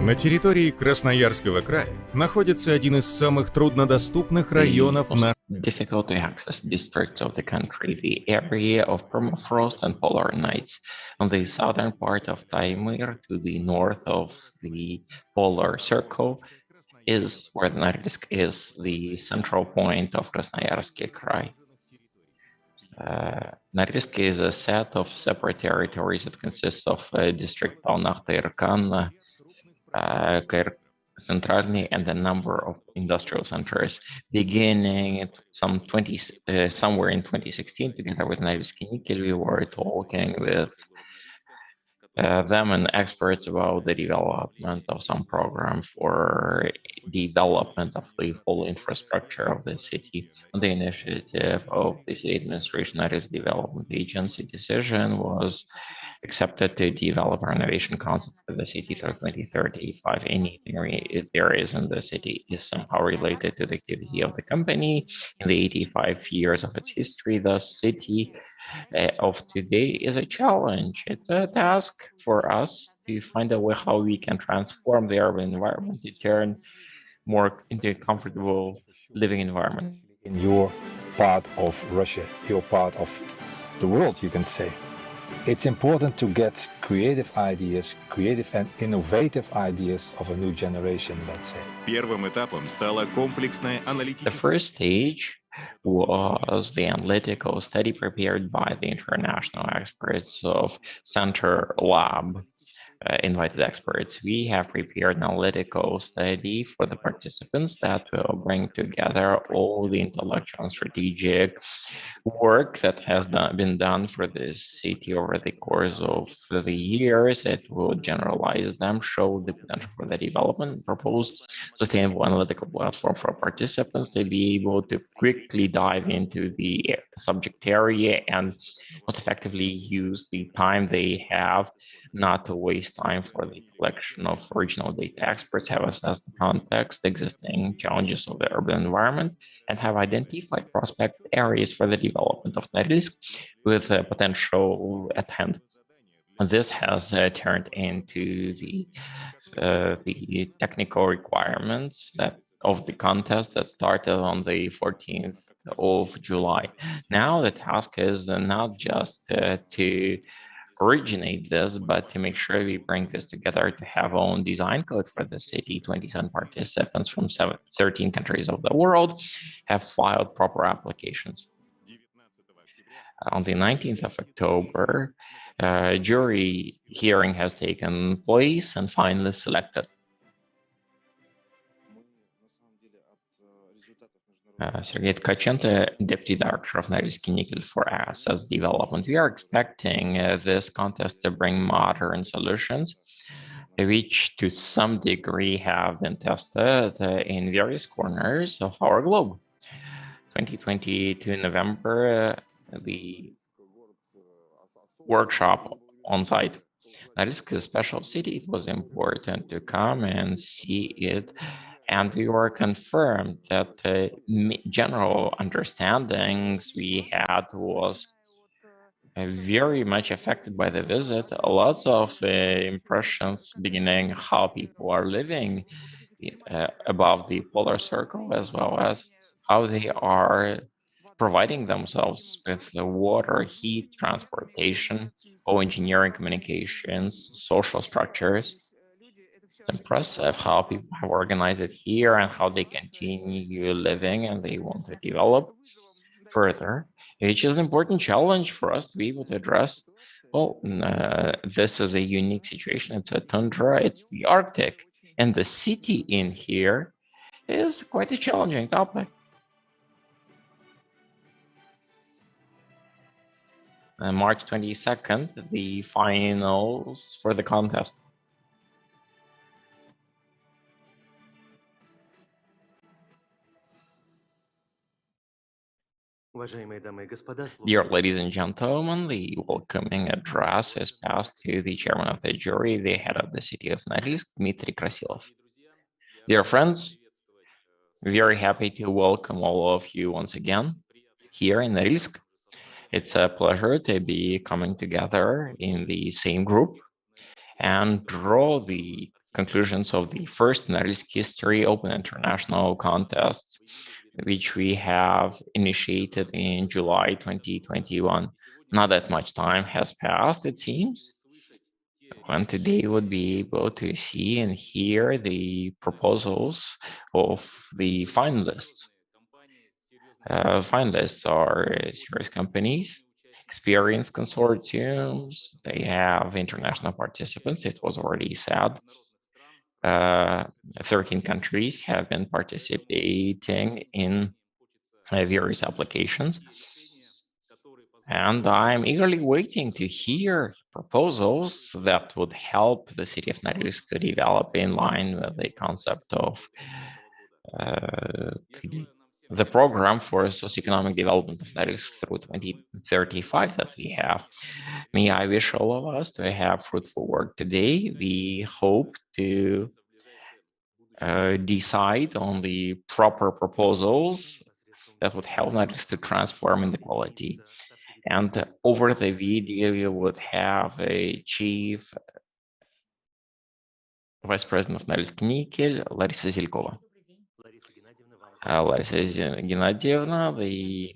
На территории Красноярского края находится один из самых труднодоступных районов most difficult to access districts of the country, the area of permafrost and polar nights. On the southern part of Taimyr, to the north of the polar circle, is where Norilsk is the central point of Krasnoyarsk Krai. Norilsk is a set of separate territories that consists of district Palnakh, Irkan, Centralny, and a number of industrial centers. Beginning somewhere in 2016, together with Norilsk Nickel, we were talking with them and experts about the development of some program for development of the whole infrastructure of the city. On the initiative of the city administration, that is development agency, decision was accepted to develop a renovation concept for the city through 2035. Anything there is in the city is somehow related to the activity of the company. In the 85 years of its history, the city of today is a challenge. It's a task for us to find a way how we can transform the urban environment to turn more into a comfortable living environment. In your part of Russia, your part of the world, you can say. It's important to get creative ideas, creative and innovative ideas of a new generation, let's say. Первым этапом стала комплексная The аналитическая... first stage was the analytical study prepared by the international experts of Center Lab, invited experts. We have prepared an analytical study for the participants that will bring together all the intellectual and strategic work that has been done for this city over the course of the years. It will generalize them, show the potential for the development, propose sustainable analytical platform for participants to be able to quickly dive into the subject area and most effectively use the time they have, not to waste time for the collection of original data. Experts have assessed the context, existing challenges of the urban environment, and have identified prospect areas for the development of Norilsk with potential at hand. This has turned into the technical requirements of the contest that started on the 14th of July. Now the task is not just to originate this, but to make sure we bring this together to have our own design code for the city. 27 participants from 13 countries of the world have filed proper applications. On the 19th of October, jury hearing has taken place and finalists selected. Sergei Tkachenko, Deputy Director of Norilsk Nickel for Assets Development. We are expecting this contest to bring modern solutions, which to some degree have been tested in various corners of our globe. 2022 November, the workshop on site. Norilsk is a special city. It was important to come and see it. And we were confirmed that the general understandings we had was very much affected by the visit. Lots of impressions beginning how people are living above the polar circle, as well as how they are providing themselves with the water, heat, transportation, or engineering, communications, social structures. It's impressive how people have organized it here and how they continue living and they want to develop further, which is an important challenge for us to be able to address. Well, this is a unique situation. It's a tundra, it's the Arctic, and the city in here is quite a challenging topic. March 22nd, the finals for the contest. Dear ladies and gentlemen, the welcoming address is passed to the chairman of the jury, the head of the city of Norilsk, Dmitry Krasilov. Dear friends, very happy to welcome all of you once again here in Norilsk. It's a pleasure to be coming together in the same group and draw the conclusions of the first Norilsk History Open International Contest, which we have initiated in July 2021. Not that much time has passed, it seems, when today would be able to see and hear the proposals of the finalists. Finalists are serious companies, experienced consortiums, they have international participants, it was already said. 13 countries have been participating in various applications. And I'm eagerly waiting to hear proposals that would help the city of Norilsk to develop in line with the concept of the program for socioeconomic development of Norilsk through 2035 that we have. May I wish all of us to have fruitful work today. We hope to decide on the proper proposals that would help Norilsk to transform inequality. And over the video, you would have a chief vice president of Norilsk Nickel, Larisa Zelkova. Larisa Gennadievna, the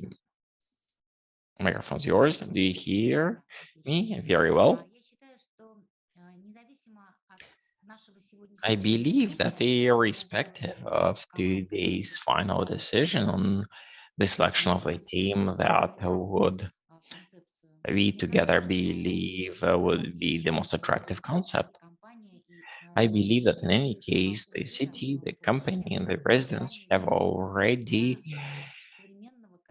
microphone's yours. Do you hear me very well? I believe that irrespective of today's final decision on the selection of a team that would we together believe would be the most attractive concept, I believe that in any case, the city, the company, and the residents have already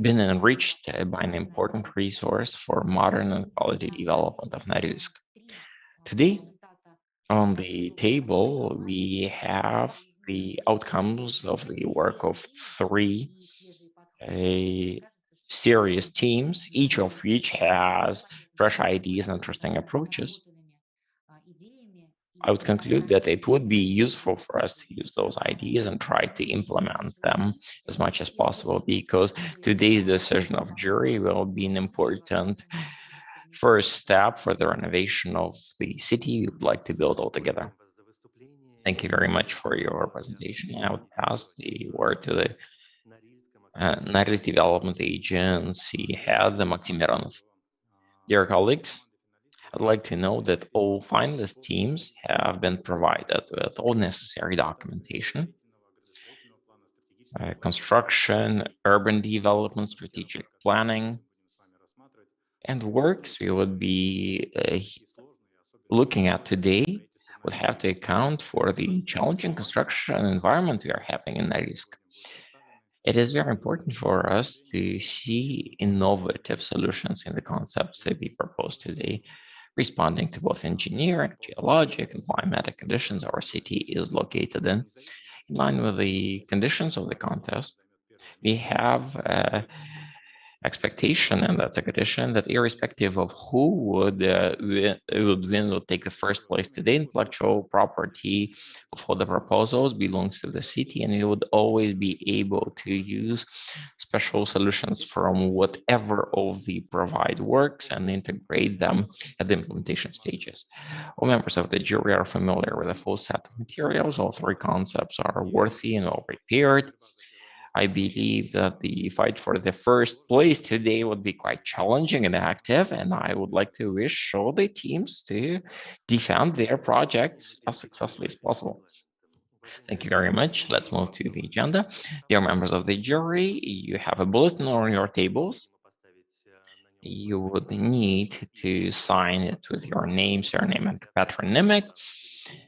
been enriched by an important resource for modern and quality development of Norilsk. Today, on the table, we have the outcomes of the work of three serious teams, each of which has fresh ideas and interesting approaches. I would conclude that it would be useful for us to use those ideas and try to implement them as much as possible, because today's decision of jury will be an important first step for the renovation of the city we would like to build altogether. Thank you very much for your presentation. I would pass the word to the Norilsk Development Agency head, Maxim Mironov. Dear colleagues, I'd like to know that all finalist teams have been provided with all necessary documentation, construction, urban development, strategic planning, and works we would be looking at today would have to account for the challenging construction environment we are having in Norilsk. It is very important for us to see innovative solutions in the concepts that we propose today, responding to both engineering, geologic, and climatic conditions our city is located in line with the conditions of the contest. We have expectation, and that's a condition, that irrespective of who would win, would take the first place today, intellectual property for the proposals belongs to the city, and it would always be able to use special solutions from whatever of the provide works and integrate them at the implementation stages. All members of the jury are familiar with the full set of materials. All three concepts are worthy and well prepared. I believe that the fight for the first place today would be quite challenging and active, and I would like to wish all the teams to defend their projects as successfully as possible. Thank you very much. Let's move to the agenda. Dear members of the jury, you have a bulletin on your tables. You would need to sign it with your name, surname, and patronymic,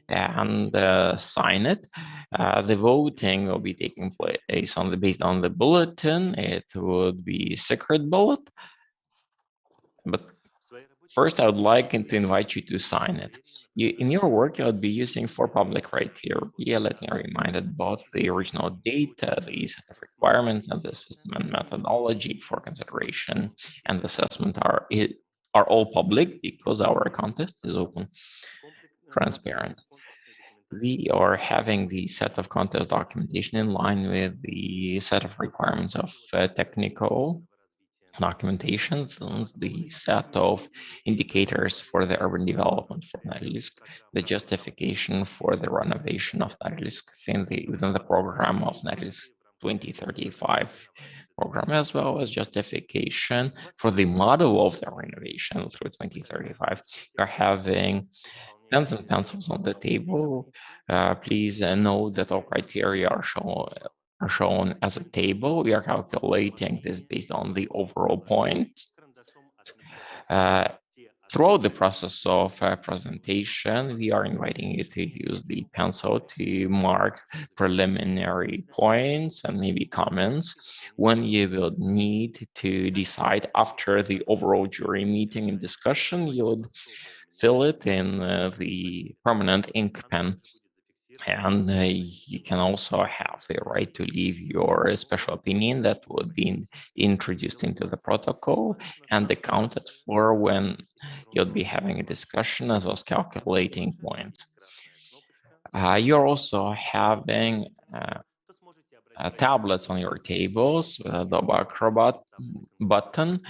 and sign it. The voting will be taking place based on the bulletin. It would be secret ballot, but first I would like to invite you to sign it. In your work, you will be using 4 public criteria. Let me remind that both the original data, the set of requirements, and the system and methodology for consideration and assessment are all public, because our contest is open, transparent. We are having the set of contest documentation in line with the set of requirements of technical documentation, the set of indicators for the urban development for Norilsk, the justification for the renovation of Norilsk within the program of Norilsk 2035 program, as well as justification for the model of the renovation through 2035. You're having pens and pencils on the table. Please note that all criteria are shown as a table. We are calculating this based on the overall point. Throughout the process of presentation, we are inviting you to use the pencil to mark preliminary points and maybe comments when you will need to decide after the overall jury meeting and discussion. You'll fill it in the permanent ink pen. And you can also have the right to leave your special opinion that would be introduced into the protocol and accounted for when you'll be having a discussion as well as calculating points. You're also having tablets on your tables with a double acrobat button,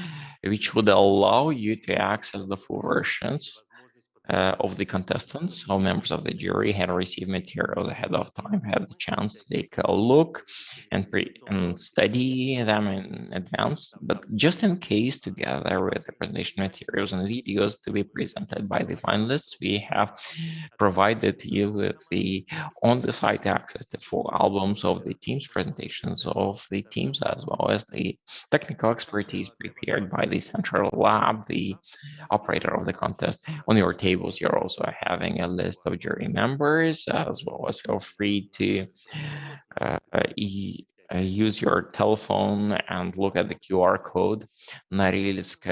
which would allow you to access the full versions of the contestants. All members of the jury had received materials ahead of time, had the chance to take a look and study them in advance. But just in case, together with the presentation materials and videos to be presented by the finalists, we have provided you with the on-the-site access to full albums of the team's presentations of the teams, as well as the technical expertise prepared by the central lab, the operator of the contest. On your tables, you're also having a list of jury members, as well as feel free to use your telephone and look at the QR code, Norilsk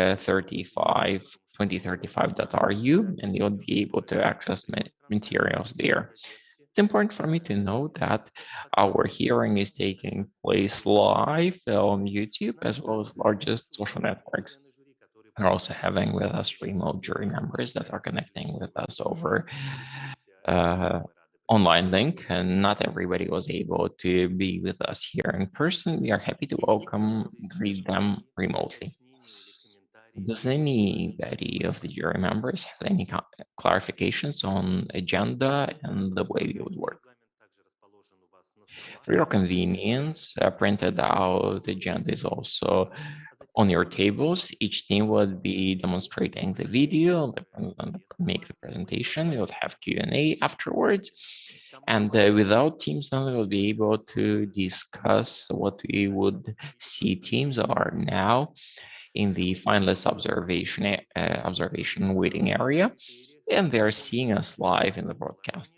2035.ru, and you'll be able to access materials there. It's important for me to note that our hearing is taking place live on YouTube as well as largest social networks. We're also having with us remote jury members that are connecting with us over online link, and not everybody was able to be with us here in person. We are happy to greet them remotely. Does anybody of the jury members have any clarifications on agenda and the way we would work? For your convenience, a printed out agenda is also on your tables. Each team would be demonstrating the video, make the presentation. You'll have Q&A afterwards. And without teams, then we'll be able to discuss what we would see teams are now in the finalist observation waiting area, and they're seeing us live in the broadcast.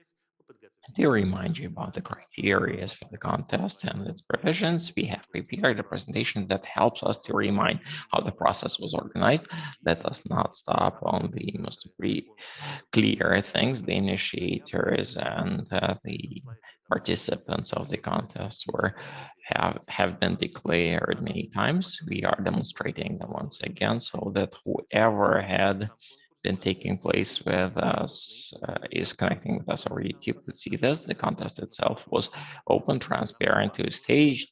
To remind you about the criteria for the contest and its provisions, we have prepared a presentation that helps us to remind how the process was organized. Let us not stop on the most clear things. The initiators and the participants of the contest have been declared many times. We are demonstrating them once again so that whoever had been taking place with us is connecting with us over YouTube to see this. The contest itself was open, transparent, two-staged,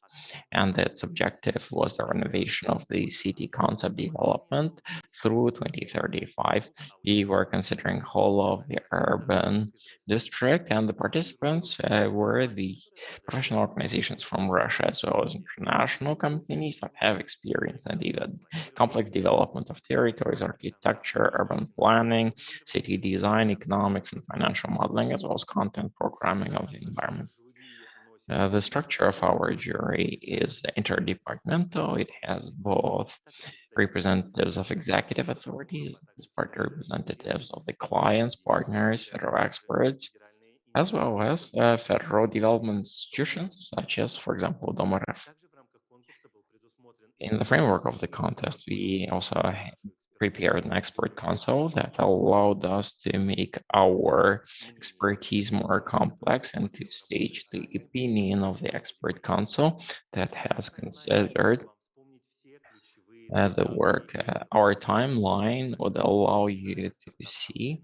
and its objective was the renovation of the city concept development through 2035. We were considering whole of the urban district, and the participants were the professional organizations from Russia, as well as international companies that have experience in the complex development of territories, architecture, urban planning, city design, economics, and financial modeling, as well as content programming of the environment. The structure of our jury is interdepartmental. It has both representatives of executive authorities, representatives of the clients, partners, federal experts, as well as federal development institutions, such as, for example, Domorev. In the framework of the contest, we also prepared an expert console that allowed us to make our expertise more complex and to stage the opinion of the expert console that has considered the work. Our timeline would allow you to see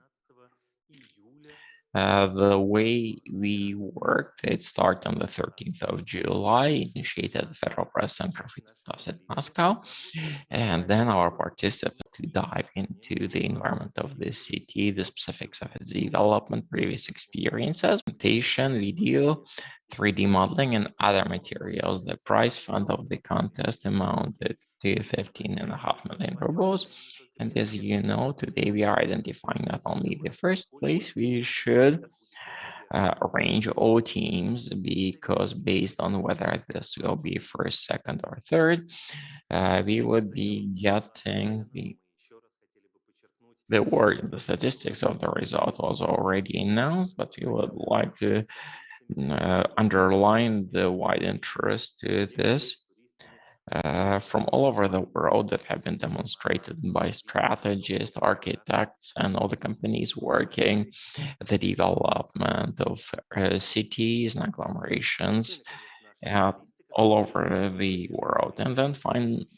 The way we worked, it started on the 13th of July, initiated the Federal Press Center at Moscow, and then our participants to dive into the environment of the city, the specifics of its development, previous experiences, presentation, video, 3D modeling, and other materials. The prize fund of the contest amounted to 15.5 million rubles. And as you know, today we are identifying not only the first place, we should arrange all teams, because based on whether this will be first, second, or third, we would be getting the word, the statistics of the result was already announced, but we would like to underline the wide interest to this from all over the world that have been demonstrated by strategists, architects, and all the companies working the development of cities and agglomerations all over the world. And then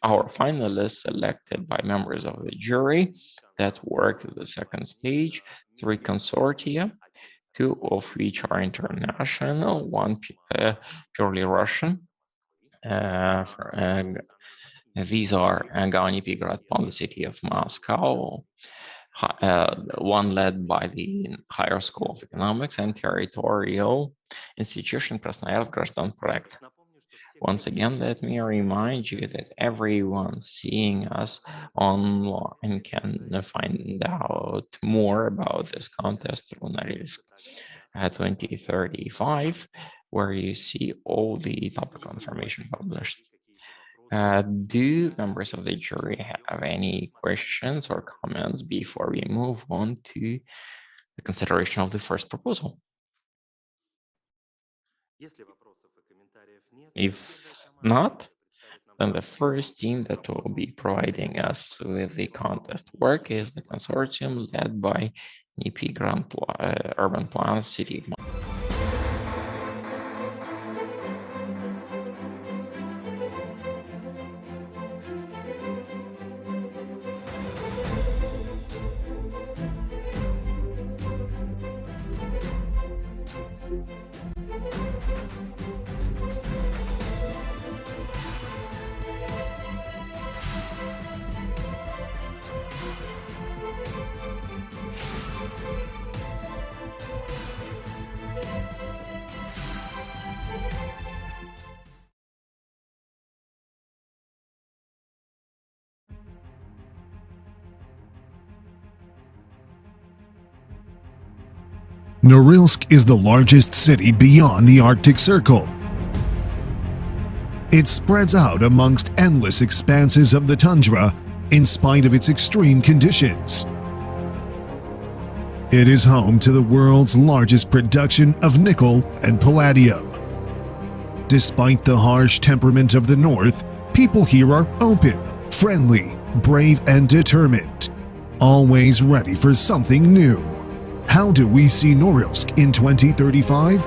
our finalists selected by members of the jury that worked at the second stage, 3 consortia, 2 of which are international, 1 purely Russian. These are Gaoni Pigrad from the city of Moscow, one led by the Higher School of Economics, and Territorial Institution Krasnoyarsk Grazdan Project. Once again, let me remind you that everyone seeing us online can find out more about this contest through Norilsk 2035, where you see all the topical information published. Do members of the jury have any questions or comments before we move on to the consideration of the first proposal? If not, then the first team that will be providing us with the contest work is the consortium led by NIP Grand Urban Plan City of Moscow. Norilsk is the largest city beyond the Arctic Circle. It spreads out amongst endless expanses of the tundra in spite of its extreme conditions. It is home to the world's largest production of nickel and palladium. Despite the harsh temperament of the north, people here are open, friendly, brave, and determined, always ready for something new. How do we see Norilsk in 2035?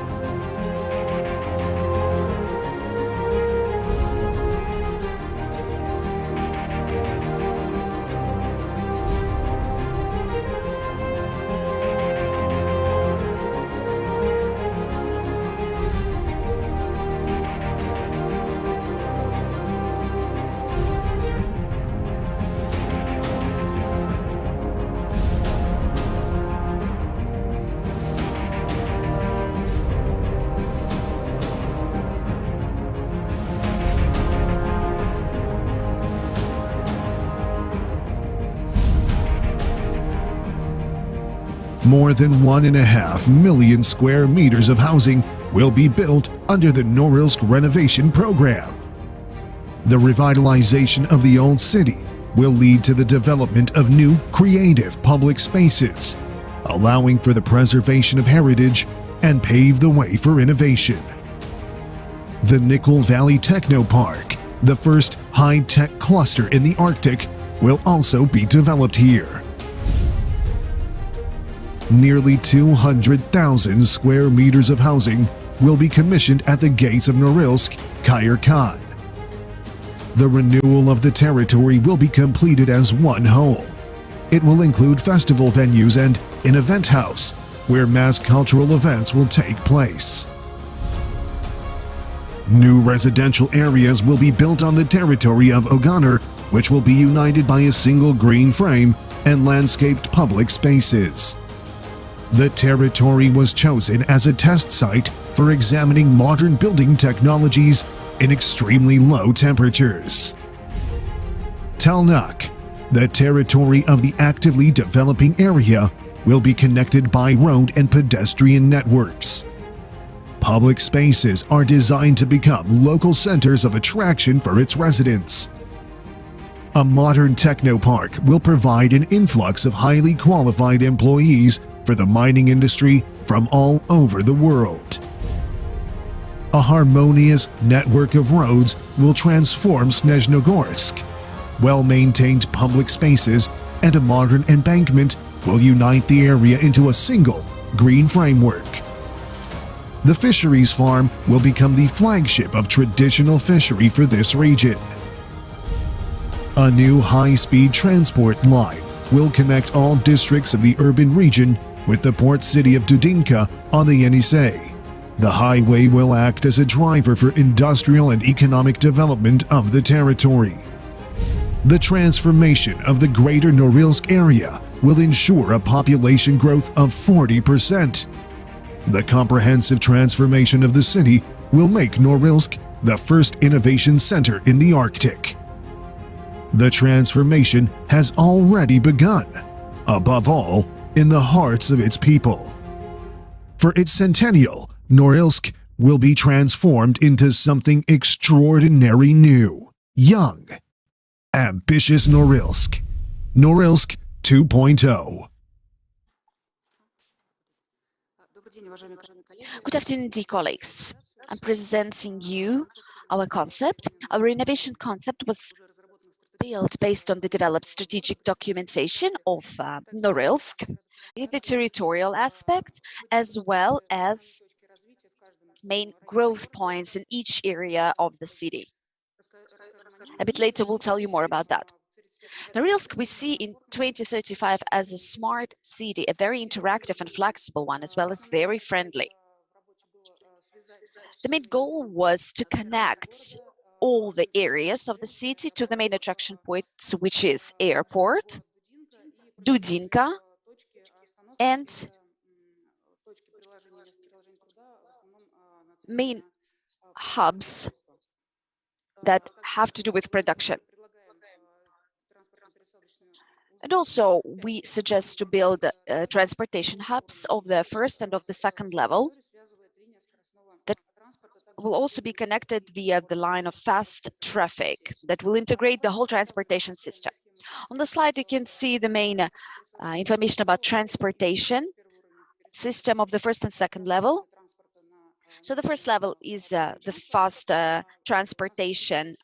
More than 1.5 million square meters of housing will be built under the Norilsk renovation program. The revitalization of the old city will lead to the development of new, creative public spaces, allowing for the preservation of heritage and pave the way for innovation. The Nickel Valley Techno Park, the first high-tech cluster in the Arctic, will also be developed here. Nearly 200,000 square meters of housing will be commissioned at the gates of Norilsk, Khyr Khan. The renewal of the territory will be completed as one whole. It will include festival venues and an event house, where mass cultural events will take place. New residential areas will be built on the territory of Oganer, which will be united by a single green frame and landscaped public spaces. The territory was chosen as a test site for examining modern building technologies in extremely low temperatures. Telnuk, the territory of the actively developing area, will be connected by road and pedestrian networks. Public spaces are designed to become local centers of attraction for its residents. A modern technopark will provide an influx of highly qualified employees for the mining industry from all over the world. A harmonious network of roads will transform Snezhnogorsk. Well-maintained public spaces and a modern embankment will unite the area into a single green framework. The fisheries farm will become the flagship of traditional fishery for this region. A new high-speed transport line will connect all districts of the urban region with the port city of Dudinka on the Yenisei. The highway will act as a driver for industrial and economic development of the territory. The transformation of the greater Norilsk area will ensure a population growth of 40%. The comprehensive transformation of the city will make Norilsk the first innovation center in the Arctic. The transformation has already begun, above all, in the hearts of its people. For its centennial, Norilsk will be transformed into something extraordinary new, young, ambitious Norilsk. Norilsk 2.0. Good afternoon, dear colleagues. I'm presenting you our concept. Our renovation concept was built based on the developed strategic documentation of Norilsk, the territorial aspect, as well as main growth points in each area of the city. A bit later, we'll tell you more about that. Norilsk we see in 2035 as a smart city, a very interactive and flexible one, as well as very friendly. The main goal was to connect all the areas of the city to the main attraction points, which is airport, Dudinka, and main hubs that have to do with production. And also, we suggest to build transportation hubs of the first and of the second level that will also be connected via the line of fast traffic that will integrate the whole transportation system. On the slide, you can see the main information about transportation system of the first and second level. So the first level is the fast transportation,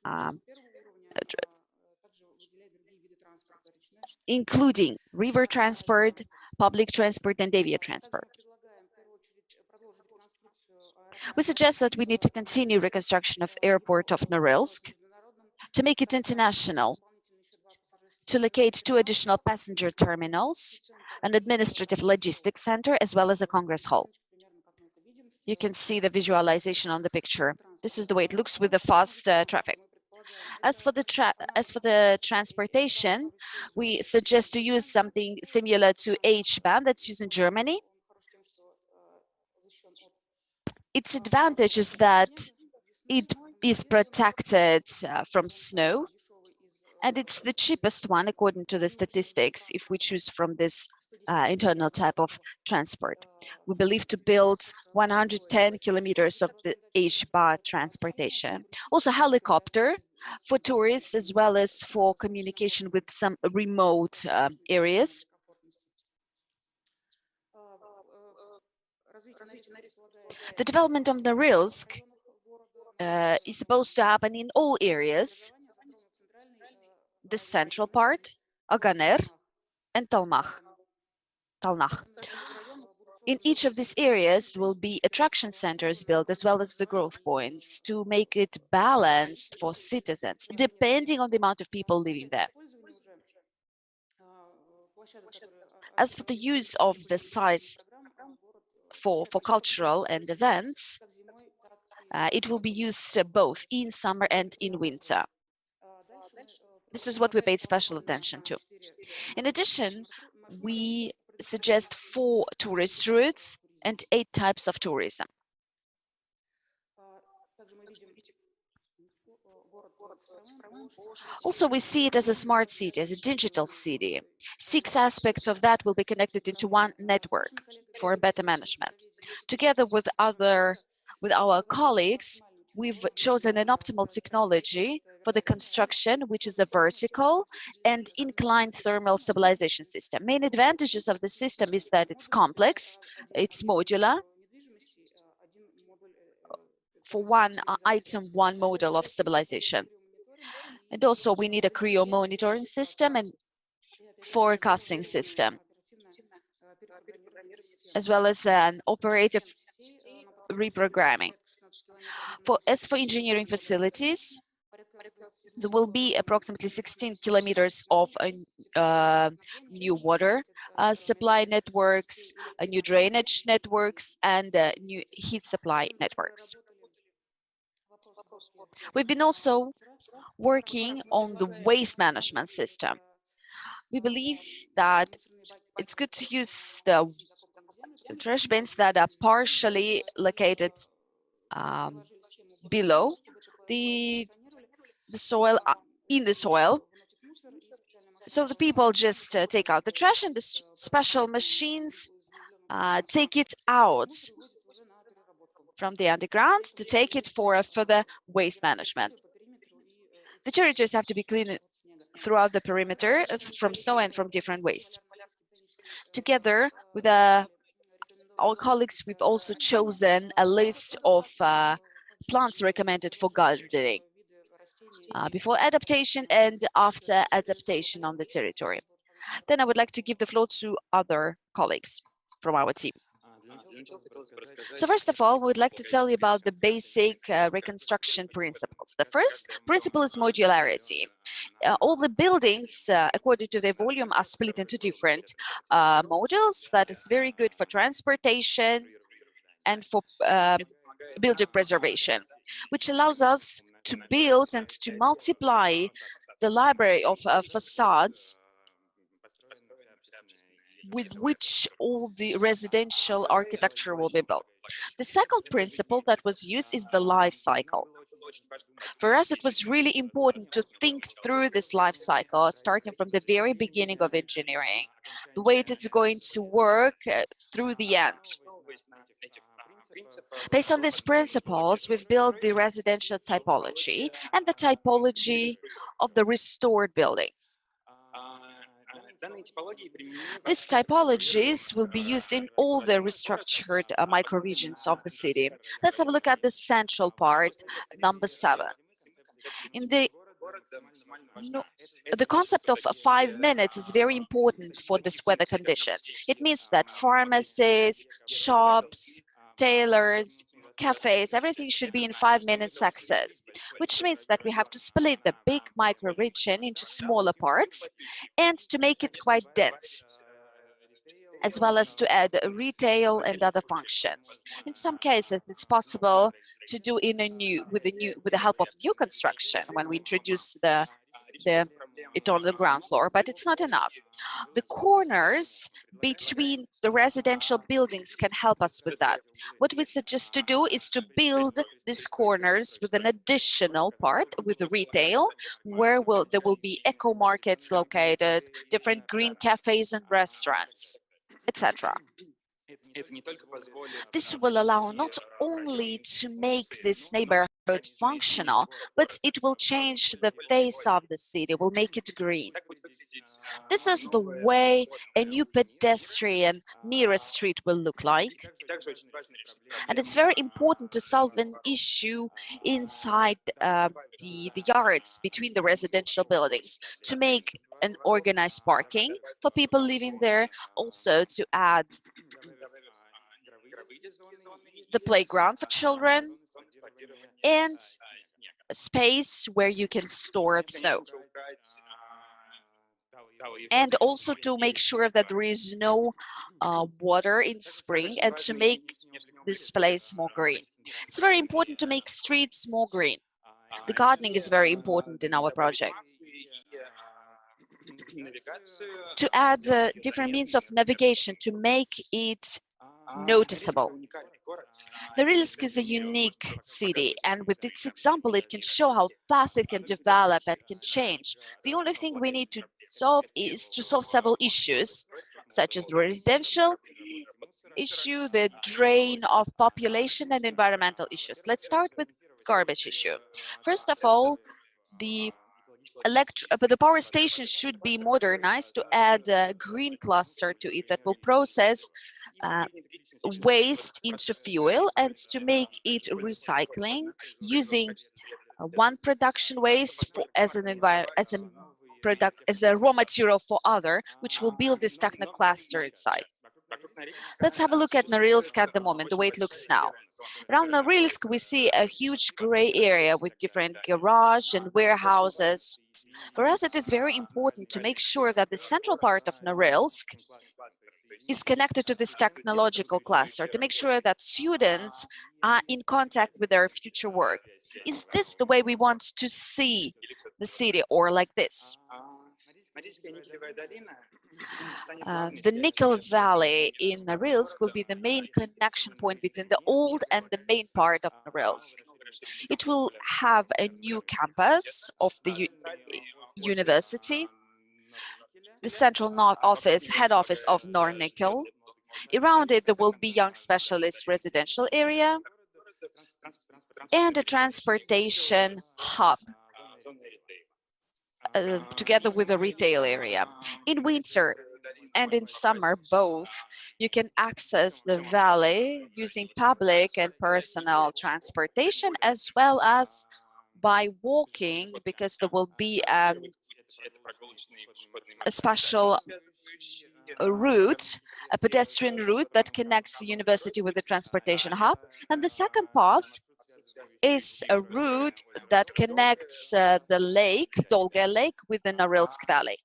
including river transport, public transport, and aviation transport. We suggest that we need to continue reconstruction of airport of Norilsk to make it international, to locate 2 additional passenger terminals, an administrative logistics center, as well as a Congress hall. You can see the visualization on the picture. This is the way it looks with the fast traffic. As for the transportation, we suggest to use something similar to H-Bahn that's used in Germany. Its advantage is that it is protected from snow, and it's the cheapest one according to the statistics if we choose from this internal type of transport. We believe to build 110 kilometers of the H-Bahn transportation. Also helicopter for tourists as well as for communication with some remote areas. The development of Norilsk is supposed to happen in all areas. The central part, Oganer, and Talnakh. In each of these areas, there will be attraction centers built as well as the growth points to make it balanced for citizens, depending on the amount of people living there. As for the use of the sites for cultural and events, it will be used both in summer and in winter. This is what we paid special attention to. In addition, we suggest 4 tourist routes and 8 types of tourism. Also, we see it as a smart city, as a digital city. 6 aspects of that will be connected into one network for better management. Together with our colleagues, we've chosen an optimal technology for the construction, which is a vertical and inclined thermal stabilization system. Main advantages of the system is that it's complex, it's modular. For one item, one model of stabilization. And also we need a cryo monitoring system and forecasting system, as well as an operative reprogramming. As for engineering facilities, there will be approximately 16 kilometers of new water supply networks, new drainage networks, and new heat supply networks. We've been also working on the waste management system. We believe that it's good to use the trash bins that are partially located below the soil, in the soil. So the people just take out the trash, and the special machines take it out from the underground to take it for a further waste management. The territories have to be cleaned throughout the perimeter from snow and from different waste. Together with our colleagues, we've also chosen a list of plants recommended for gardening before adaptation and after adaptation on the territory. Then I would like to give the floor to other colleagues from our team. So first of all, we'd like to tell you about the basic reconstruction principles. The first principle is modularity. All the buildings, according to their volume, are split into different modules. That is very good for transportation and for building preservation, which allows us to build and to multiply the library of facades with which all the residential architecture will be built. The second principle that was used is the life cycle. For us, it was really important to think through this life cycle, starting from the very beginning of engineering, the way it is going to work through the end. Based on these principles, we've built the residential typology and the typology of the restored buildings. These typologies will be used in all the restructured microregions of the city. Let's have a look at the central part, number 7. The concept of 5 minutes is very important for this weather conditions. It means that pharmacies, shops, tailors, cafes, everything should be in 5 minutes access, which means that we have to split the big microregion into smaller parts and to make it quite dense, as well as to add retail and other functions. In some cases, it's possible to do with the help of new construction when we introduce it on the ground floor, but it's not enough. The corners between the residential buildings can help us with that. What we suggest to do is to build these corners with an additional part with retail, where there will be eco markets located, different green cafes and restaurants, etc. This will allow not only to make this neighborhood functional, but it will change the face of the city, will make it green. This is the way a new pedestrian mirror street will look like. And it's very important to solve an issue inside the yards between the residential buildings, to make an organized parking for people living there, also to add the playground for children and a space where you can store snow. and also to make sure that there is no water in spring and to make this place more green. It's very important to make streets more green. The gardening is very important in our project. To add different means of navigation to make it noticeable. Norilsk is a unique city, and with its example, it can show how fast it can develop and can change. The only thing we need to solve is to solve several issues, such as the residential issue, the drain of population, and environmental issues. Let's start with garbage issue. First of all, the power station should be modernized to add a green cluster to it that will process waste into fuel and to make it recycling using one production waste as a raw material for other, which will build this techno cluster inside. Let's have a look at Norilsk at the moment, the way it looks now. Around Norilsk, we see a huge gray area with different garage and warehouses. For us, it is very important to make sure that the central part of Norilsk is connected to this technological cluster, to make sure that students are in contact with their future work. Is this the way we want to see the city, or like this? The Nickel Valley in Norilsk will be the main connection point between the old and the main part of Norilsk. It will have a new campus of the university, the central head office of Nornickel. Around it, there will be young specialist residential area and a transportation hub together with a retail area. In winter and in summer, both, you can access the valley using public and personal transportation, as well as by walking, because there will be a special route, a pedestrian route that connects the university with the transportation hub. And the second path is a route that connects the lake, Dolga Lake, with the Norilsk Valley.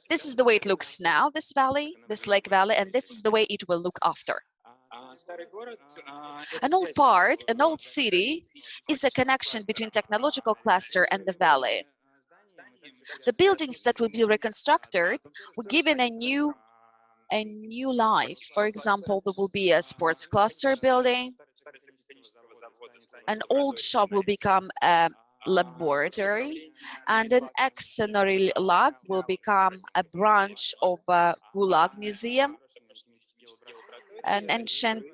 This is the way it looks now, this valley, this lake valley, and this is the way it will look after. An old city, is a connection between technological cluster and the valley. The buildings that will be reconstructed were given a new life. For example, there will be a sports cluster building. An old shop will become a laboratory, and an ex-Norilsk will become a branch of a Gulag museum. An ancient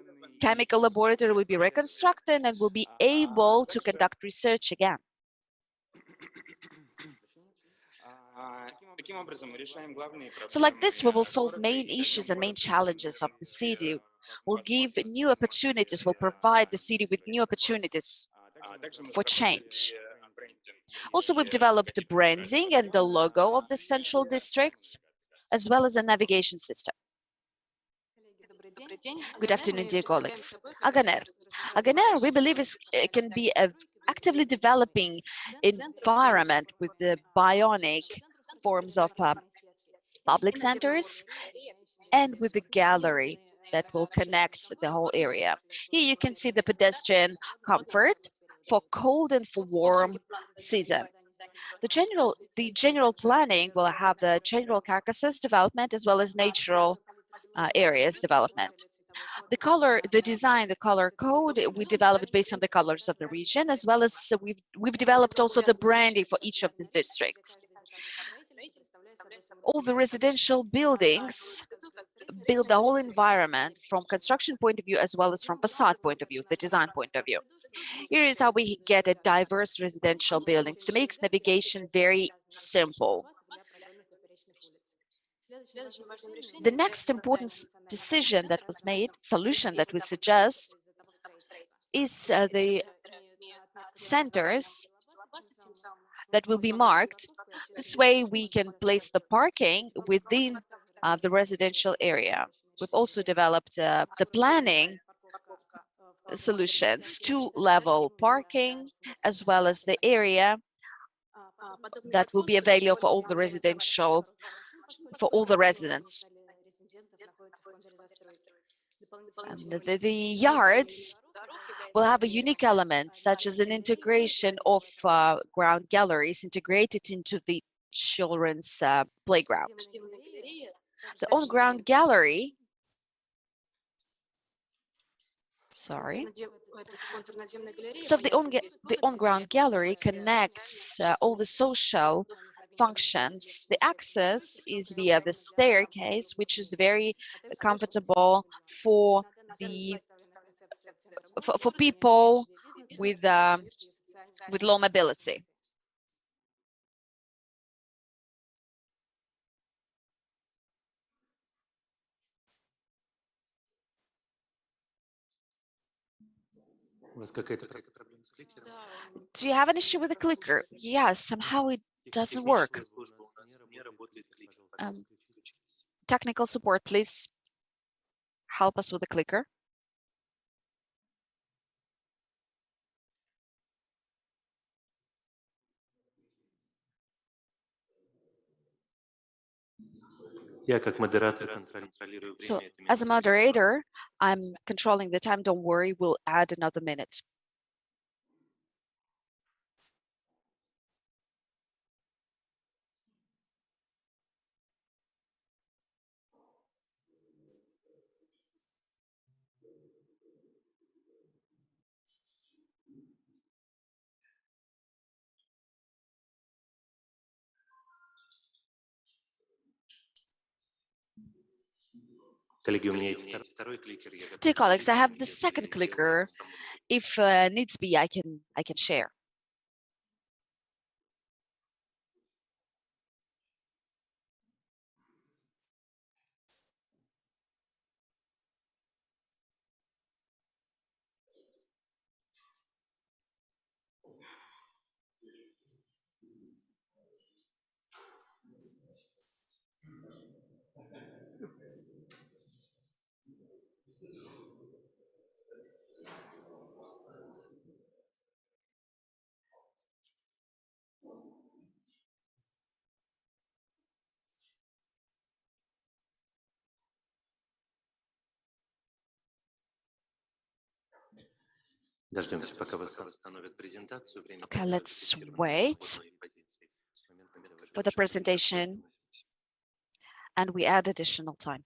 chemical laboratory will be reconstructed and will be able to conduct research again. So like this, we will solve main issues and main challenges of the city. We'll give new opportunities, we'll provide the city with new opportunities for change. Also, we've developed the branding and the logo of the central district, as well as a navigation system. Good afternoon, dear colleagues. Aganer, we believe can be an actively developing environment with the bionic forms of public centers and with the gallery that will connect the whole area. Here you can see the pedestrian comfort for cold and for warm season. The general planning will have the general carcasses development as well as natural areas development. The color code, we developed based on the colors of the region, as well as we've developed also the branding for each of these districts. All the residential buildings build the whole environment from construction point of view as well as from facade point of view, the design point of view. Here is how we get a diverse residential buildings to make navigation very simple. The next important decision that was made, solution that we suggest, is the centers that will be marked. This way we can place the parking within the residential area. We've also developed the planning solutions, two-level parking, as well as the area that will be available for all the residents. And the yards will have a unique element, such as an integration of ground galleries integrated into the children's playground. The on-ground gallery, sorry. So the on-ground gallery connects all the social functions. The access is via the staircase, which is very comfortable for people with low mobility. Do you have an issue with the clicker? Yes, somehow it doesn't work. Technical support, please help us with the clicker. So, as a moderator, I'm controlling the time. Don't worry, we'll add another minute. Dear colleagues, I have the second clicker. If needs be, I can share. Okay, let's wait for the presentation, and we add additional time.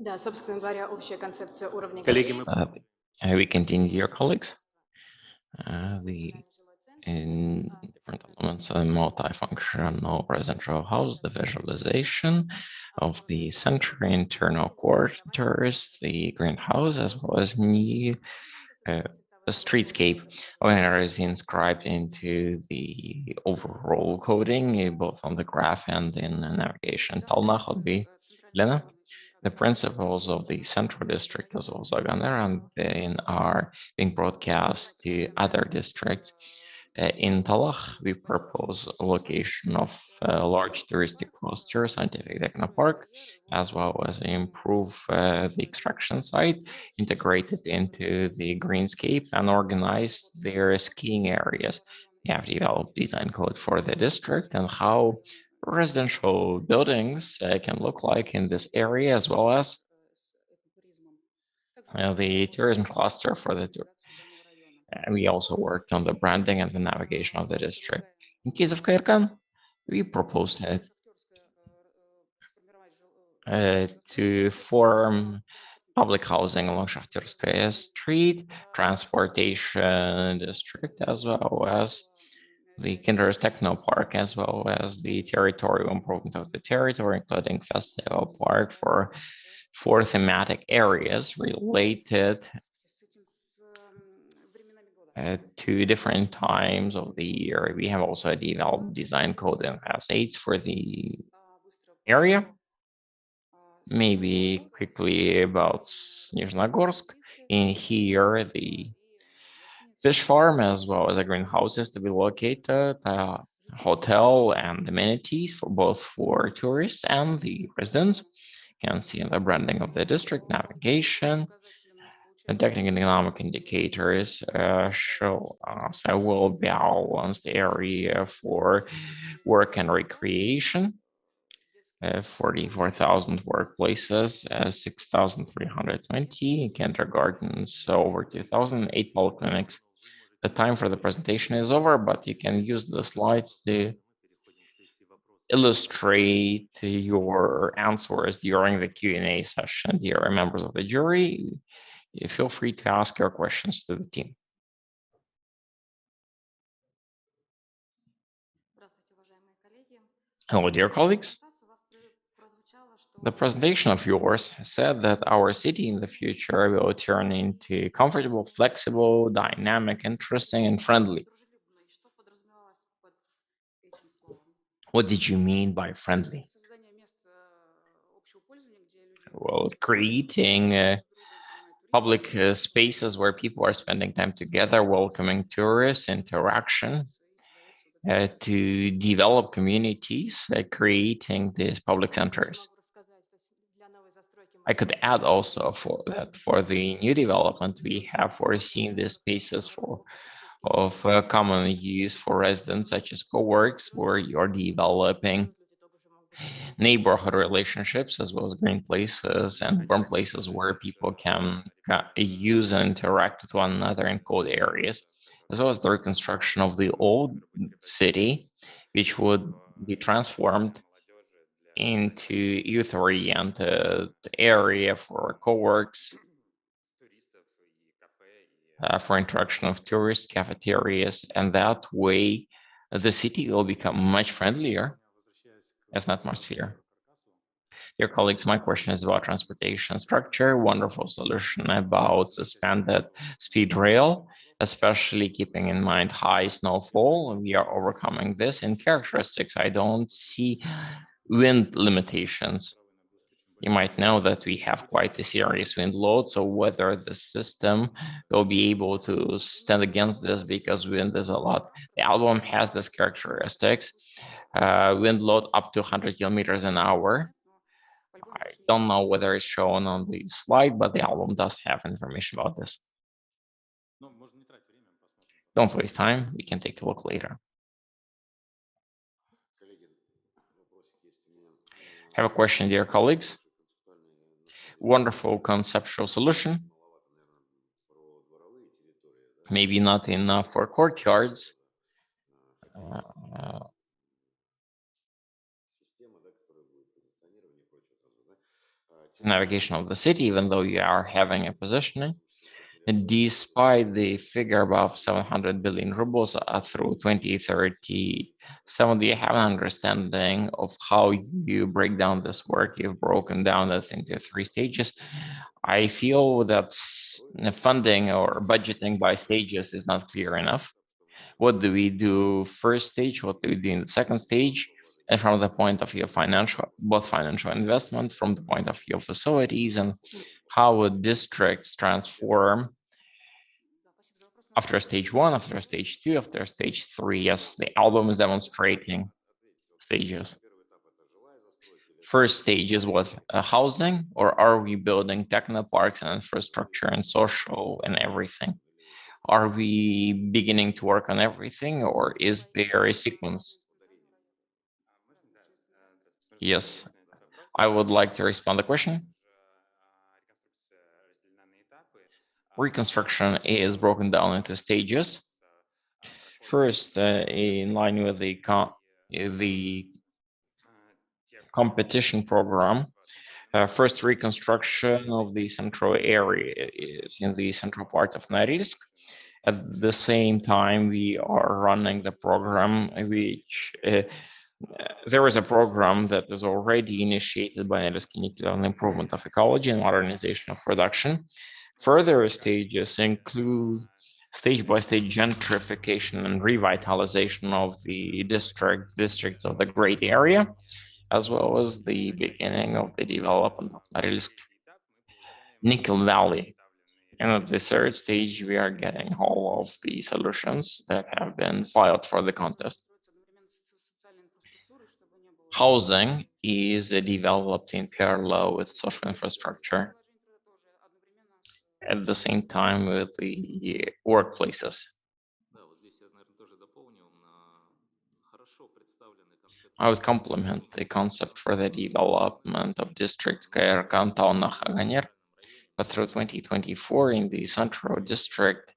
Да, собственно говоря, общая концепция уровня. We continue, dear colleagues. The different elements So multifunctional residential house, the visualization of the center internal quarters, the greenhouse, as well as new a streetscape is inscribed into the overall coding, both on the graph and in navigation. Lena, the principles of the central district is also and they are being broadcast to other districts. In Talach, we propose a location of a large touristic cluster, scientific techno park, as well as improve the extraction site, integrate it into the greenscape, and organize their skiing areas. We have developed design code for the district and how residential buildings can look like in this area, as well as the tourism cluster for the tour. We also worked on the branding and the navigation of the district. In case of Kyrgyzstan, we proposed to form public housing along Shahtyarskaya Street, transportation district, as well as the Kinder's Techno Park, as well as the territorial improvement of the territory, including Festival Park for four thematic areas related to different times of the year. We have also developed design code and facades for the area. Maybe quickly about Nizhnegorsk. In here, the fish farm as well as the greenhouses to be located, hotel and amenities for both for tourists and the residents. You can see the branding of the district, navigation, the technical and economic indicators show us a well-balanced area for work and recreation. 44,000 workplaces, 6,320 kindergartens, so over 2,008 polyclinics. The time for the presentation is over, but you can use the slides to illustrate your answers during the Q&A session. Dear members of the jury, feel free to ask your questions to the team. Hello, dear colleagues. The presentation of yours said that our city in the future will turn into comfortable, flexible, dynamic, interesting, and friendly. What did you mean by friendly? Well, creating public spaces where people are spending time together, welcoming tourists, interaction, to develop communities, creating these public centers. I could add also for that for the new development, we have foreseen the spaces of common use for residents, such as co-works, where you're developing neighborhood relationships, as well as green places and warm places where people can use and interact with one another in cold areas, as well as the reconstruction of the old city, which would be transformed into youth-oriented area for co-works, for interaction of tourists, cafeterias, and that way the city will become much friendlier as an atmosphere. Dear colleagues, my question is about transportation structure. Wonderful solution about suspended speed rail, especially keeping in mind high snowfall. We are overcoming this. In characteristics, I don't see wind limitations. You might know that we have quite a serious wind load, so whether the system will be able to stand against this because wind is a lot. The album has this characteristics, wind load up to 100 kilometers an hour. I don't know whether it's shown on the slide, but the album does have information about this. Don't waste time, we can take a look later. I have a question, dear colleagues. Wonderful conceptual solution. Maybe not enough for courtyards. Navigation of the city, even though you are having a positioning. And despite the figure above 700 billion rubles through 2030 Some of you have an understanding of how you break down this work. You've broken down it into 3 stages. I feel that funding or budgeting by stages is not clear enough. What do we do first stage? What do we do in the second stage? And from the point of view of both financial investment, from the point of view of facilities, and how would districts transform after stage 1, after stage 2, after stage 3, as the album is demonstrating stages. First stage is what, housing, or are we building technoparks and infrastructure and social and everything? Are we beginning to work on everything, or is there a sequence? Yes, I would like to respond to the question. Reconstruction is broken down into stages. First, in line with the competition program, first reconstruction of the central area is in the central part of Norilsk. At the same time, we are running the program, which there is a program that is already initiated by Norilsk on improvement of ecology and modernization of production. Further stages include stage-by-stage gentrification and revitalization of the districts of the Great Area, as well as the beginning of the development of Norilsk Nickel Valley. And at the third stage, we are getting all of the solutions that have been filed for the contest. Housing is developed in parallel with social infrastructure at the same time with the workplaces. I would complement the concept for the development of districts Kayarkan, Taunach, Aganer, but through 2024 in the central district,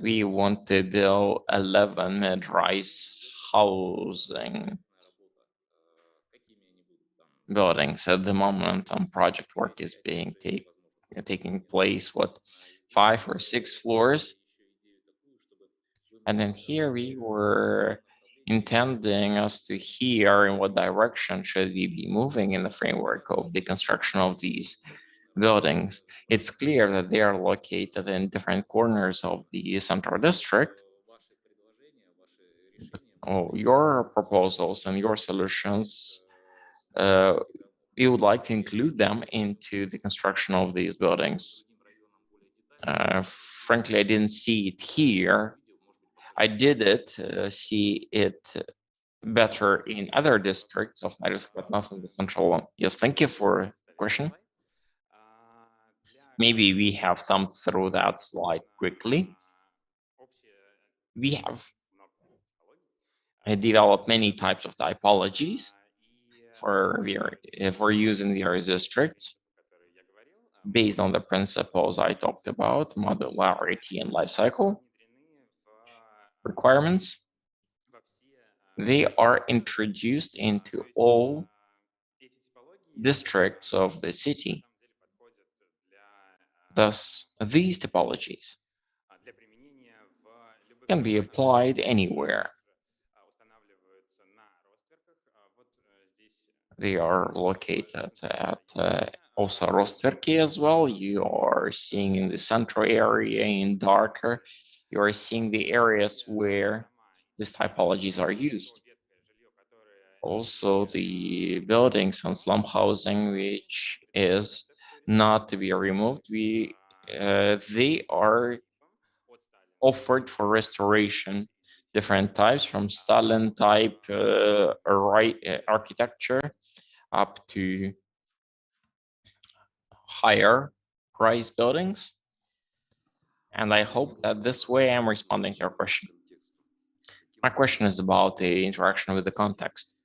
we want to build 11 mid-rise housing buildings. At the moment, project work is taking place, 5 or 6 floors. And then here we were intending us to hear in what direction should we be moving in the framework of the construction of these buildings. It's clear that they are located in different corners of the central district. Your proposals and your solutions, we would like to include them into the construction of these buildings. Frankly, I didn't see it here. I did see it better in other districts of Norilsk, but not in the central one. Yes, thank you for the question. Maybe we have thumbed through that slide quickly. We have developed many types of typologies for using various districts based on the principles I talked about, modularity and life cycle requirements. They are introduced into all districts of the city. Thus, these typologies can be applied anywhere. They are located at also Rostverki as well. You are seeing in the central area in darker, you are seeing the areas where these typologies are used. Also, the buildings and slum housing, which is not to be removed, they are offered for restoration, different types from Stalin type architecture up to higher rise buildings. And I hope that this way I'm responding to your question. My question is about the interaction with the context.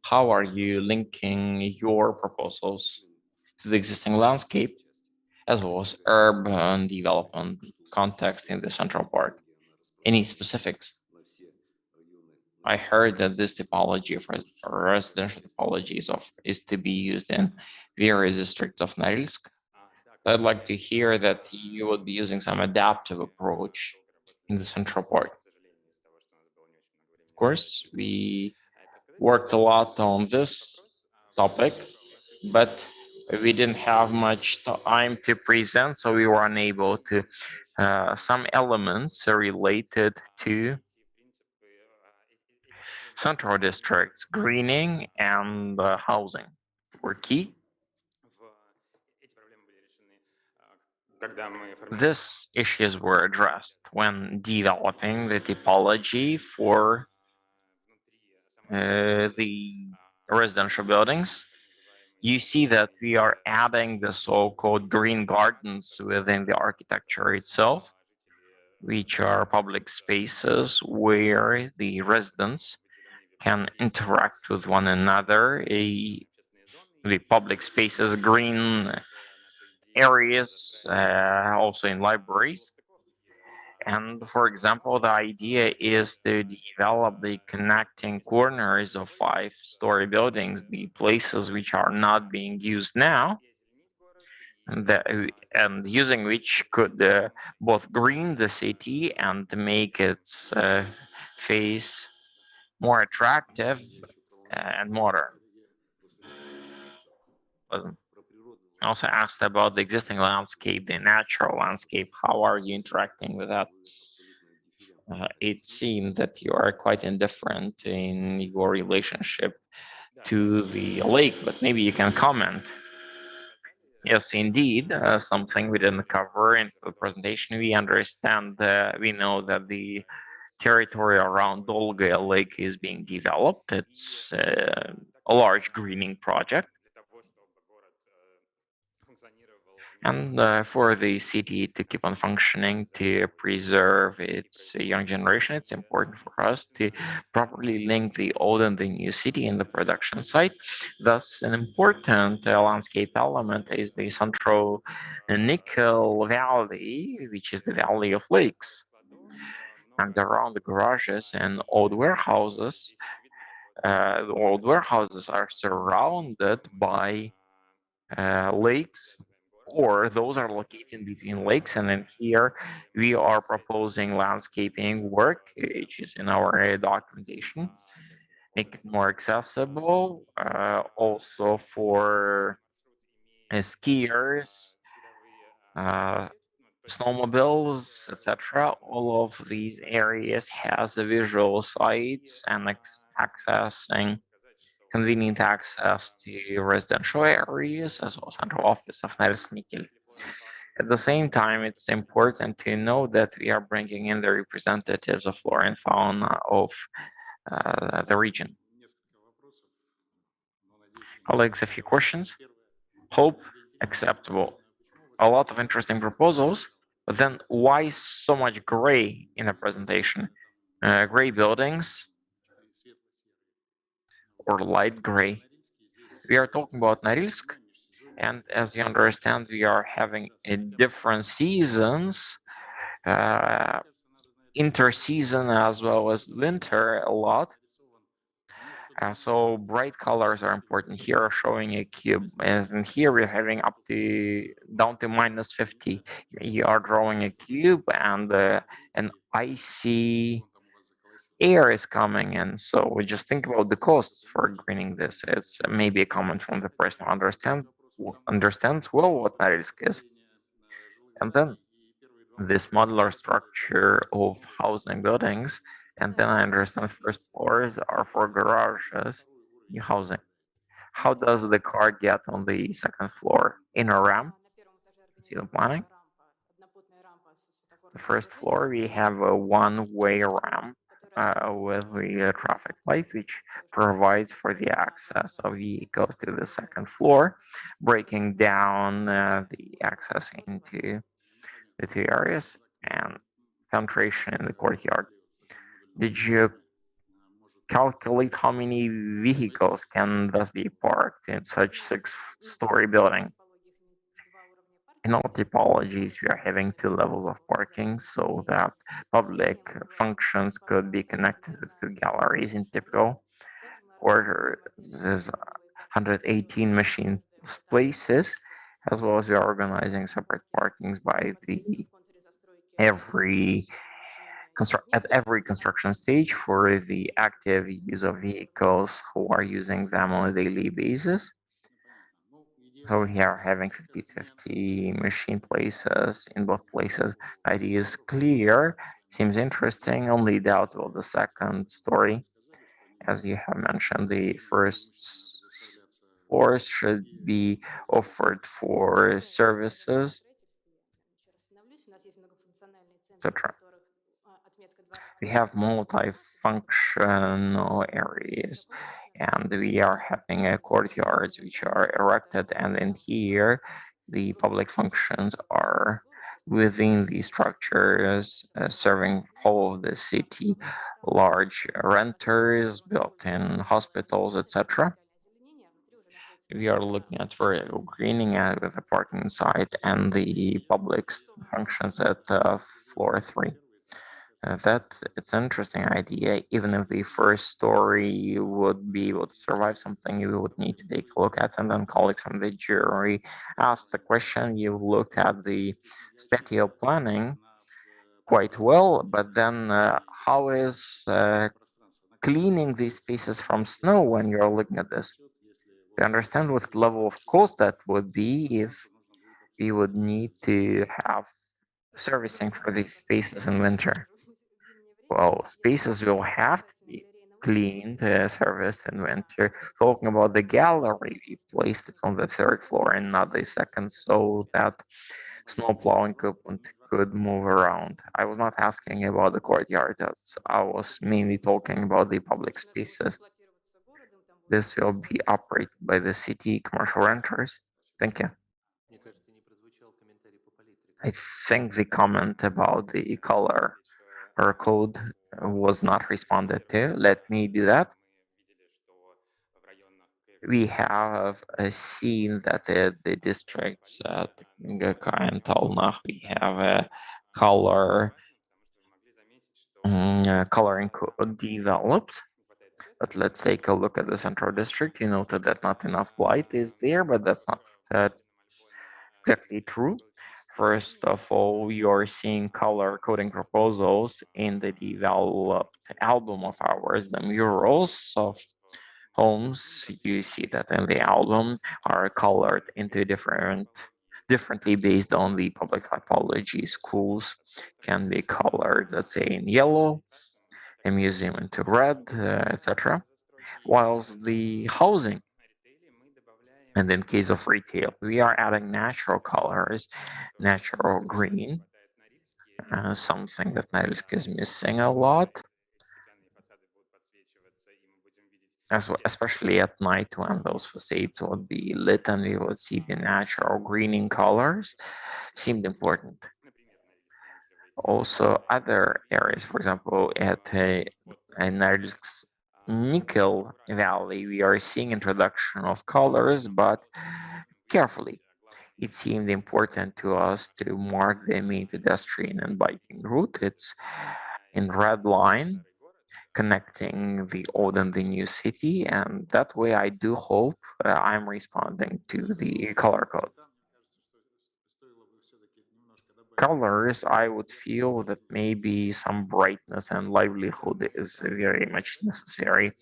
How are you linking your proposals to the existing landscape as well as urban development context in the central part? Any specifics? I heard that this typology of residential typologies is to be used in various districts of Norilsk. I'd like to hear that you would be using some adaptive approach in the central part. course, we worked a lot on this topic, but we didn't have much time to present, so we were unable to some elements are related to central districts, greening and housing were key. These issues were addressed when developing the typology for the residential buildings. You see that we are adding the so-called green gardens within the architecture itself, which are public spaces where the residents can interact with one another. The public spaces, green areas, also in libraries. And for example, the idea is to develop the connecting corners of 5-story buildings, the places which are not being used now, and using which could both green the city and make its face more attractive and modern. I also asked about the existing landscape, the natural landscape. How are you interacting with that? It seemed that you are quite indifferent in your relationship to the lake, but maybe you can comment. Yes, indeed, something we didn't cover in the presentation. We understand, we know that the territory around Dolga Lake is being developed. It's a large greening project. And for the city to keep on functioning, to preserve its young generation, it's important for us to properly link the old and the new city in the production site. Thus, an important landscape element is the central Nickel Valley, which is the Valley of Lakes. And around the garages and old warehouses, the old warehouses are surrounded by lakes, or those are located between lakes. And then here we are proposing landscaping work, which is in our documentation, make it more accessible, also for skiers, snowmobiles, etc. All of these areas has a visual sites and accessing convenient access to residential areas as well as central office of Norilsk. At the same time, it's important to know that we are bringing in the representatives of flora and fauna of the region. Colleagues, a few questions. Hope acceptable. A lot of interesting proposals, but then why so much gray in the presentation? Gray buildings or light gray? We are talking about Norilsk, and as you understand, we are having different seasons, interseason as well as winter a lot. So bright colors are important. Here showing a cube, and here we're having up to down to -50. You are drawing a cube, and an icy air is coming in. So we just think about the costs for greening this. It's maybe a comment from the person who understands well what Norilsk is. And then this modular structure of housing buildings, and then I understand first floors are for garages, new housing. How does the car get on the second floor? In a ramp? See the planning? The first floor, we have a one-way ramp with the traffic light, which provides for the access of vehicles to the second floor, breaking down the access into the two areas and penetration in the courtyard. Did you calculate how many vehicles can thus be parked in such 6-story building? In all typologies, we are having 2 levels of parking so that public functions could be connected to galleries in typical quarters. There's 118 machine places, as well as we are organizing separate parkings by the every at every construction stage for the active use of vehicles who are using them on a daily basis. So we are having 50-50 machine places in both places. The idea is clear, seems interesting, only doubts about the second story. As you have mentioned, the first floors should be offered for services, etc. We have multifunctional areas, and we are having courtyards which are erected, and in here the public functions are within the structures serving whole of the city, large renters, built-in hospitals, etc. We are looking at for greening with the parking site and the public functions at floor 3. That it's an interesting idea. Even if the first story would be able to survive something, you would need to take a look at. And then colleagues from the jury asked the question. You looked at the spatial planning quite well, but then how is cleaning these spaces from snow when you're looking at this? To understand what level of cost that would be if we would need to have servicing for these spaces in winter. Well, spaces will have to be cleaned, serviced in winter. Talking about the gallery, we placed it on the 3rd floor and not the 2nd, so that snow plowing equipment could move around. I was not asking about the courtyard. I was mainly talking about the public spaces. This will be operated by the city commercial renters. Thank you. I think the comment about the color or code was not responded to. Let me do that. We have seen that the districts at Gaka and Talnach, we have a coloring code developed. But let's take a look at the central district. You noted that not enough light is there, but that's not exactly true. First of all, you're seeing color coding proposals in the developed album of ours, the murals of homes. You see that in the album are colored into differently based on the public typology. Schools can be colored, let's say, in yellow, a museum into red, etc. Whilst the housing, and in case of retail, we are adding natural colors, natural green, something that Norilsk is missing a lot, especially at night when those facades would be lit and we would see the natural greening colors, seemed important. Also, other areas, for example, at Norilsk's Nickel Valley, we are seeing introduction of colors, but carefully. It seemed important to us to mark the main pedestrian and biking route. It's in red line connecting the old and the new city, and that way I do hope I'm responding to the color code. Colors, I would feel that maybe some brightness and livelihood is very much necessary,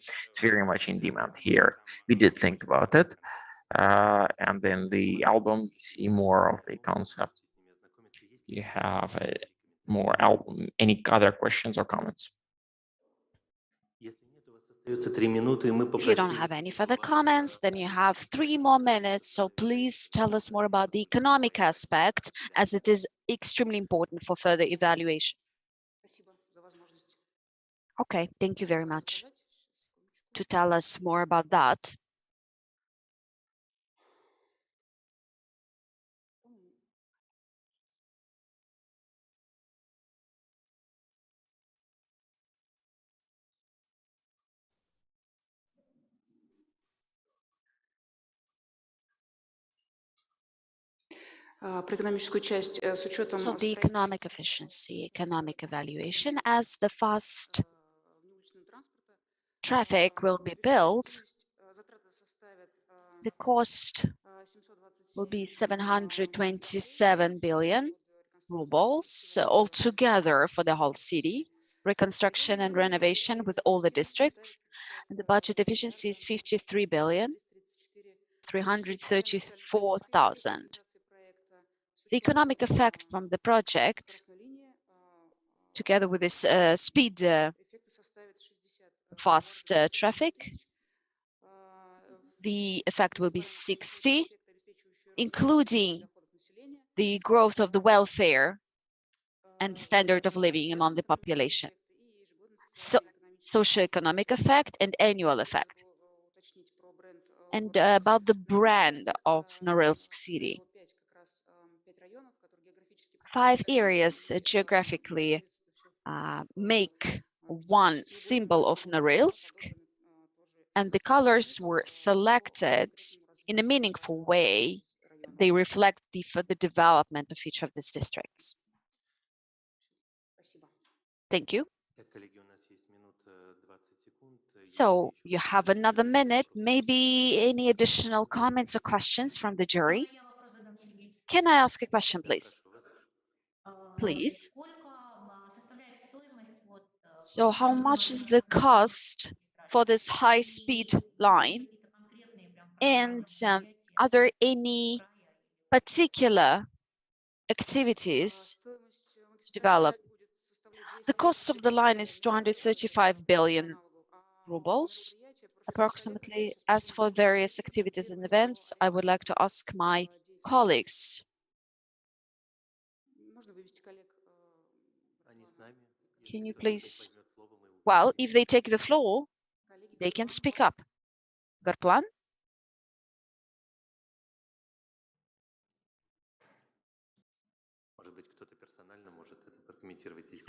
very much in demand here. We did think about it. And in the album, you see more of the concept. You have more album. Any other questions or comments? If you don't have any further comments, then you have 3 more minutes. So please tell us more about the economic aspect, as it is extremely important for further evaluation. Okay, thank you very much. To tell us more about that. Про экономическую часть с учетом So the economic efficiency, economic evaluation, as the fast traffic will be built, the cost will be 727 billion rubles altogether for the whole city. reconstruction and renovation with all the districts. And the budget efficiency is 53,334,000. The economic effect from the project, together with this speed fast traffic, the effect will be 60, including the growth of the welfare and standard of living among the population. So, socioeconomic effect and annual effect. And about the brand of Norilsk city. 5 areas geographically make one symbol of Norilsk, and the colors were selected in a meaningful way. They reflect the development of each of these districts. Thank you. So you have another minute, maybe any additional comments or questions from the jury? Can I ask a question, please? Please. So how much is the cost for this high-speed line? And are there any particular activities to develop? The cost of the line is 235 billion rubles, approximately. As for various activities and events, I would like to ask my colleagues. Can you please? Well, if they take the floor, they can speak up. Garplan?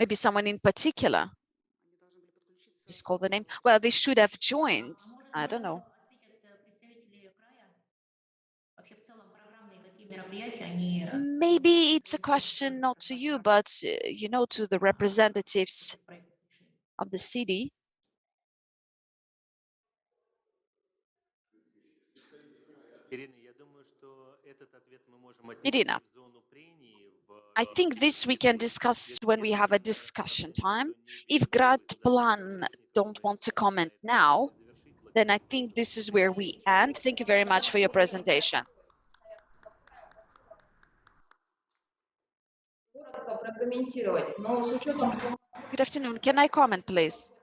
Maybe someone in particular. Just call the name. Well, they should have joined. I don't know. Maybe it's a question not to you, but to the representatives of the city. Irina, I think this we can discuss when we have a discussion time. If Garplan don't want to comment now, then I think this is where we end. Thank you very much for your presentation. Good afternoon. Can I comment, please?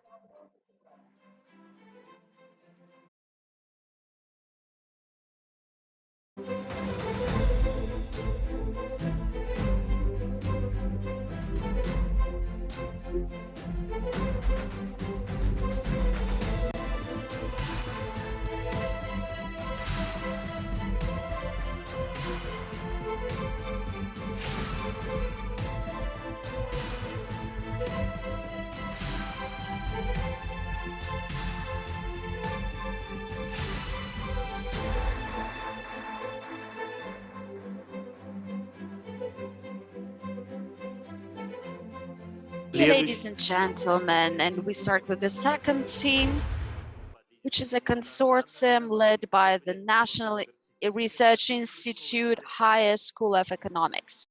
Ladies and gentlemen, and we start with the second team, which is a consortium led by the National Research Institute Higher School of Economics.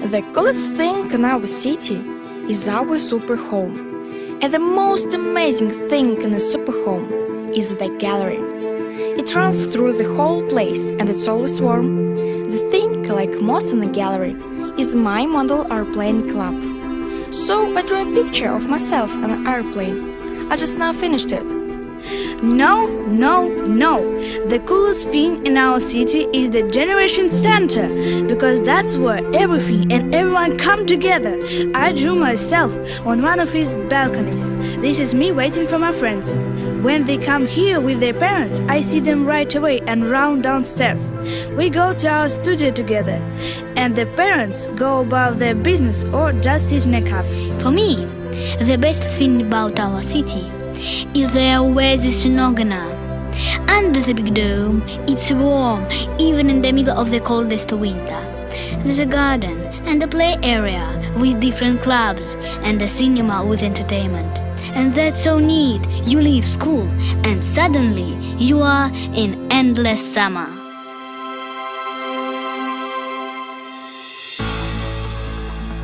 The coolest thing in our city is our super home. And the most amazing thing in a super home is the gallery. It runs through the whole place and it's always warm. The thing I like most in the gallery is my model airplane club. So I drew a picture of myself on an airplane. I just now finished it. No. The coolest thing in our city is the Generation Center, because that's where everything and everyone come together. I drew myself on one of his balconies. This is me waiting for my friends. When they come here with their parents, I see them right away and run downstairs. We go to our studio together, and the parents go about their business or just sit in a cafe. For me, the best thing about our city is the oasis in Ogana. Under the big dome, it's warm even in the middle of the coldest winter. There's a garden and a play area with different clubs and a cinema with entertainment. And that's so neat. You leave school and suddenly you are in endless summer.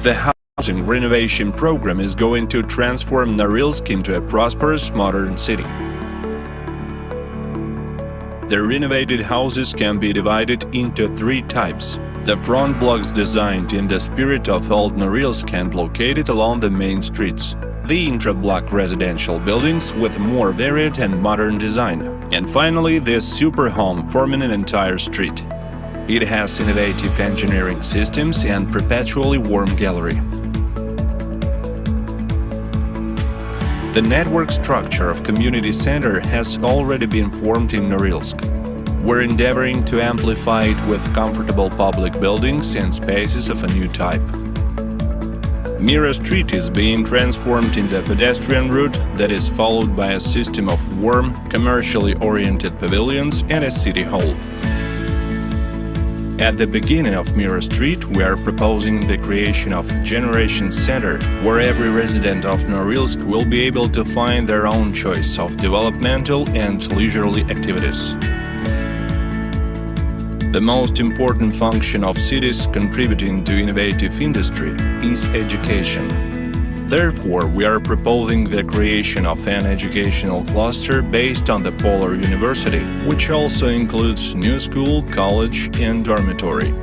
The housing renovation program is going to transform Norilsk into a prosperous modern city. The renovated houses can be divided into 3 types. The front blocks designed in the spirit of old Norilsk and located along the main streets. The intra-block residential buildings with more varied and modern design. And finally, the super home forming an entire street. It has innovative engineering systems and perpetually warm gallery. The network structure of community center has already been formed in Norilsk. We're endeavoring to amplify it with comfortable public buildings and spaces of a new type. Mira Street is being transformed into a pedestrian route that is followed by a system of warm, commercially oriented pavilions and a city hall. At the beginning of Mira Street, we are proposing the creation of Generation Center, where every resident of Norilsk will be able to find their own choice of developmental and leisurely activities. The most important function of cities contributing to innovative industry is education. Therefore, we are proposing the creation of an educational cluster based on the Polar University, which also includes new school, college and dormitory.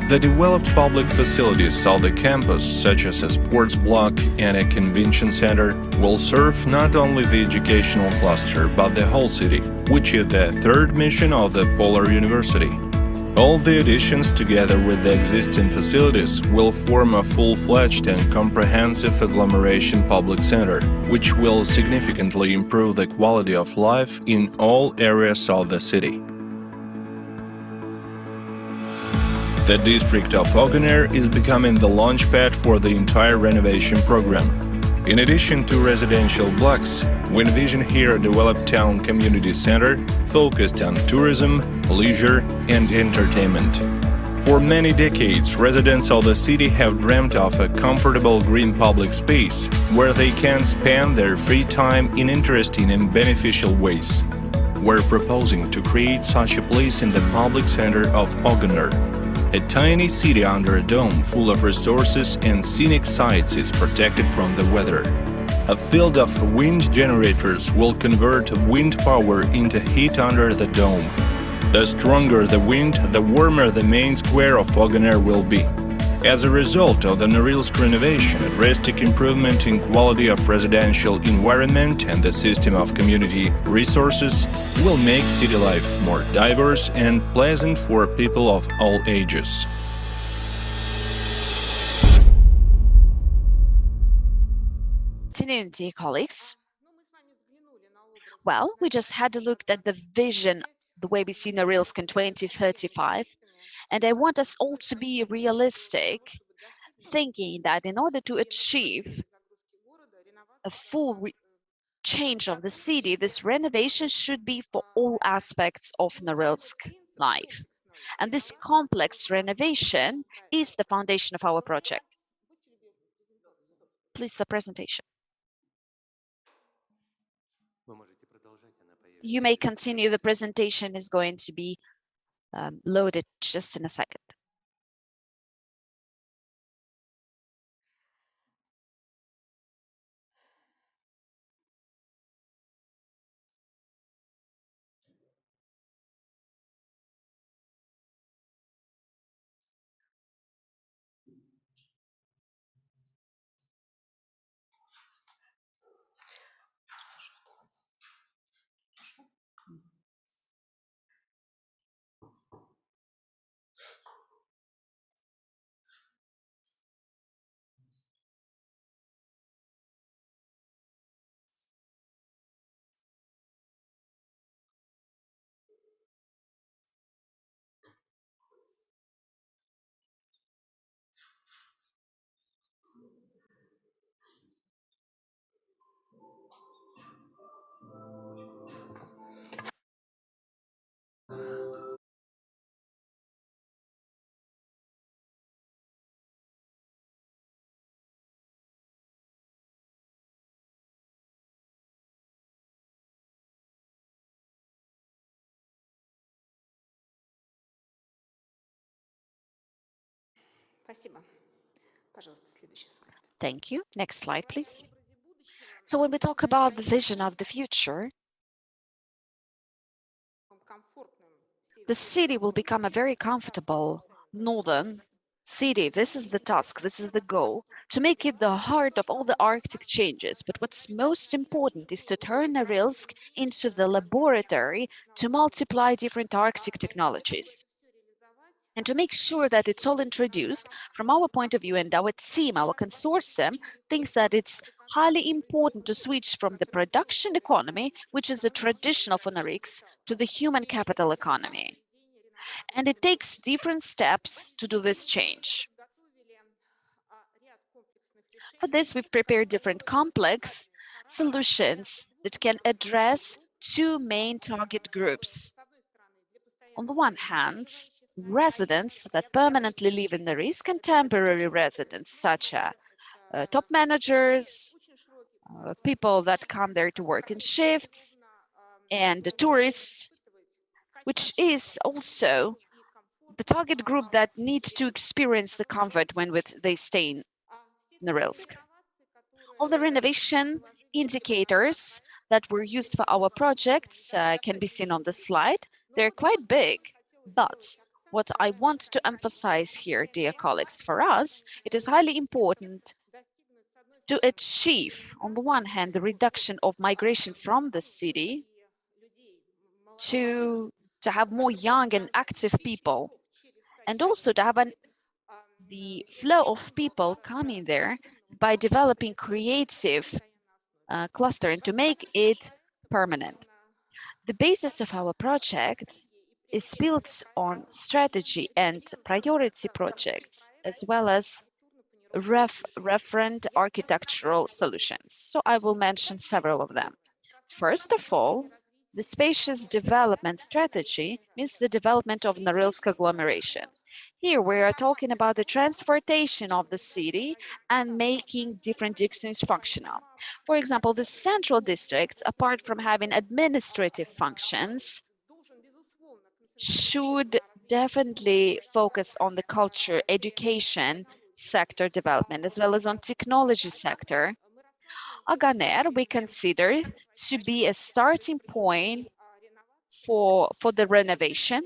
The developed public facilities of the campus, such as a sports block and a convention center, will serve not only the educational cluster but the whole city, which is the 3rd mission of the Polar University. All the additions, together with the existing facilities, will form a full-fledged and comprehensive agglomeration public center, which will significantly improve the quality of life in all areas of the city. The district of Oganer is becoming the launchpad for the entire renovation program. In addition to residential blocks, we envision here a developed town community center focused on tourism, leisure and entertainment. For many decades, residents of the city have dreamt of a comfortable green public space where they can spend their free time in interesting and beneficial ways. We're proposing to create such a place in the public center of Oganer. A tiny city under a dome full of resources and scenic sights is protected from the weather. A field of wind generators will convert wind power into heat under the dome. The stronger the wind, the warmer the main square of Oganer will be. As a result of the Norilsk renovation, a drastic improvement in quality of residential environment and the system of community resources will make city life more diverse and pleasant for people of all ages. Afternoon, dear colleagues. Well, we just had a look at the vision, the way we see Norilsk in 2035, and I want us all to be realistic, thinking that in order to achieve a full change of the city, this renovation should be for all aspects of Norilsk life. And this complex renovation is the foundation of our project. Please, the presentation. You may continue. The presentation is going to be loaded just in a second. Thank you. Next slide, please. So when we talk about the vision of the future, the city will become a very comfortable northern city. This is the task, this is the goal, to make it the heart of all the Arctic changes. But what's most important is to turn Norilsk into the laboratory to multiply different Arctic technologies. And to make sure that it's all introduced, from our point of view and our team, our consortium, thinks that it's highly important to switch from the production economy, which is the tradition of Norilsk, to the human capital economy. And it takes different steps to do this change. For this, we've prepared different complex solutions that can address two main target groups. On the one hand, residents that permanently live in Norilsk and temporary residents, such as top managers, people that come there to work in shifts, and the tourists, which is also the target group that need to experience the comfort when they stay in Norilsk. All the renovation indicators that were used for our projects can be seen on the slide. They're quite big, but what I want to emphasize here, dear colleagues, for us, it is highly important to achieve, on the one hand, the reduction of migration from the city to have more young and active people, and also to have the flow of people coming there by developing creative cluster and to make it permanent. The basis of our project is built on strategy and priority projects, as well as referent architectural solutions. So I will mention several of them. First of all, the spacious development strategy means the development of Norilsk agglomeration. Here we are talking about the transportation of the city and making different districts functional. For example, the central districts, apart from having administrative functions, should definitely focus on the culture, education sector development, as well as on technology sector. Aganer we consider to be a starting point for the renovation,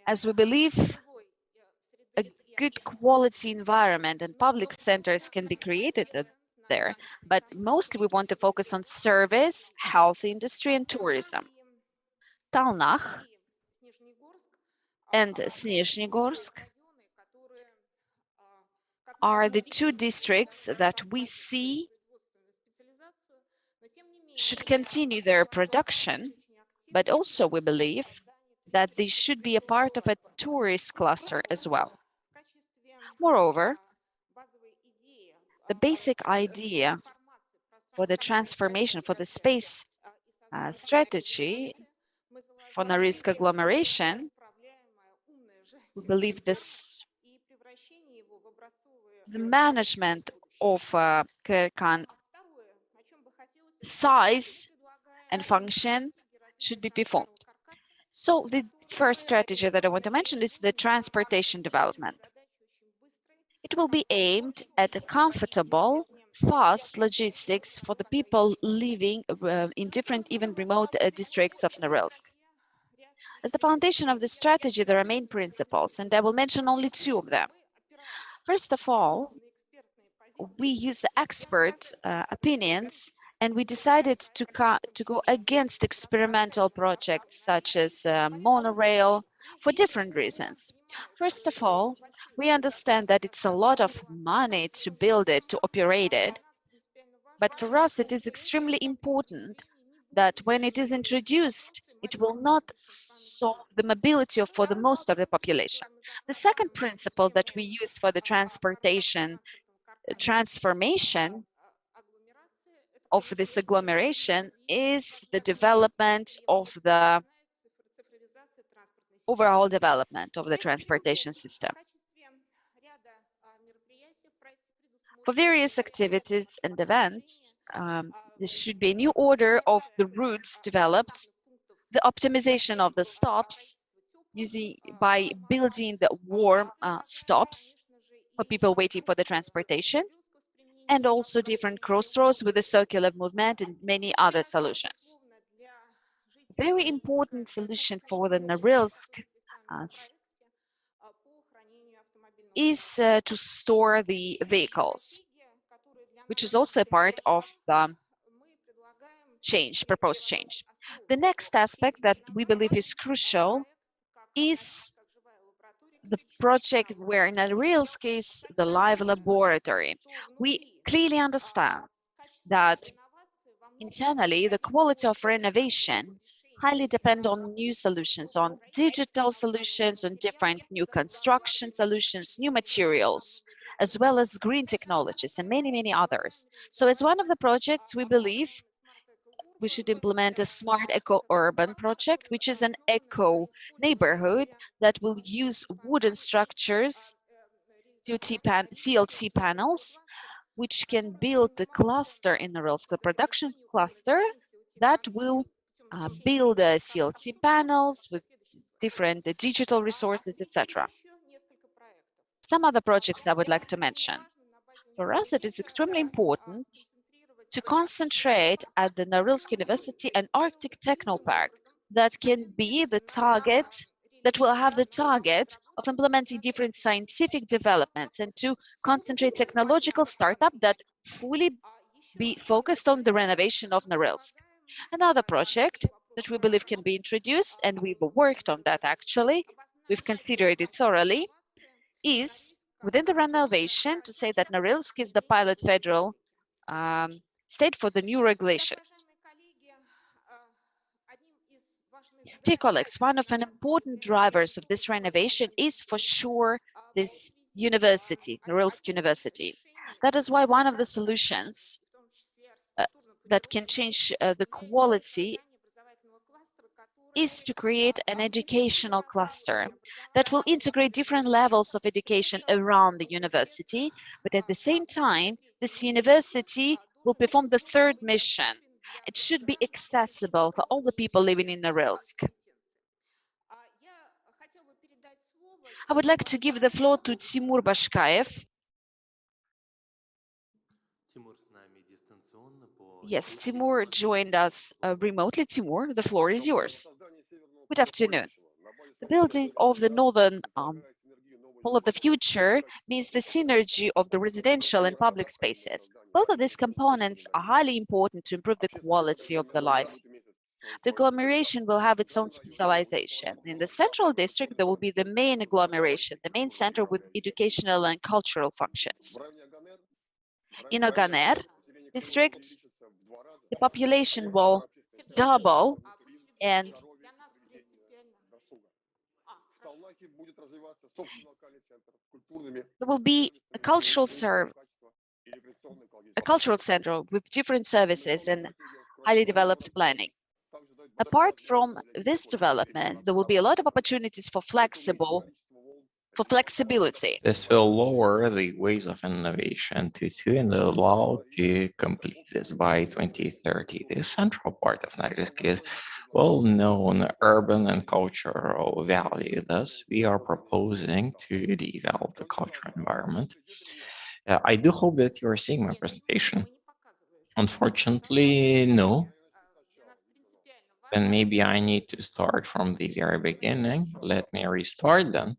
as we believe a good quality environment and public centers can be created there, but mostly we want to focus on service, health industry, and tourism. Talnakh and Snezhnigorsk are the two districts that we see should continue their production, but also we believe that they should be a part of a tourist cluster as well. Moreover, the basic idea for the transformation, for the space strategy for Norilsk agglomeration, we believe the management of Kyrgyzstan size and function should be performed. So the first strategy that I want to mention is the transportation development. It will be aimed at a comfortable, fast logistics for the people living in different, even remote districts of Norilsk. As the foundation of the strategy, there are main principles, and I will mention only two of them. First of all, we use the expert opinions, and we decided to go against experimental projects such as monorail for different reasons. First of all, we understand that it's a lot of money to build it, to operate it, but for us it is extremely important that when it is introduced, it will not solve the mobility for the most of the population. The second principle that we use for the transportation transformation of this agglomeration is the development of the overall development of the transportation system. For various activities and events, there should be a new order of the routes developed, the optimization of the stops, by building the warm stops for people waiting for the transportation, and also different crossroads with the circular movement and many other solutions. Very important solution for the Norilsk is to store the vehicles, which is also a part of the proposed change. The next aspect that we believe is crucial is the project where in Norilsk is the live laboratory. We clearly understand that internally the quality of renovation highly depend on new solutions, on digital solutions, on different new construction solutions, new materials, as well as green technologies and many, many others. So as one of the projects, we believe we should implement a smart eco-urban project, which is an eco neighborhood that will use wooden structures, CLT panels, which can build the cluster in Norilsk, the production cluster that will build CLT panels with different digital resources, etc. Some other projects I would like to mention. For us, it is extremely important to concentrate at the Norilsk University and Arctic Technopark that can be the target, that will have the target of implementing different scientific developments and to concentrate technological startup that fully be focused on the renovation of Norilsk. Another project that we believe can be introduced, and we've worked on that actually, we've considered it thoroughly, is within the renovation to say that Norilsk is the pilot federal state for the new regulations. Dear colleagues, one of the important drivers of this renovation is for sure this university, Norilsk University. That is why one of the solutions that can change the quality is to create an educational cluster that will integrate different levels of education around the university, but at the same time, this university will perform the third mission. It should be accessible for all the people living in Norilsk. I would like to give the floor to Timur Bashkayev. Yes, Timur joined us remotely. Timur, the floor is yours. Good afternoon. The building of the northern Hall of the Future means the synergy of the residential and public spaces. Both of these components are highly important to improve the quality of the life. The agglomeration will have its own specialization. In the central district, there will be the main agglomeration, the main center with educational and cultural functions. In Oganer district, the population will double and there will be a cultural center with different services and highly developed planning. Apart from this development, there will be a lot of opportunities for flexibility. This will lower the ways of innovation to 2 and allow to complete this by 2030. The central part of Norilsk is well-known urban and cultural value. Thus, we are proposing to develop the cultural environment. I do hope that you are seeing my presentation. Unfortunately, no. Then maybe I need to start from the very beginning. Let me restart then.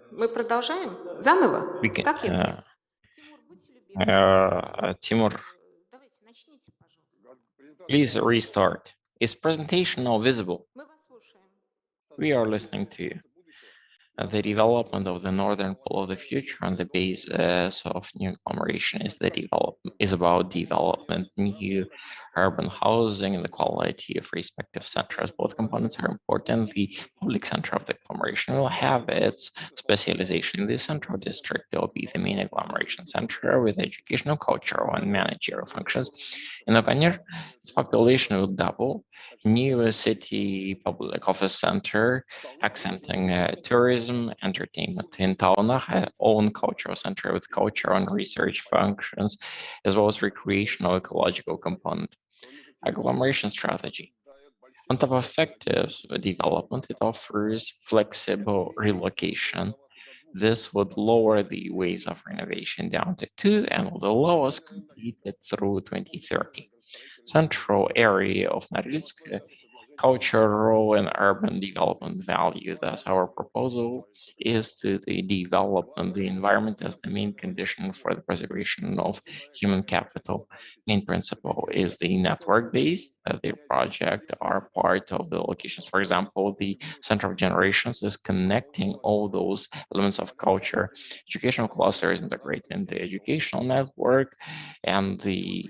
Мы продолжаем? Заново? We can, Так, Игорь? Timur, please restart. Is presentation now visible? Мы вас слушаем. We are listening to you. The development of the northern pole of the future on the basis of new agglomeration is about development, new urban housing and the quality of respective centers. Both components are important. The public center of the agglomeration will have its specialization in the central district. There will be the main agglomeration center with educational, cultural, and managerial functions. In Okanir, its population will double. New city public office center, accenting tourism, entertainment. In Taunach, own cultural center with cultural and research functions, as well as recreational ecological component. Agglomeration strategy. On top of effective development, it offers flexible relocation. This would lower the waves of renovation down to 2 and will allow us completed through 2030. Central area of Norilsk, cultural and urban development value. Thus, our proposal is to develop the environment as the main condition for the preservation of human capital. Main principle is the network-based. The project are part of the locations. For example, the Center of Generations is connecting all those elements of culture. Educational cluster is integrated in the educational network and the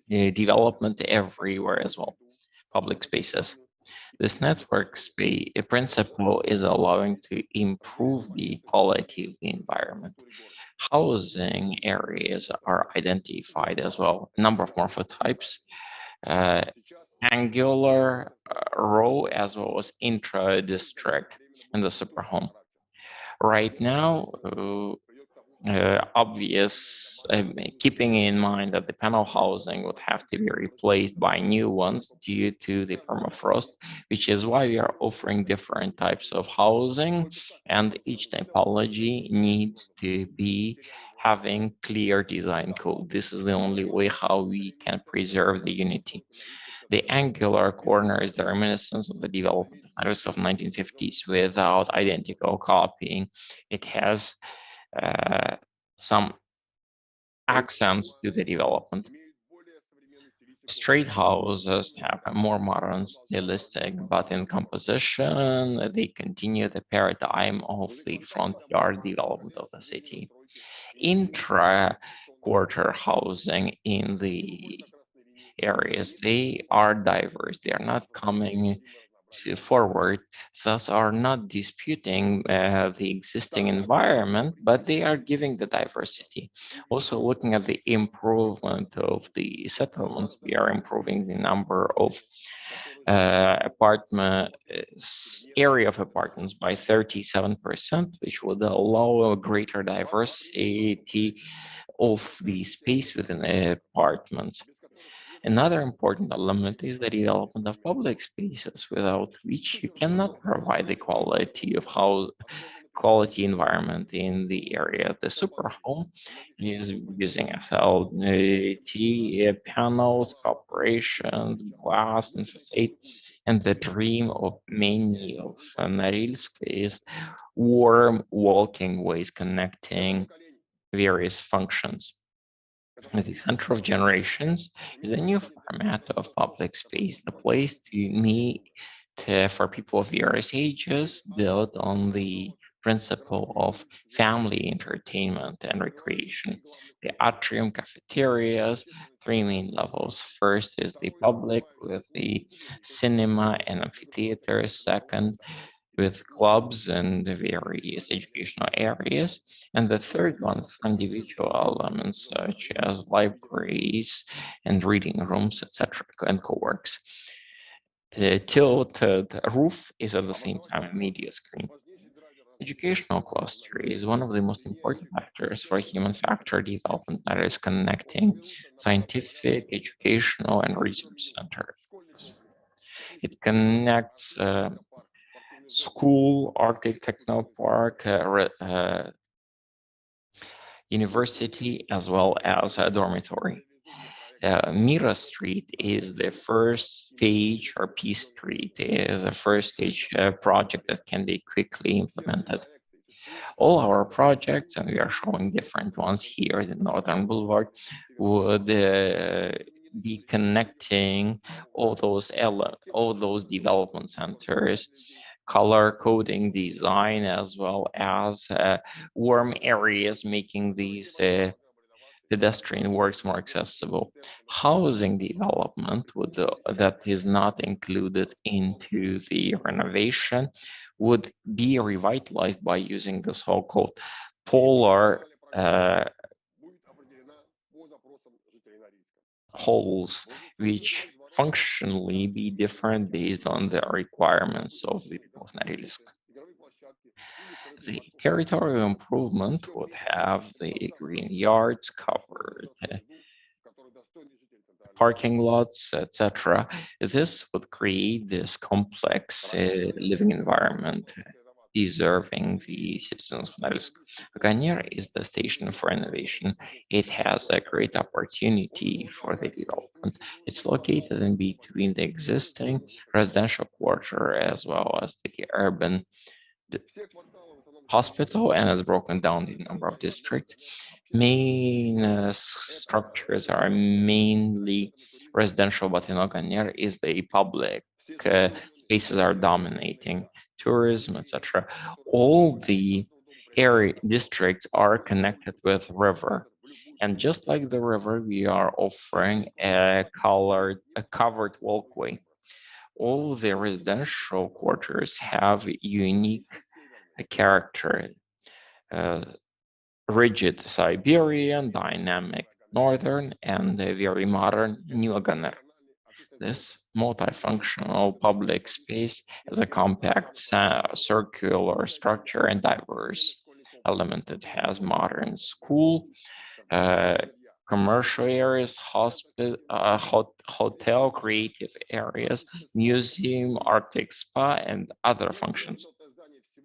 development everywhere as well. Public spaces. This network space principle is allowing to improve the quality of the environment. Housing areas are identified as well. Number of morphotypes, uh, angular, row, as well as intra-district in the super home. Right now, obvious, keeping in mind that the panel housing would have to be replaced by new ones due to the permafrost, which is why we are offering different types of housing, and each typology needs to be having clear design code. This is the only way how we can preserve the unity. The angular corner is the reminiscence of the development of 1950s without identical copying. It has some accents to the development. Straight houses have a more modern stylistic, but in composition, they continue the paradigm of the front yard development of the city. Intra-quarter housing in the areas, they are diverse. They are not coming forward, thus are not disputing the existing environment, but they are giving the diversity. Also, looking at the improvement of the settlements, we are improving the number of apartment area of apartments by 37%, which would allow a greater diversity of the space within the apartments. Another important element is the development of public spaces, without which you cannot provide the quality environment in the area. The super home is using SLT panels, corporations, glass, and facade. And the dream of many of Norilsk is warm walking ways connecting various functions. The Center of Generations is a new format of public space, the place to meet for people of various ages, built on the principle of family entertainment and recreation. The atrium cafeterias, 3 main levels. First is the public with the cinema and amphitheater. Second, with clubs and the various educational areas. And the third one for individual elements such as libraries and reading rooms, etc., and co-works. The tilted roof is at the same time a media screen. Educational cluster is one of the most important factors for human factor development, that is connecting scientific, educational, and research centers. It connects school, Arctic Technopark, university, as well as a dormitory. Mira Street is the first stage, or Peace Street is a first stage project that can be quickly implemented. All our projects, and we are showing different ones here, the Northern Boulevard, would be connecting all those development centers, color coding design, as well as warm areas, making these pedestrian works more accessible. Housing development that is not included into the renovation would be revitalized by using the so-called polar holes, which functionally be different based on the requirements of the people of Norilsk. The territorial improvement would have the green yards covered, parking lots, etc. This would create this complex living environment deserving the citizens of Norilsk. Ganir is the station for innovation. It has a great opportunity for the development. It's located in between the existing residential quarter as well as the urban hospital and has broken down the number of districts. Main structures are mainly residential, but in Oganer is the public spaces are dominating tourism, etc. All the area districts are connected with river. And just like the river, we are offering a covered walkway. All the residential quarters have unique character, rigid Siberian, dynamic Northern, and a very modern New Aganer. This multifunctional public space has a compact circular structure and diverse element. It has modern school, commercial areas, hotel, creative areas, museum, Arctic spa, and other functions.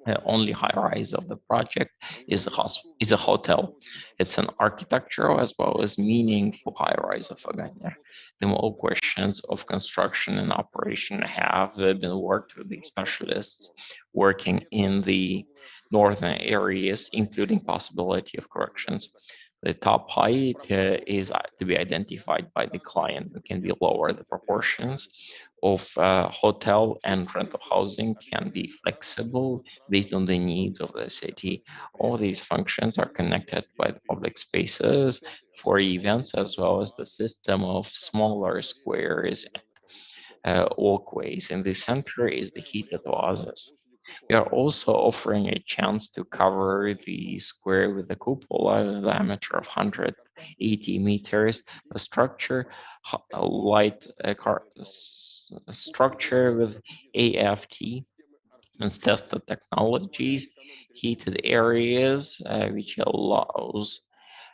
The only high rise of the project is a hotel. It's an architectural as well as meaningful high rise of Aganya. The more questions of construction and operation have been worked with the specialists working in the northern areas, including possibility of corrections. The top height is to be identified by the client. It can be lower. The proportions of hotel and rental housing can be flexible based on the needs of the city. All these functions are connected by the public spaces for events, as well as the system of smaller squares and walkways. In the center is the heated oasis. We are also offering a chance to cover the square with a cupola with a diameter of 180 meters. The structure, a light structure with AFT and tested technologies, heated areas, which allows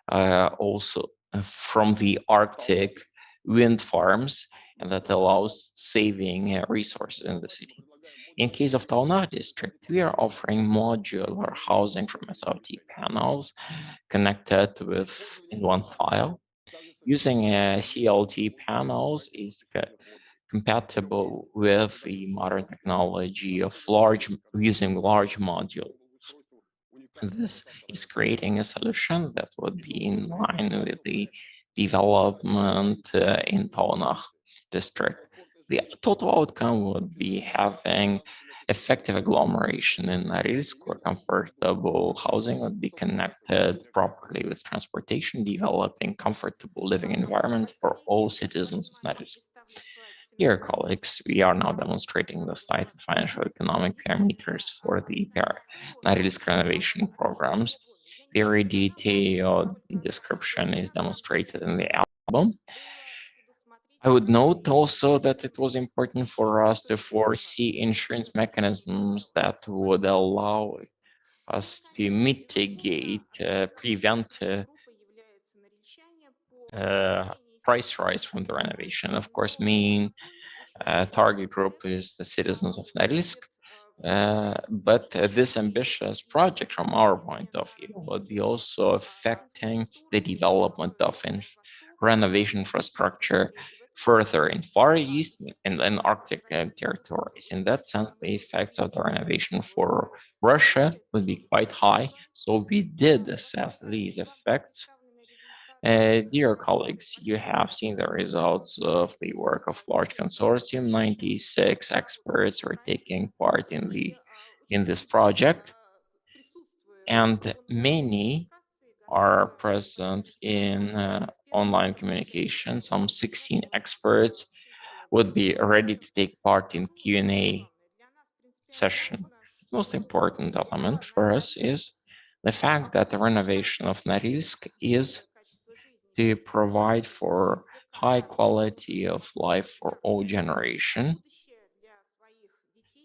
also from the Arctic wind farms, and that allows saving resources in the city. In case of Talna district, we are offering modular housing from SRT panels connected with in one file. Using CLT panels is compatible with the modern technology of using large modules. This is creating a solution that would be in line with the development in Talna district. The total outcome would be having effective agglomeration in Norilsk, where comfortable housing would be connected properly with transportation, developing comfortable living environment for all citizens of Norilsk. Dear colleagues, we are now demonstrating the slide of financial economic parameters for the Norilsk renovation programs. Very detailed description is demonstrated in the album. I would note also that it was important for us to foresee insurance mechanisms that would allow us to mitigate, prevent price rise from the renovation. Of course, main target group is the citizens of Norilsk. But this ambitious project, from our point of view, would be also affecting the development of renovation infrastructure further in Far East and then Arctic territories. In that sense, the effects of the renovation for Russia would be quite high. So we did assess these effects. Dear colleagues, you have seen the results of the work of large consortium. 96 experts are taking part in this project, and many are present in online communication. Some 16 experts would be ready to take part in Q&A session. The most important element for us is the fact that the renovation of Norilsk is to provide for high quality of life for all generation,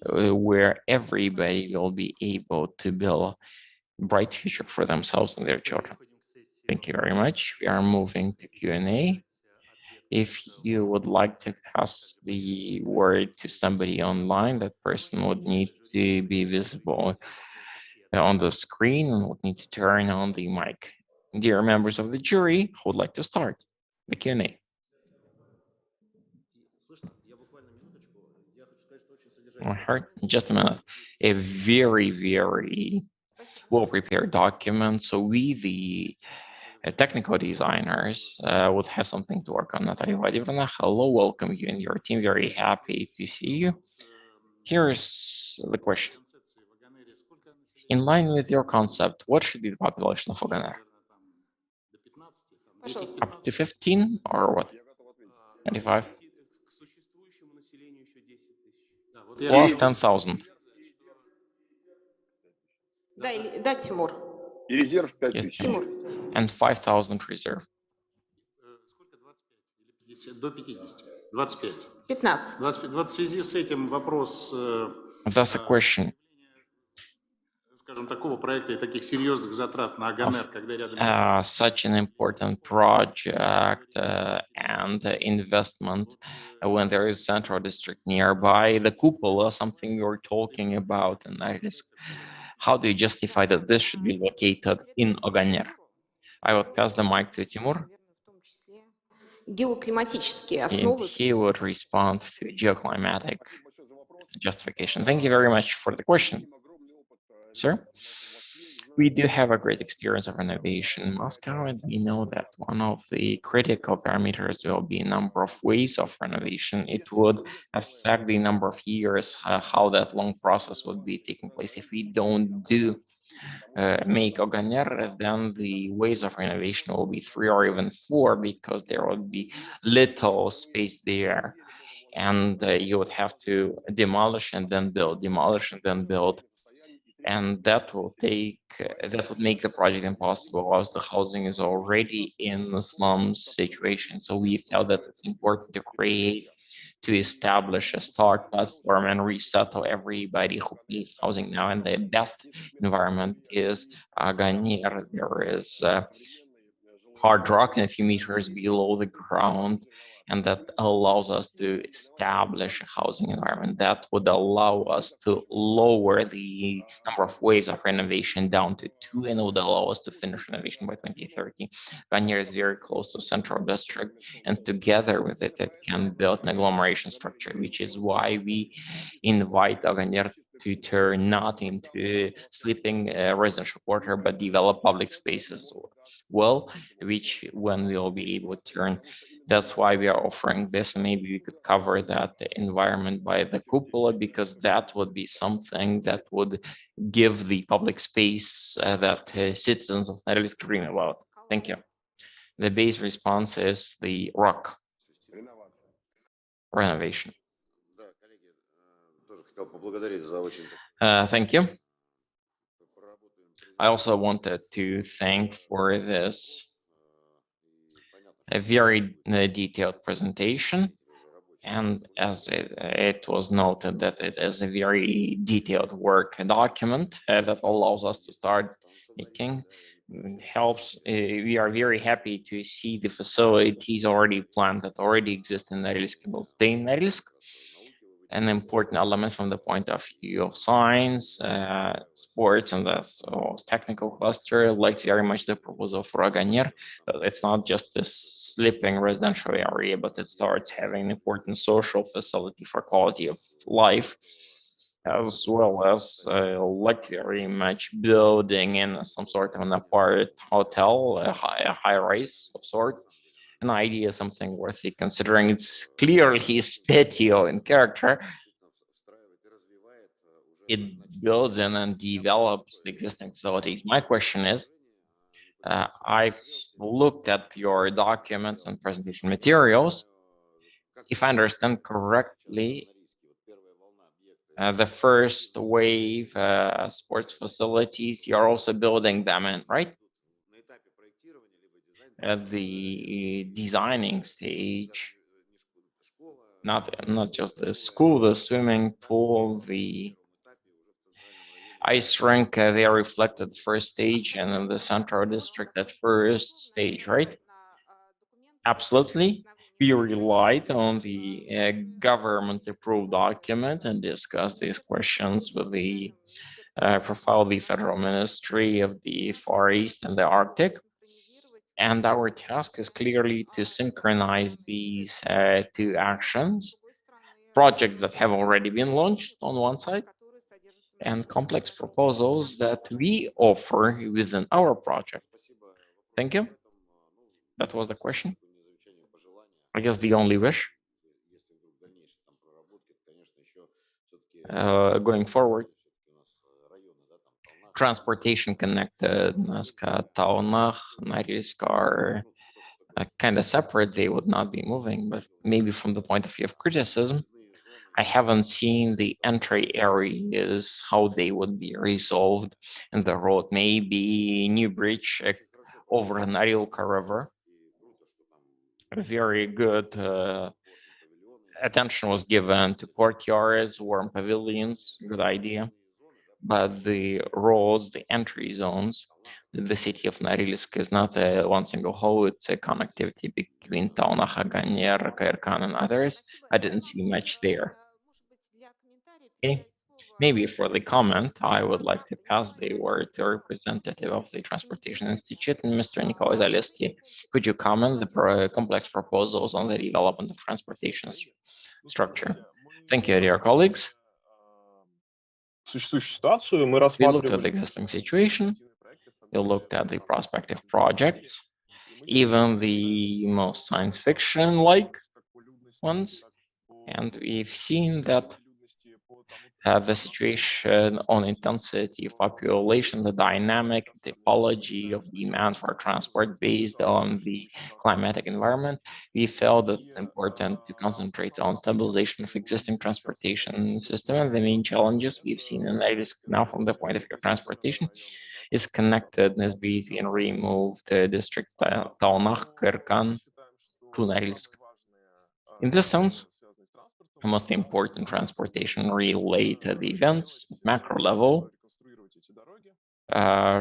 where everybody will be able to build a bright future for themselves and their children. Thank you very much. We are moving to Q&A. If you would like to pass the word to somebody online, that person would need to be visible on the screen and would need to turn on the mic. Dear members of the jury, who would like to start the Q&A? I heard, just a minute. A very, very well-prepared document. So we, the technical designers, would have something to work on. Natalia Vladimirovna, hello, welcome you and your team. Very happy to see you. Here's the question. In line with your concept, what should be the population of Oganer? Up to 15 or what? 25? Plus 10,000. Да, Тимур. И резерв Yes, 5000. Timur. And 5,000 reserve. До 50. 25. 15. 25. Вот в связи с этим вопрос, That's a question скажем, такого проекта и таких серьезных затрат на Аганер, когда рядом such an important project and investment when there is central district nearby, the cupola, something you're talking about, and that is, how do you justify that this should be located in Oganer? I would pass the mic to Timur, Геоклиматические and основы. he would respond to geoclimatic justification. Thank you very much for the question, sir. We do have a great experience of renovation in Moscow, and we know that one of the critical parameters will be a number of ways of renovation. It would affect the number of years, how that long process would be taking place. If we don't do make Oganer, then the ways of renovation will be 3 or even 4, because there would be little space there. And you would have to demolish and then build, demolish and then build. And that will take, that would make the project impossible, as the housing is already in the slums situation. So we felt that it's important to establish a start platform and resettle everybody who needs housing now. And the best environment is Aganir. There is hard rock and a few meters below the ground, and that allows us to establish a housing environment that would allow us to lower the number of waves of renovation down to 2, and would allow us to finish renovation by 2030. Ganyar is very close to central district, and together with it, it can build an agglomeration structure, which is why we invite Ganyar to turn not into sleeping residential quarter, but develop public spaces well, which when we'll be able to turn. That's why we are offering this, and maybe we could cover that environment by the cupola, because that would be something that would give the public space that citizens of Norilsk dream about. Thank you. The base response is the rock renovation. Thank you. I also wanted to thank for this a very detailed presentation, and as it was noted that it is a very detailed work document that allows us to start making helps. We are very happy to see the facilities already planned that already exist in Norilsk and will stay in Norilsk. An important element from the point of view of science, sports, and the technical cluster. Liked very much the proposal for Aganir. It's not just a sleeping residential area, but it starts having an important social facility for quality of life, as well as liked very much building in some sort of an apart hotel, a high-rise of sort. An idea, something worth considering. It's clearly special in character. It builds in and develops the existing facilities. My question is, I've looked at your documents and presentation materials. If I understand correctly, the first wave sports facilities, you're also building them in, right? At the designing stage, not just the school, the swimming pool, the ice rink, they are reflected first stage, and then the central district at first stage, right? Absolutely. We relied on the government-approved document and discussed these questions with the profile of the Federal Ministry of the Far East and the Arctic. And our task is clearly to synchronize these two actions, projects that have already been launched on one side, and complex proposals that we offer within our project. Thank you. That was the question. I guess the only wish. Going forward, transportation connectedness, Taunach, Norilsk are kind of separate. They would not be moving, but maybe from the point of view of criticism, I haven't seen the entry areas, how they would be resolved in the road. Maybe new bridge over Norilsk River. Very good attention was given to courtyards, warm pavilions, good idea. But the roads, the entry zones, the city of Norilsk is not one single whole, it's a connectivity between Taunach, Haganier, Kairkan, and others. I didn't see much there. Okay. Maybe for the comment, I would like to pass the word to a representative of the Transportation Institute, Mr. Nikolai Zaleski. Could you comment the complex proposals on the development of transportation structure? Thank you, dear colleagues. We looked at the existing situation, we looked at the prospective projects, even the most science fiction-like ones, and we've seen that the situation on intensity of population, the dynamic typology of demand for transport based on the climatic environment, we felt that it's important to concentrate on stabilization of existing transportation system. And the main challenges we've seen in Norilsk now from the point of view of transportation is connectedness between removed districts Taunach, Kyrkan to Norilsk. In this sense, the most important transportation related events at macro level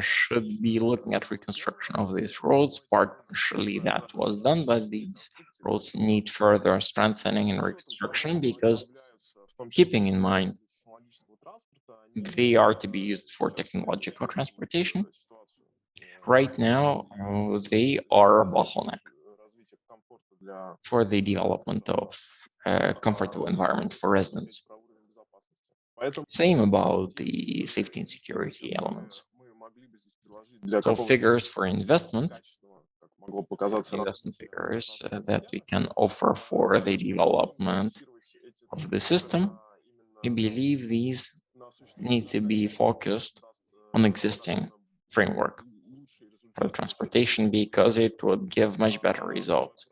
should be looking at reconstruction of these roads. Partially that was done, but these roads need further strengthening and reconstruction because, keeping in mind, they are to be used for technological transportation. Right now, they are a bottleneck for the development of a comfortable environment for residents. Same about the safety and security elements. So figures for investment figures that we can offer for the development of the system, we believe these need to be focused on existing framework for transportation because it would give much better results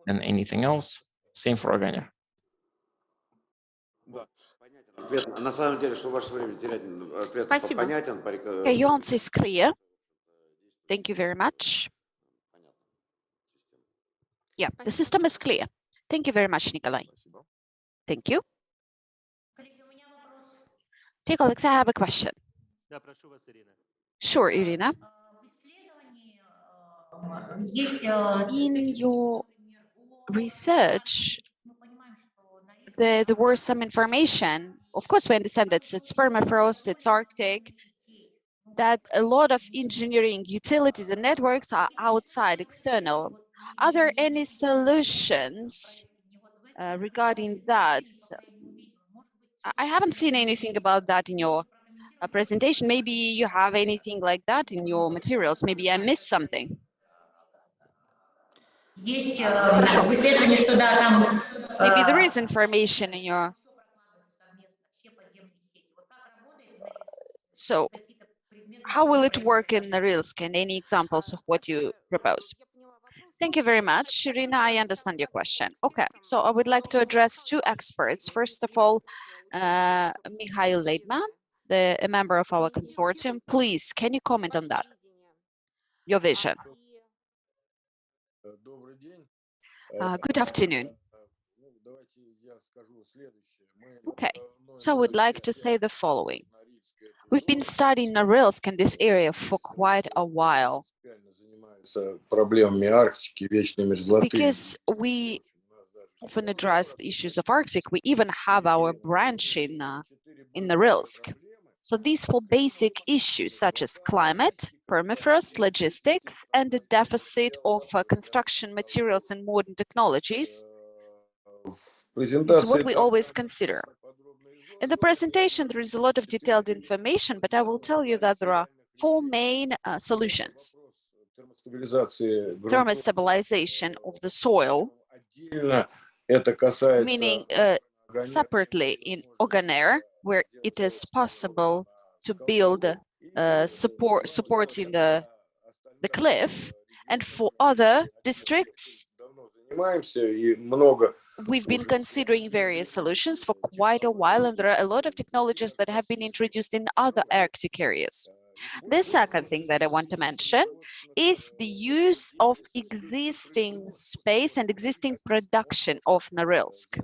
than anything else. Same for Agania. Okay, your answer is clear. Thank you very much. Yeah, the system is clear. Thank you very much, Nikolai. Thank you. Dear colleagues, I have a question. Sure, Irina. In your research, there was some information. Of course, we understand that it's permafrost, it's Arctic, that a lot of engineering utilities and networks are outside, external. Are there any solutions regarding that? I haven't seen anything about that in your presentation. Maybe you have anything like that in your materials. Maybe I missed something. Maybe there is information in your... So how will it work in Norilsk, and any examples of what you propose? Thank you very much, Irina. I understand your question. Okay, so I would like to address two experts. First of all, Mikhail Leitman, a member of our consortium. Please, can you comment on that? Your vision. Good afternoon. Okay, so I would like to say the following. We've been studying Norilsk in this area for quite a while, because we often address the issues of Arctic. We even have our branch in Norilsk. So these four basic issues, such as climate, permafrost, logistics, and the deficit of construction materials and modern technologies, is what we always consider. In the presentation, there is a lot of detailed information, but I will tell you that there are four main solutions. Thermostabilization of the soil, meaning separately in Oganer, where it is possible to build supporting the cliff, and for other districts, we've been considering various solutions for quite a while, and there are a lot of technologies that have been introduced in other Arctic areas. The second thing that I want to mention is the use of existing space and existing production of Norilsk.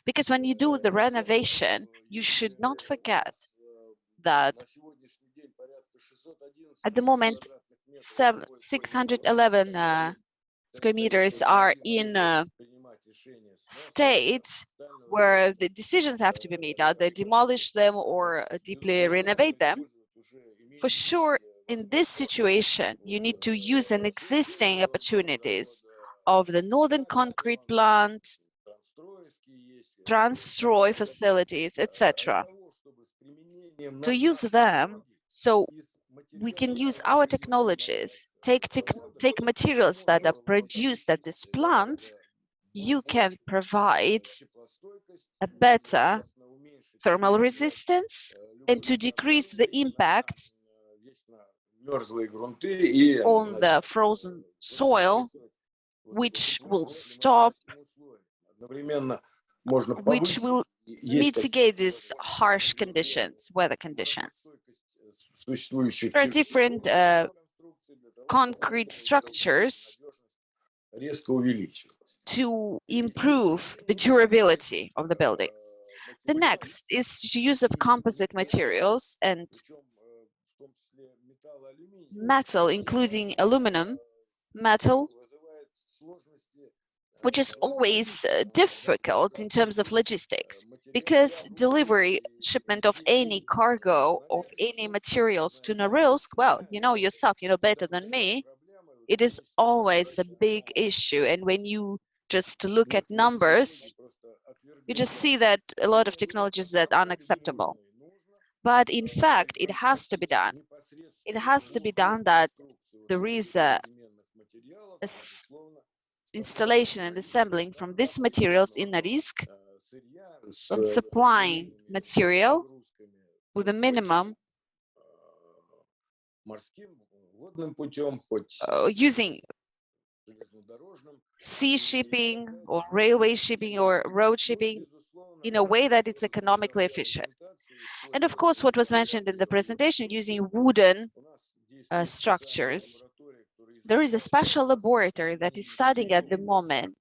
Because when you do the renovation, you should not forget that at the moment, 611 square meters are in states where the decisions have to be made, either demolish them or deeply renovate them. For sure, in this situation, you need to use an existing opportunities of the Northern Concrete Plant, Transtroy facilities, etc. To use them, so we can use our technologies, take materials that are produced at this plant. You can provide a better thermal resistance and to decrease the impact on the frozen soil, which will mitigate these harsh conditions, weather conditions. There are different concrete structures to improve the durability of the buildings. The next is the use of composite materials and metal, including aluminum, metal, which is always difficult in terms of logistics, because delivery, shipment of any cargo, of any materials to Norilsk, well, you know yourself, you know better than me, it is always a big issue. And when you just look at numbers, you just see that a lot of technologies that are unacceptable. But in fact, it has to be done. It has to be done that there is a installation and assembling from these materials in Norilsk, from supplying material with a minimum using sea shipping or railway shipping or road shipping in a way that it's economically efficient. And of course, what was mentioned in the presentation, using wooden structures. There is a special laboratory that is studying at the moment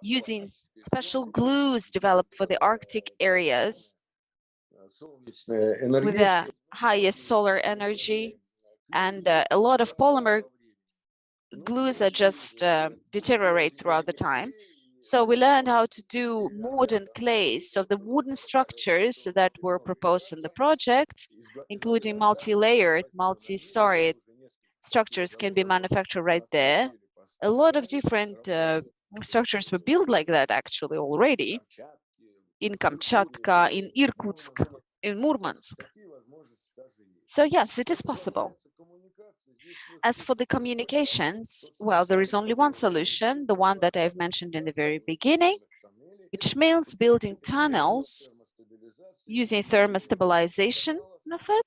using special glues developed for the Arctic areas with the highest solar energy, and a lot of polymer glues that just deteriorate throughout the time. So we learned how to do modern clays. So the wooden structures that were proposed in the project, including multi-layered, multi-storied structures, can be manufactured right there. A lot of different structures were built like that actually already in Kamchatka, in Irkutsk, in Murmansk. So yes, it is possible. As for the communications, well, there is only one solution, the one that I've mentioned in the very beginning, which means building tunnels using thermostabilization method,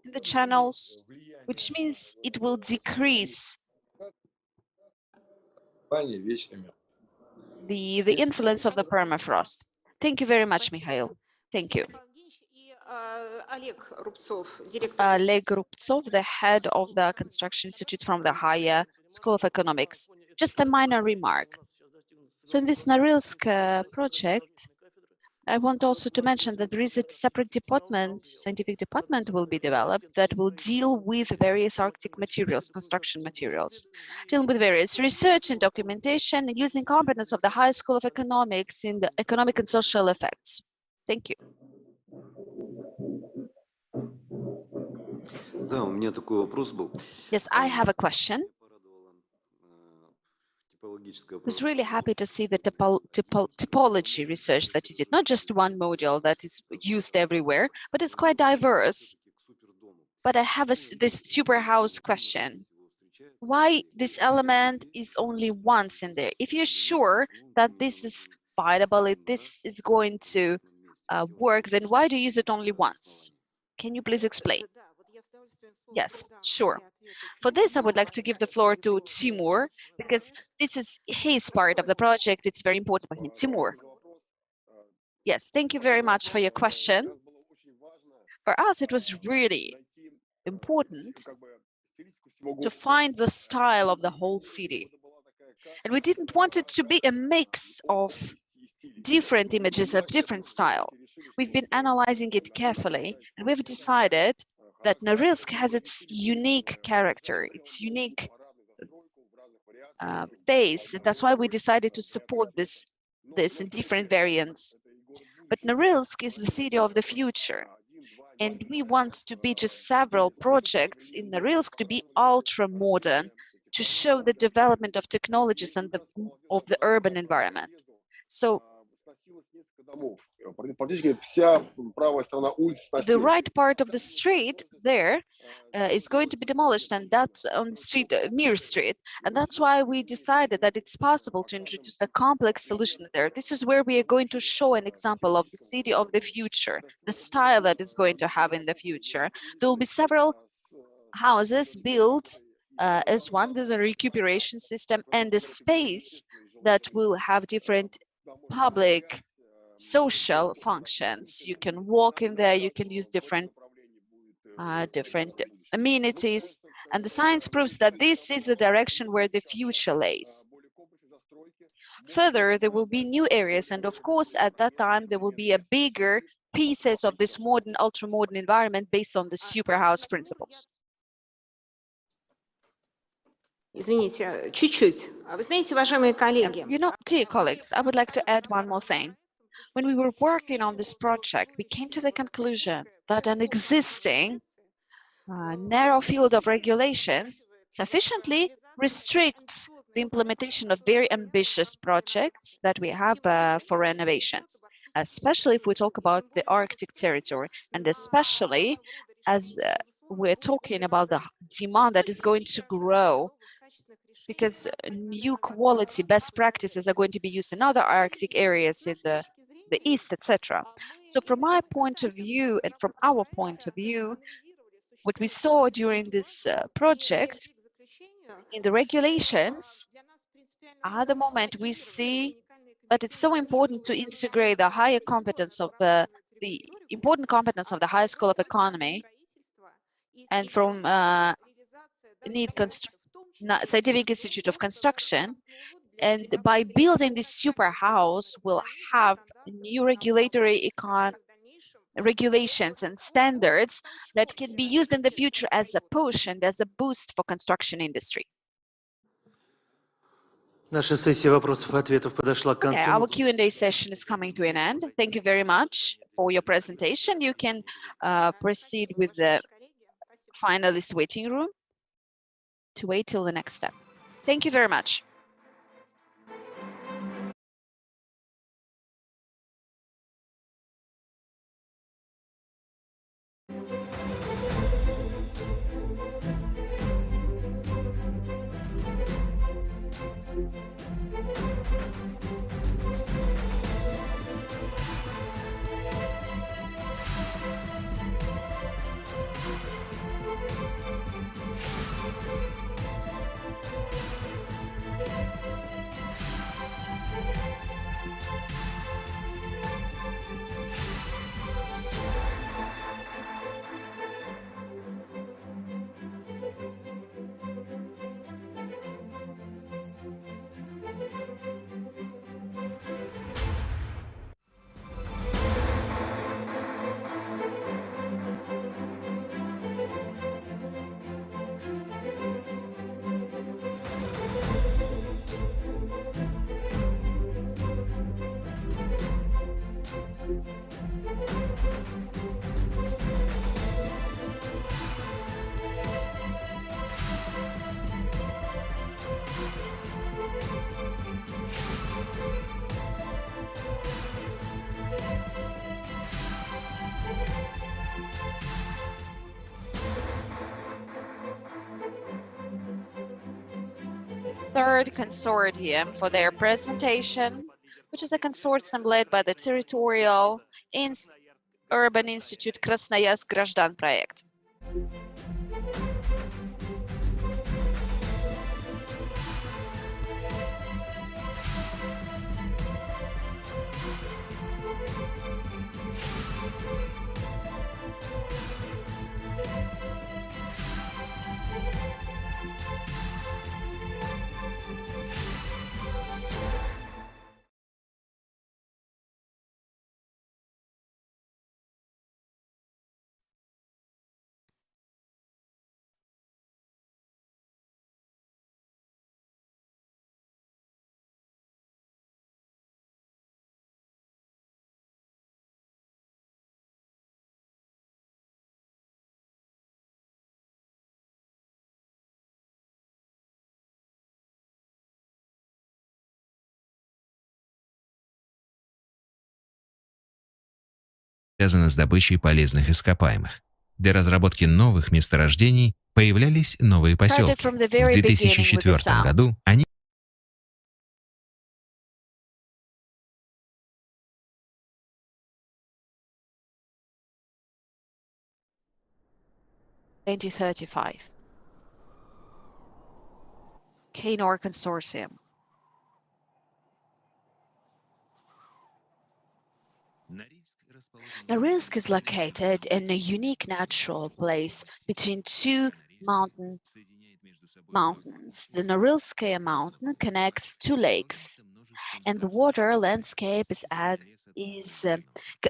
in the channels, which means it will decrease the influence of the permafrost. Thank you very much, Mikhail. Thank you. Oleg Rubtsov, the head of the Construction Institute from the Higher School of Economics. Just a minor remark. So in this Norilsk project, I want also to mention that there is a separate department, scientific department will be developed that will deal with various Arctic materials, construction materials, dealing with various research and documentation using competence of the High School of Economics in the economic and social effects. Thank you. Yes, I have a question. I was really happy to see the typology research that you did, not just one module that is used everywhere, but it's quite diverse. But I have this super house question. Why this element is only once in there? If you're sure that this is viable, if this is going to work, then why do you use it only once? Can you please explain? Yes, sure. For this, I would like to give the floor to Timur, because this is his part of the project. It's very important for him. Timur. Yes, thank you very much for your question. For us, it was really important to find the style of the whole city. And we didn't want it to be a mix of different images of different style. We've been analyzing it carefully, and we've decided that Norilsk has its unique character, its unique base. And that's why we decided to support this in different variants. But Norilsk is the city of the future. And we want to be just several projects in Norilsk to be ultra-modern, to show the development of technologies and of the urban environment. So the right part of the street there is going to be demolished, and that's on the street, Mir Street. And that's why we decided that it's possible to introduce a complex solution there. This is where we are going to show an example of the city of the future, the style that is going to have in the future. There will be several houses built as one, the recuperation system, and a space that will have different public social functions. You can walk in there, you can use different amenities, and the science proves that this is the direction where the future lays. Further, there will be new areas, and of course at that time there will be a bigger pieces of this modern, ultra-modern environment based on the superhouse principles. Извините, чуть-чуть. Вы знаете, уважаемые коллеги. You know, dear colleagues, I would like to add one more thing. When we were working on this project, we came to the conclusion that an existing narrow field of regulations sufficiently restricts the implementation of very ambitious projects that we have for renovations, especially if we talk about the Arctic territory, and especially as we're talking about the demand that is going to grow, because new quality best practices are going to be used in other Arctic areas in the east, etc. So from my point of view and from our point of view, what we saw during this project in the regulations, at the moment we see that it's so important to integrate the higher competence of the important competence of the High School of Economy and from Scientific Institute of Construction. And by building this super house, we'll have new regulatory regulations and standards that can be used in the future as a push and as a boost for construction industry. Наша сессия вопросов и ответов подошла к концу. Okay, our Q&A session is coming to an end. Thank you very much for your presentation. You can proceed with the finalist waiting room to wait till the next step. Thank you very much. third consortium for their presentation, which is a consortium led by the Territorial Urban Institute Krasnoyarsk Grazhdan Project. Связано с добычей полезных ископаемых. Для разработки новых месторождений появлялись новые поселки. В 2004 году они KNOR Consortium. Norilsk is located in a unique natural place between two mountains. The Norilskaya mountain connects two lakes, and the water landscape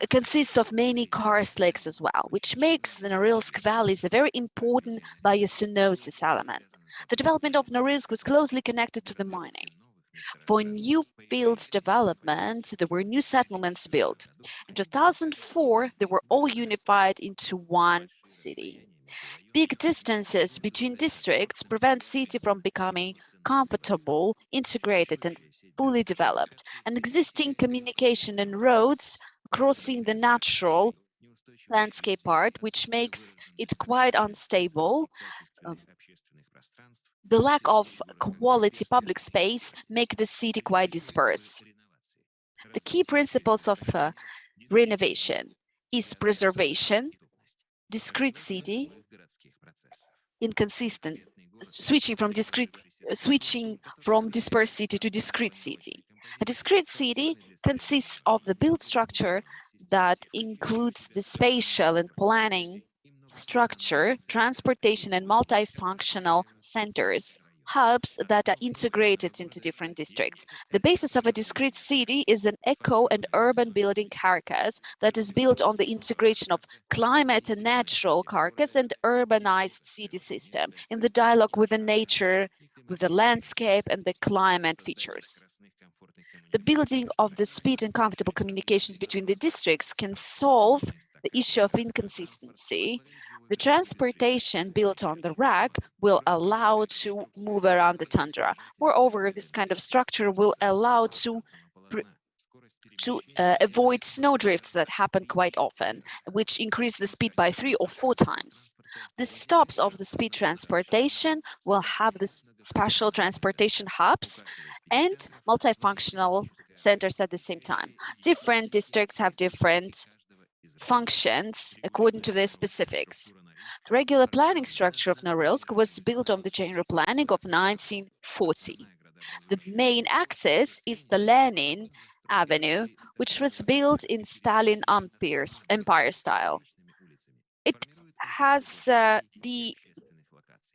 consists of many karst lakes as well, which makes the Norilsk valleys a very important biocenosis element. The development of Norilsk was closely connected to the mining. For new fields development, there were new settlements built. In 2004, they were all unified into one city. Big distances between districts prevent city from becoming comfortable, integrated, and fully developed. And existing communication and roads crossing the natural landscape part, which makes it quite unstable. The lack of quality public space make the city quite dispersed. The key principles of renovation is preservation, discrete city, inconsistent, switching from dispersed city to discrete city. A discrete city consists of the built structure that includes the spatial and planning structure, transportation, and multifunctional centers, hubs that are integrated into different districts. The basis of a discrete city is an eco and urban building carcass that is built on the integration of climate and natural carcass and urbanized city system in the dialogue with the nature, with the landscape and the climate features. The building of the speed and comfortable communications between the districts can solve the issue of inconsistency. The transportation built on the rack will allow to move around the tundra. Moreover, this kind of structure will allow to avoid snowdrifts that happen quite often, which increase the speed by 3 or 4 times. The stops of the speed transportation will have this special transportation hubs and multifunctional centers at the same time. Different districts have different functions according to their specifics. The regular planning structure of Norilsk was built on the general planning of 1940. The main axis is the Lenin Avenue, which was built in Stalin Empire style. It has the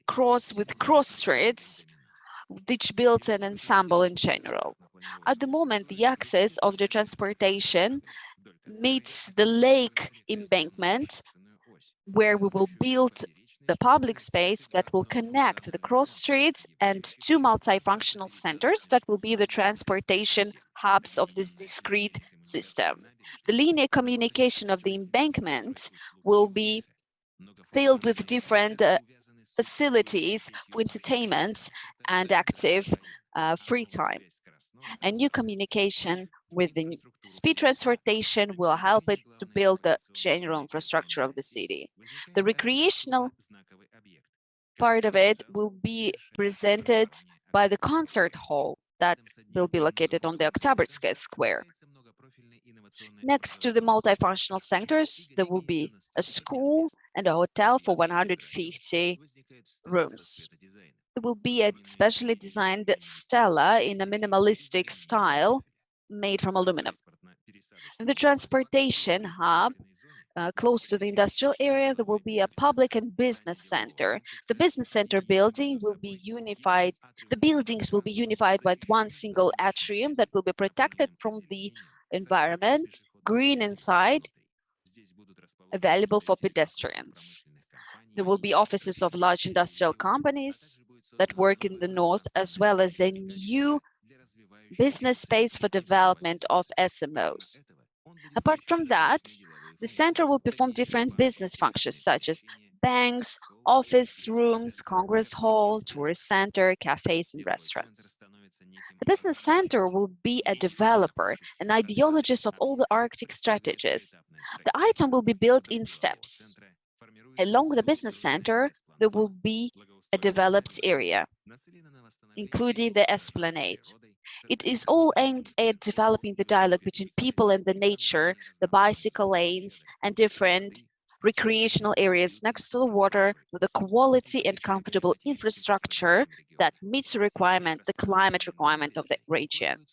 cross streets, which builds an ensemble in general. At the moment, the axis of the transportation meets the lake embankment, where we will build the public space that will connect the cross streets and 2 multifunctional centers that will be the transportation hubs of this discrete system. The linear communication of the embankment will be filled with different facilities for entertainment and active free time. A new communication with the speed transportation will help it to build the general infrastructure of the city. The recreational part of it will be presented by the concert hall that will be located on the Oktyabrsky Square. Next to the multifunctional centers, there will be a school and a hotel for 150 rooms. There will be a specially designed stela in a minimalistic style made from aluminum. In the transportation hub, close to the industrial area, there will be a public and business center. The business center building will be unified. The buildings will be unified with one single atrium that will be protected from the environment, green inside, available for pedestrians. There will be offices of large industrial companies that work in the north, as well as a new business space for development of SMOs. Apart from that, the center will perform different business functions such as banks, office rooms, congress hall, tourist center, cafes, and restaurants. The business center will be a developer, an ideologist of all the Arctic strategies. The item will be built in steps. Along the business center, there will be a developed area, including the esplanade. It is all aimed at developing the dialogue between people and the nature, the bicycle lanes, and different recreational areas next to the water with a quality and comfortable infrastructure that meets the climate requirement of the region.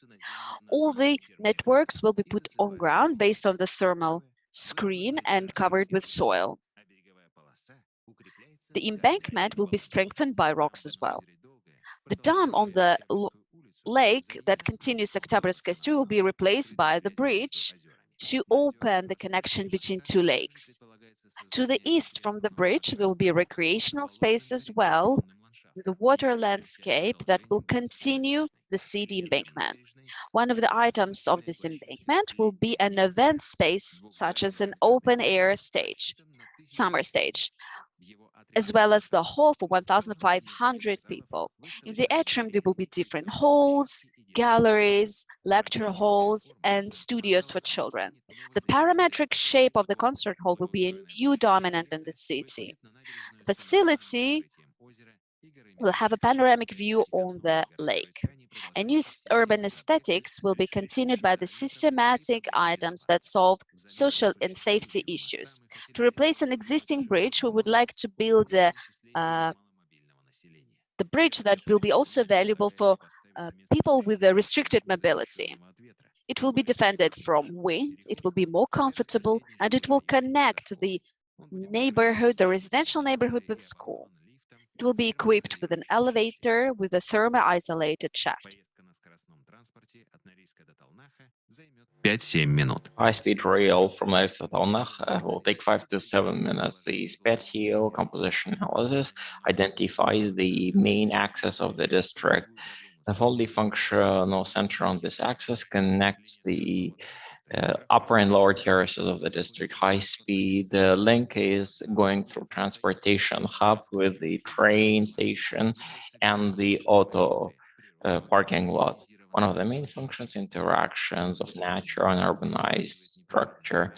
All the networks will be put on ground based on the thermal screen and covered with soil. The embankment will be strengthened by rocks as well. The dam on the lake that continues Oktyabrsky Street will be replaced by the bridge to open the connection between two lakes. To the east from the bridge, there will be a recreational space as well, with a water landscape that will continue the city embankment. One of the items of this embankment will be an event space, such as an open-air stage, summer stage, as well as the hall for 1,500 people. In the atrium, there will be different halls, galleries, lecture halls, and studios for children. The parametric shape of the concert hall will be a new dominant in the city. The facility will have a panoramic view on the lake. A new urban aesthetics will be continued by the systematic items that solve social and safety issues. To replace an existing bridge, we would like to build the bridge that will be also available for people with a restricted mobility. It will be defended from wind, it will be more comfortable, and it will connect the neighborhood, the residential neighborhood with school. It will be equipped with an elevator with a thermo-isolated shaft. 5-7 минут. High-speed rail from Norilsk to Talnakh will take 5 to 7 minutes. The spatial composition analysis identifies the main axis of the district. The fully functional center on this axis connects the upper and lower terraces of the district. High-speed link is going through transportation hub with the train station and the auto parking lot. One of the main functions, interactions of natural and urbanized structure.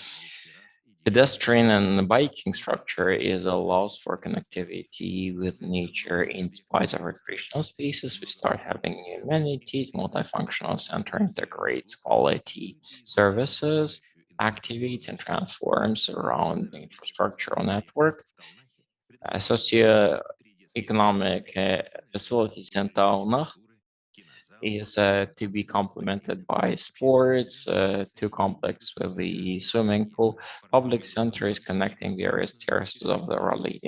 Pedestrian and biking structure is allows for connectivity with nature in spite of recreational spaces. We start having new amenities. Multifunctional center integrates quality services, activates and transforms around the infrastructural network. Socio-economic facilities in Talnakh is to be complemented by sports, two complex with the swimming pool. Public center is connecting various terraces of the Raleigh,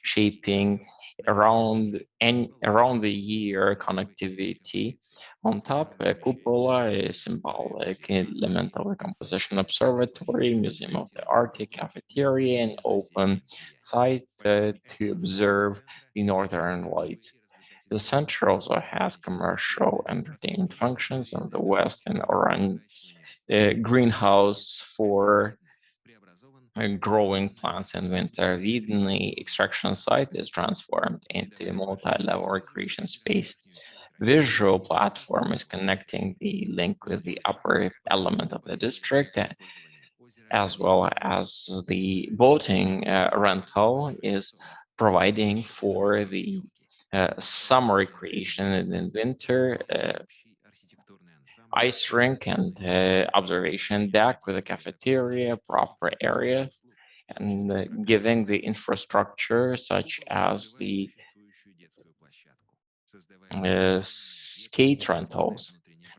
shaping around the year connectivity. On top, a cupola is symbolic element of the composition observatory, Museum of the Arctic, cafeteria, and open site to observe the northern lights. The center also has commercial entertainment functions on the west and orange greenhouse for growing plants in winter. The extraction site is transformed into a multi-level recreation space. Visual platform is connecting the link with the upper element of the district, as well as the boating rental is providing for the summer recreation, and in winter, ice rink and observation deck with a cafeteria, proper area, and giving the infrastructure such as the skate rentals.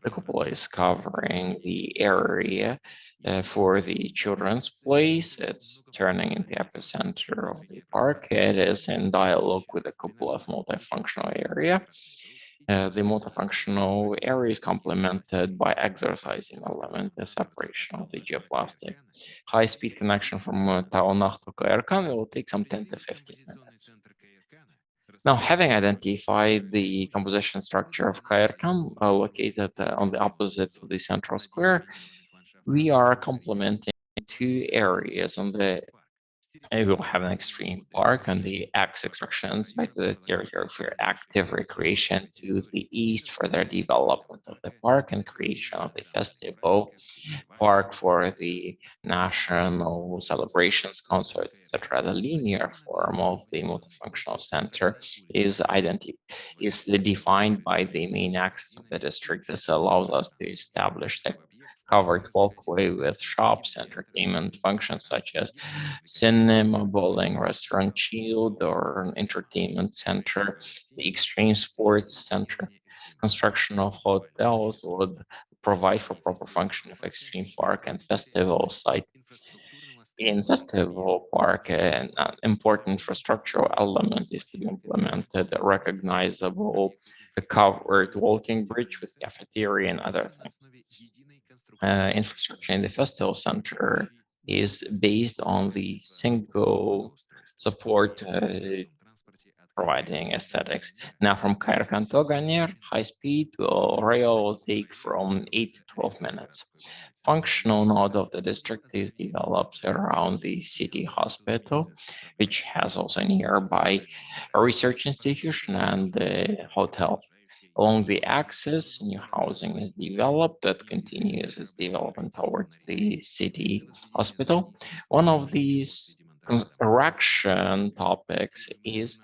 The cupola is covering the area for the children's place. It's turning into the epicenter of the park. It is in dialogue with the cupola of multifunctional area. The multifunctional area is complemented by exercising element, the separation of the geoplastic. High-speed connection from Taonach to Kairkan will take some 10 to 15 minutes. Now, having identified the composition structure of Kairkan, located on the opposite of the central square, we are complementing two areas. On the we will have an extreme park on the X extraction site with a territory for active recreation to the east for the development of the park and creation of the festival park for the national celebrations, concerts, etc. The linear form of the multifunctional center is defined by the main axis of the district. This allows us to establish the covered walkway with shops, entertainment functions such as cinema, bowling, restaurant, shield, or an entertainment center, the extreme sports center. Construction of hotels would provide for proper function of extreme park and festival site. In festival park, an important infrastructural element is to be implemented, a recognizable covered walking bridge with cafeteria and other things. Infrastructure in the festival center is based on the single support providing aesthetics. Now from Kairkan to Ganir, high-speed rail will take from 8 to 12 minutes. Functional node of the district is developed around the city hospital, which has also nearby a research institution and a hotel. Along the axis, new housing is developed that continues its development towards the city hospital. One of these construction topics is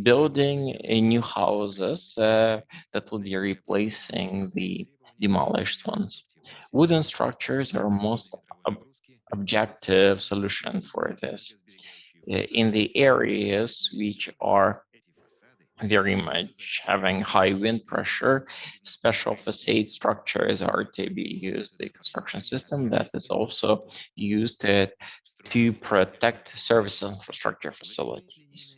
building new houses that will be replacing the demolished ones. Wooden structures are most objective solution for this. In the areas which are very much having high wind pressure, special facade structures are to be used. The construction system that is also used to protect service infrastructure facilities.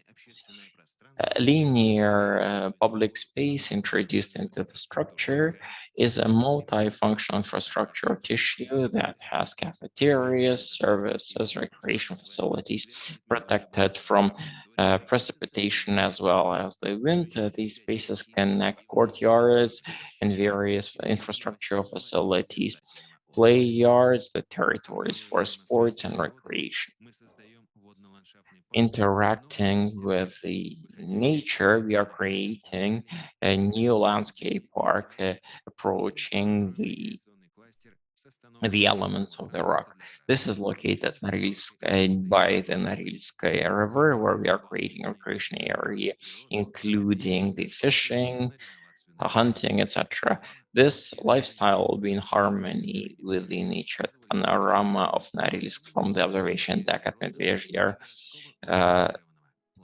Linear public space introduced into the structure is a multifunctional infrastructure tissue that has cafeterias, services, recreation facilities protected from precipitation as well as the wind. These spaces connect courtyards and various infrastructural facilities, play yards, the territories for sports and recreation. Interacting with the nature, we are creating a new landscape park approaching the elements of the rock. This is located by the Norilsk River, where we are creating a recreation area, including the fishing, hunting, etc. This lifestyle will be in harmony with the nature panorama of Norilsk from the observation deck at Medvezhyer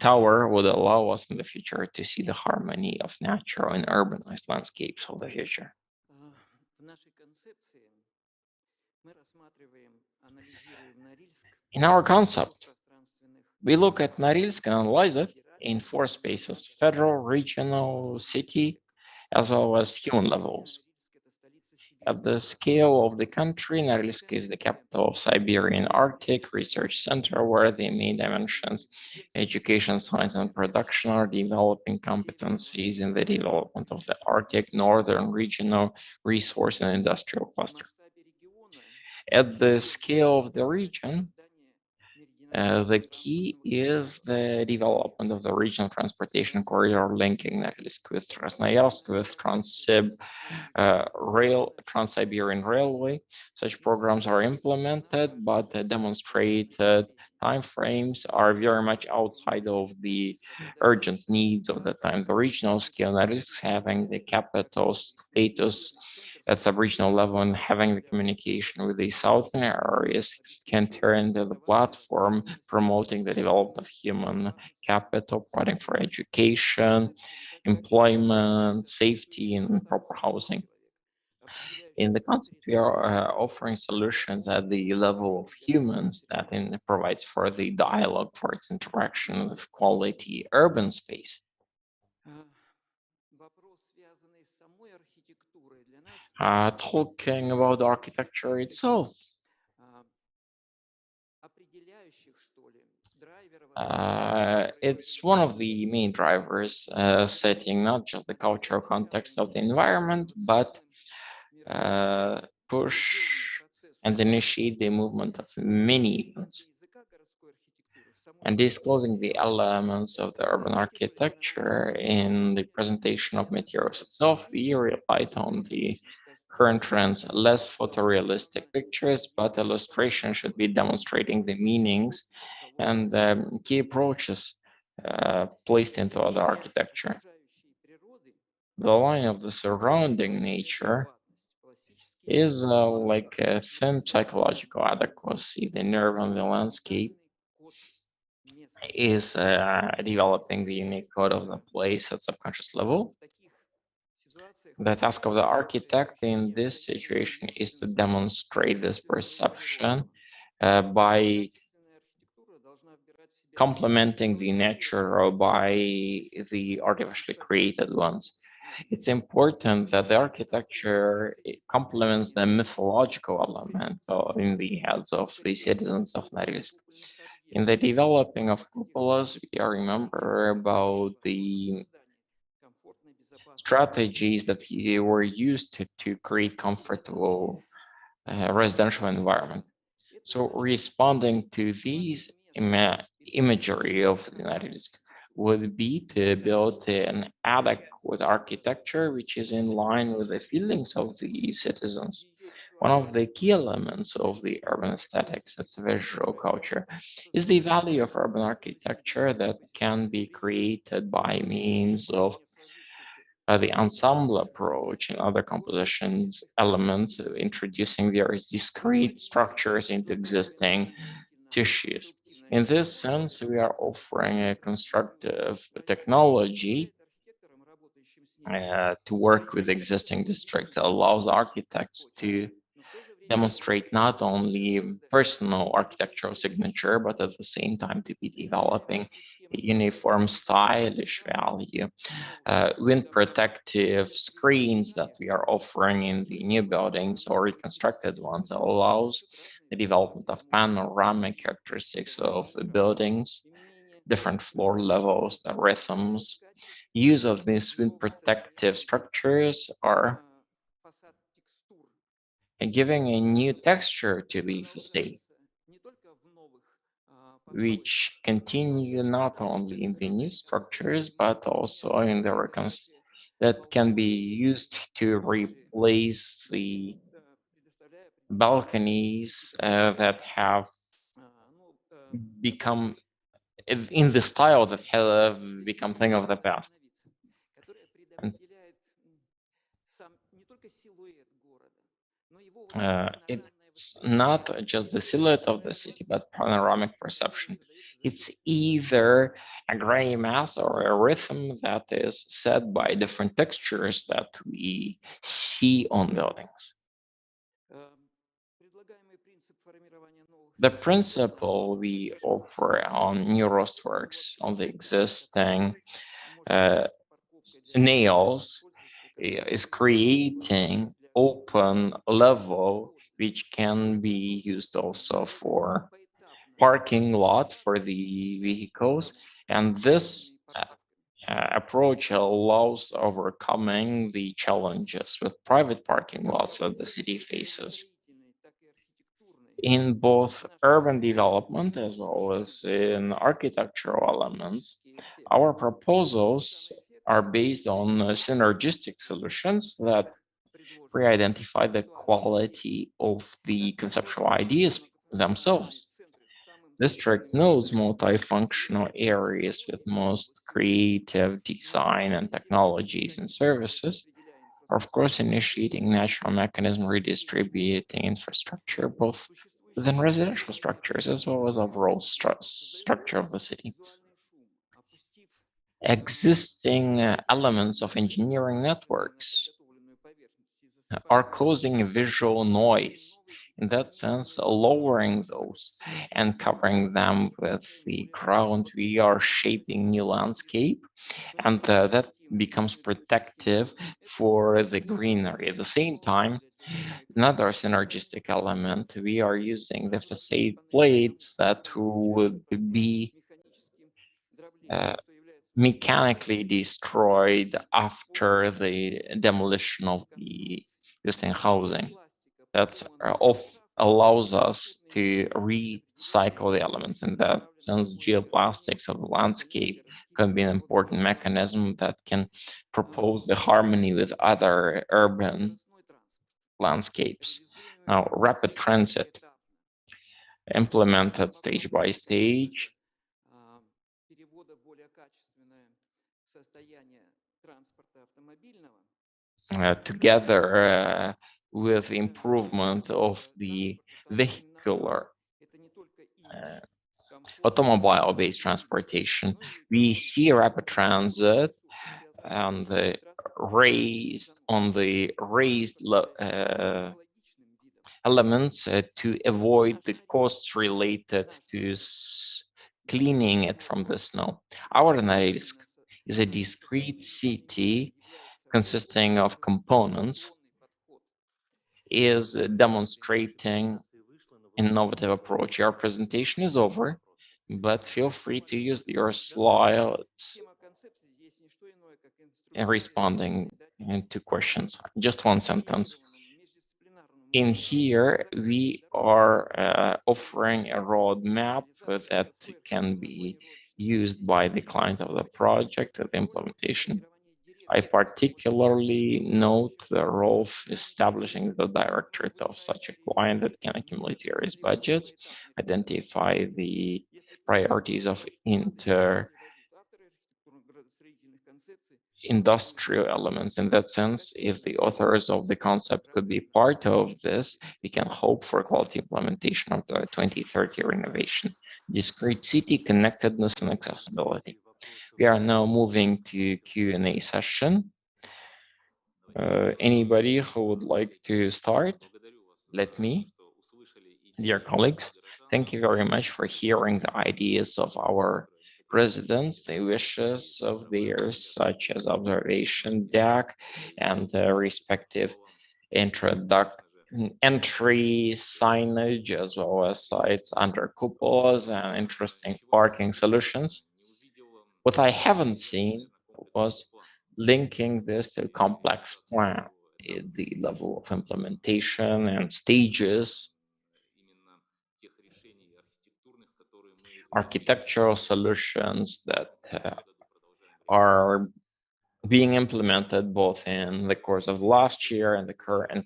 tower would allow us in the future to see the harmony of natural and urbanized landscapes of the future. In our concept, we look at Norilsk and analyze it in 4 spaces: federal, regional, city, as well as human levels. At the scale of the country, Norilsk is the capital of Siberian Arctic Research Center, where the main dimensions, education, science, and production, are developing competencies in the development of the Arctic Northern Regional Resource and Industrial Cluster. At the scale of the region, the key is the development of the regional transportation corridor linking Norilsk with Krasnoyarsk with Trans-Siberian Railway. Such programs are implemented, but demonstrated timeframes are very much outside of the urgent needs of the time. The regional scale risks having the capital status at sub-regional level and having the communication with the southern areas can turn into the platform promoting the development of human capital, providing for education, employment, safety, and proper housing. In the concept, we are offering solutions at the level of humans that provides for the dialogue for its interaction with quality urban space. Talking about the architecture itself, it's one of the main drivers, setting not just the cultural context of the environment, but push and initiate the movement of many events. And disclosing the elements of the urban architecture in the presentation of materials itself, we relied on the current trends, less photorealistic pictures, but illustration should be demonstrating the meanings and key approaches placed into the architecture. The line of the surrounding nature is like a thin psychological adequacy. The nerve on the landscape is developing the unique code of the place at subconscious level. The task of the architect in this situation is to demonstrate this perception by complementing the natural by the artificially created ones. It's important that the architecture complements the mythological element in the heads of the citizens of Norilsk. In the developing of cupolas, we remember about the strategies that were used to create comfortable residential environment. So responding to these imagery of the Norilsk would be to build an adequate architecture which is in line with the feelings of the citizens. One of the key elements of the urban aesthetics, its visual culture, is the value of urban architecture that can be created by means of the ensemble approach and other compositions elements, introducing various discrete structures into existing tissues. In this sense, we are offering a constructive technology to work with existing districts that allows architects to demonstrate not only personal architectural signature, but at the same time to be developing a uniform stylish value. Wind protective screens that we are offering in the new buildings or reconstructed ones allows the development of panoramic characteristics of the buildings, different floor levels, the rhythms. Use of these wind protective structures are giving a new texture to the facade, which continue not only in the new structures, but also in the that can be used to replace the balconies that have become in the style that have become thing of the past. And it's not just the silhouette of the city, but panoramic perception. It's either a gray mass or a rhythm that is set by different textures that we see on buildings. The principle we offer on new Rostworks on the existing nails is creating open level which can be used also for parking lot for the vehicles, and this approach allows overcoming the challenges with private parking lots that the city faces. In both urban development as well as in architectural elements, our proposals are based on synergistic solutions that pre-identify the quality of the conceptual ideas themselves. district knows multifunctional areas with most creative design and technologies and services, are of course initiating natural mechanism redistributing infrastructure both within residential structures as well as overall structure of the city. Existing elements of engineering networks are causing visual noise. In that sense, lowering those and covering them with the ground, we are shaping new landscape, and that becomes protective for the greenery. At the same time, another synergistic element, we are using the facade plates that would be mechanically destroyed after the demolition of the existing housing. That allows us to recycle the elements. In that sense, geoplastics of the landscape can be an important mechanism that can propose the harmony with other urban landscapes. Now, rapid transit, implemented stage by stage, together with improvement of the vehicular automobile-based transportation, we see rapid transit and the raised elements to avoid the costs related to cleaning it from the snow. Our Norilsk is a discrete city consisting of components, is demonstrating innovative approach. Your presentation is over, but feel free to use your slides in responding to questions. Just one sentence. In here, we are offering a roadmap that can be used by the client of the project at the implementation. I particularly note the role of establishing the directorate of such a client that can accumulate various budgets, identify the priorities of industrial elements. In that sense, if the authors of the concept could be part of this, we can hope for quality implementation of the 2030 renovation, discrete city, connectedness, and accessibility. We are now moving to Q&A session. Anybody who would like to start? Let me. Dear colleagues, thank you very much for hearing the ideas of our residents, the wishes of theirs, such as observation deck and the respective entry signage, as well as sites under cupolas and interesting parking solutions. What I haven't seen was linking this to a complex plan, the level of implementation and stages, architectural solutions that are being implemented both in the course of last year and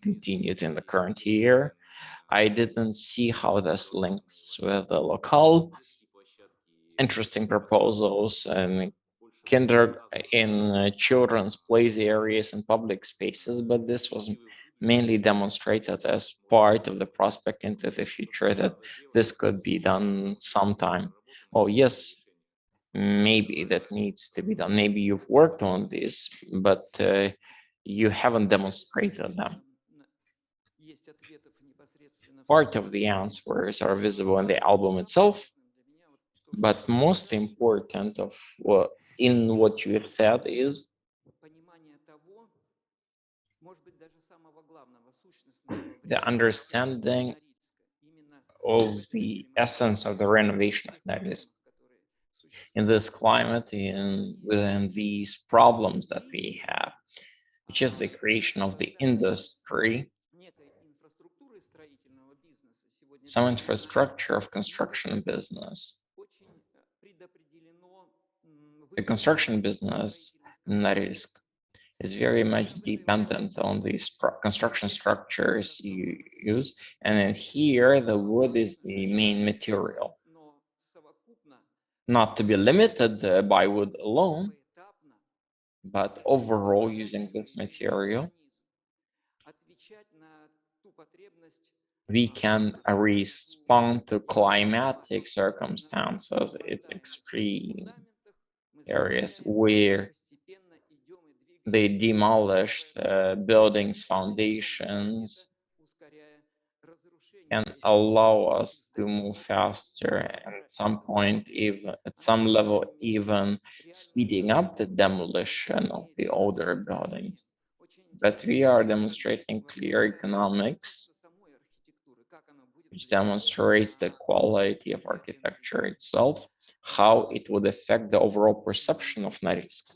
continued in the current year. I didn't see how this links with the local interesting proposals and children's plays areas and public spaces, but this was mainly demonstrated as part of the prospect into the future that this could be done sometime. Oh yes, maybe that needs to be done. Maybe you've worked on this, but you haven't demonstrated them. Part of the answers are visible in the album itself, but most important of in what you have said is the understanding of the essence of the renovation of Norilsk. In this climate, within these problems that we have, which is the creation of the industry, some infrastructure of construction business. The construction business in Norilsk is very much dependent on these construction structures you use. And in here, the wood is the main material. not to be limited by wood alone, but overall using this material, we can respond to climatic circumstances. It's extreme areas where they demolished buildings, foundations, and allow us to move faster, and at some point, even at some level, even speeding up the demolition of the older buildings. But we are demonstrating clear economics, which demonstrates the quality of architecture itself, how it would affect the overall perception of Norilsk.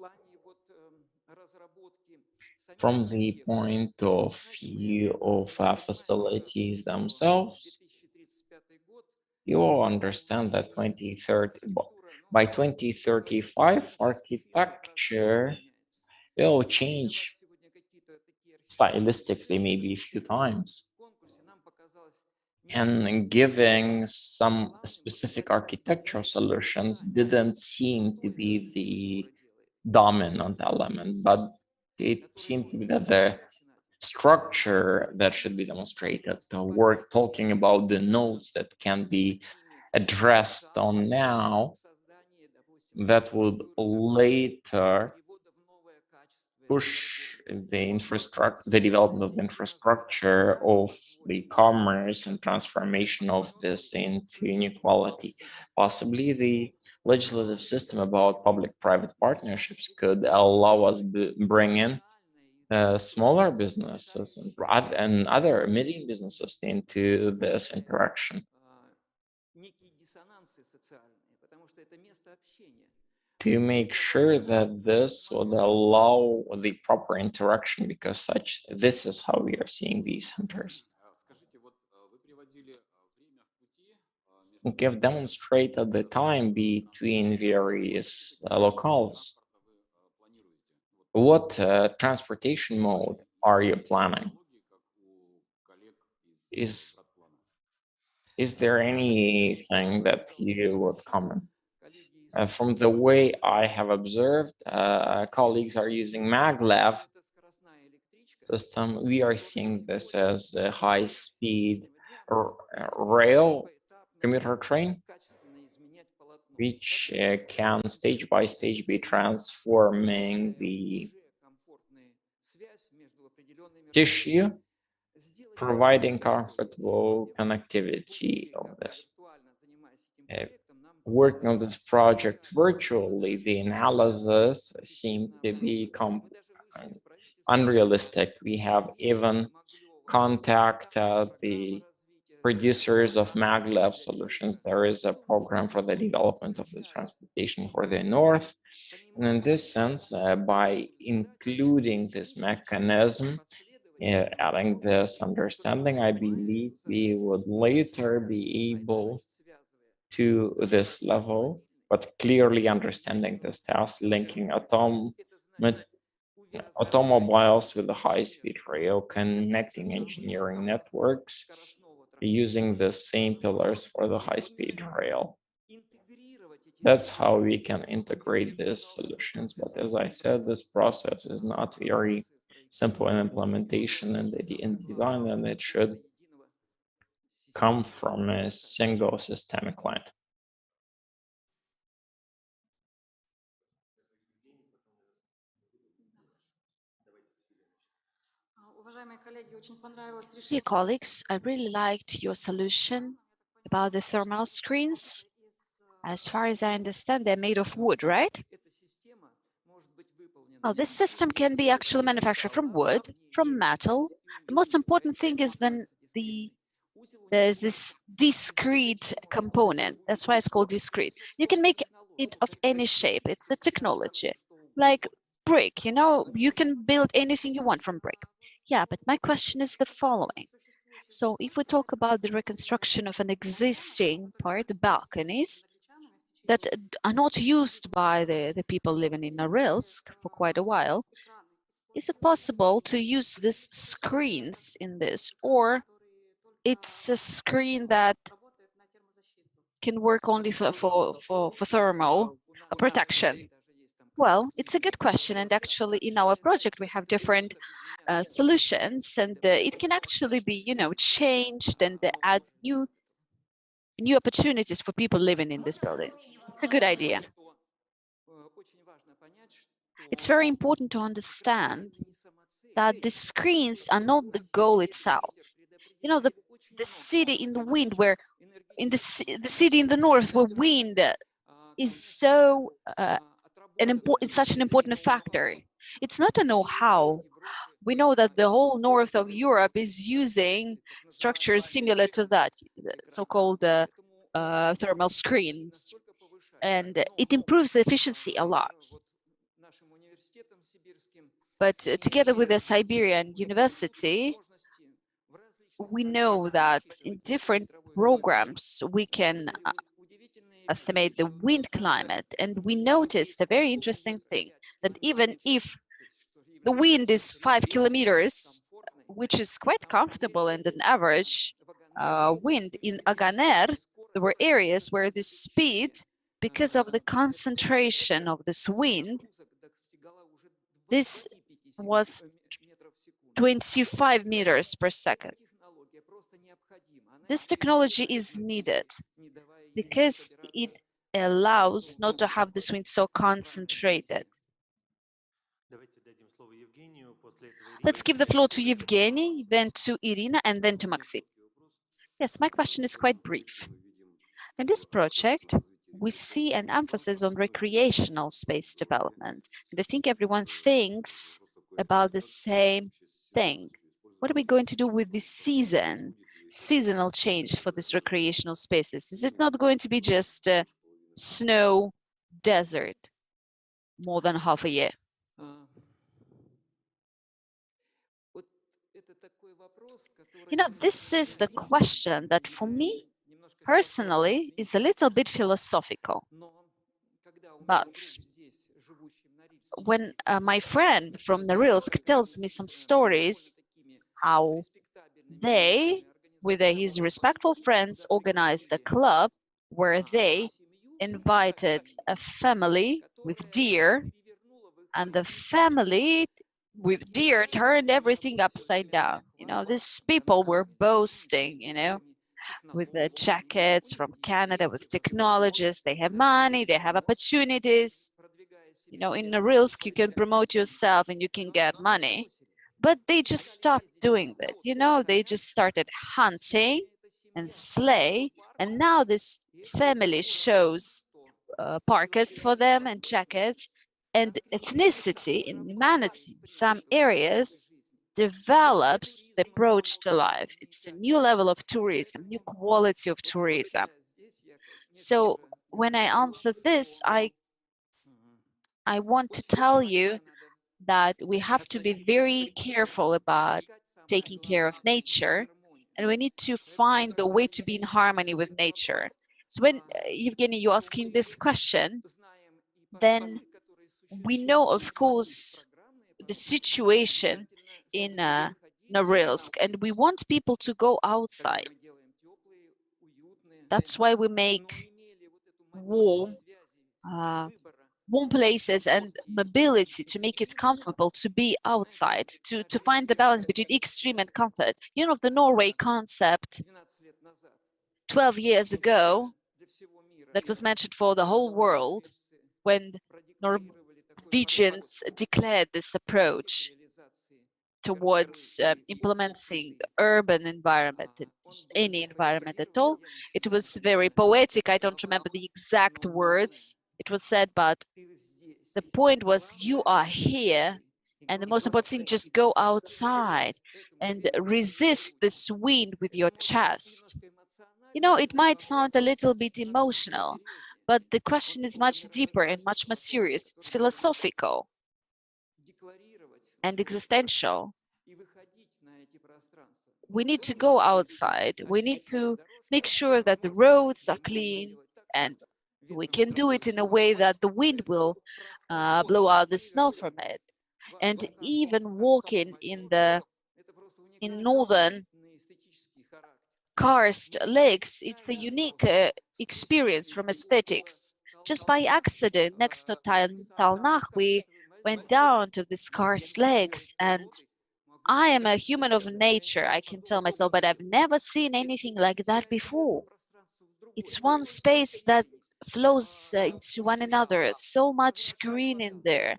From the point of view of facilities themselves, you all understand that by 2035, architecture will change stylistically, maybe a few times. And giving some specific architectural solutions didn't seem to be the dominant element, but it seemed to be that the structure that should be demonstrated, the work talking about the nodes that can be addressed on now, that would later push the development of the infrastructure of the commerce and transformation of this into inequality. Possibly the legislative system about public-private partnerships could allow us to bring in smaller businesses and other medium businesses into this interaction, to make sure that this would allow the proper interaction, because this is how we are seeing these centers. We have demonstrated the time between various locales. What transportation mode are you planning? Is there anything that you would comment? From the way I have observed, colleagues are using maglev system. We are seeing this as a high-speed rail commuter train, which can stage by stage be transforming the tissue, providing comfortable connectivity of this. Working on this project virtually, the analysis seemed to be unrealistic. We have even contacted the producers of maglev solutions. There is a program for the development of this transportation for the north. And in this sense, by including this mechanism, adding this understanding, I believe we would later be able to this level, but clearly understanding this task, linking automobiles with the high-speed rail, connecting engineering networks, using the same pillars for the high-speed rail. That's how we can integrate these solutions. But as I said, this process is not very simple in implementation and in design, and it should come from a single systemic client. Dear colleagues, I really liked your solution about the thermal screens. As far as I understand, they're made of wood, right? Well, this system can be actually manufactured from wood, from metal. The most important thing is then this discrete component. That's why it's called discrete. You can make it of any shape. It's a technology. Like brick, you can build anything you want from brick. Yeah, but my question is the following. So if we talk about the reconstruction of an existing part, the balconies, that are not used by the people living in Norilsk for quite a while, is it possible to use these screens in this, or it's a screen that can work only for thermal protection? Well, it's a good question, and actually in our project we have different solutions, and it can actually be, changed and add new opportunities for people living in this building. It's a good idea. It's very important to understand that the screens are not the goal itself. The city in the wind, where in the city in the north, where wind is so it's such an important factor. It's not a know-how. We know that the whole north of Europe is using structures similar to that, so-called thermal screens, and it improves the efficiency a lot. But together with the Siberian University, we know that in different programs we can estimate the wind climate, and we noticed a very interesting thing, that even if the wind is 5 kilometers, which is quite comfortable and an average wind in Aganer, there were areas where the speed, because of the concentration of this wind, this was 25 meters per second. This technology is needed because it allows not to have this wind so concentrated. Let's give the floor to Evgeny, then to Irina, and then to Maxim. Yes, my question is quite brief. In this project, we see an emphasis on recreational space development. And I think everyone thinks about the same thing. What are we going to do with this seasonal change for these recreational spaces? Is it not going to be just a snow desert more than half a year? This is the question that for me personally is a little bit philosophical. But when my friend from Norilsk tells me some stories, how they, with his respectful friends, organized a club where they invited a family with deer, and the family with deer turned everything upside down. These people were boasting, with the jackets from Canada, with technologists. They have money, they have opportunities. In Norilsk, you can promote yourself and you can get money. But they just stopped doing that. They just started hunting and slay. And now this family shows parkas for them and jackets. And ethnicity in humanity in some areas develops the approach to life. It's a new level of tourism, new quality of tourism. So when I answer this, I want to tell you that we have to be very careful about taking care of nature, and we need to find the way to be in harmony with nature. So when, Evgeny, you're asking this question, then we know, of course, the situation in Norilsk, and we want people to go outside. That's why we make warm places and mobility to make it comfortable to be outside, to find the balance between extreme and comfort. The Norway concept 12 years ago that was mentioned for the whole world when Norwegians declared this approach towards implementing urban environment, any environment at all. It was very poetic. I don't remember the exact words it was said, but the point was, you are here, and the most important thing, just go outside and resist this wind with your chest. It might sound a little bit emotional, but the question is much deeper and much more serious. It's philosophical and existential. We need to go outside. We need to make sure that the roads are clean, and we can do it in a way that the wind will blow out the snow from it. And even walking in northern karst lakes, it's a unique experience from aesthetics. Just by accident, next to Talnach, we went down to these karst lakes, and I am a human of nature, I can tell myself, but I've never seen anything like that before. It's one space that flows into one another, so much green in there.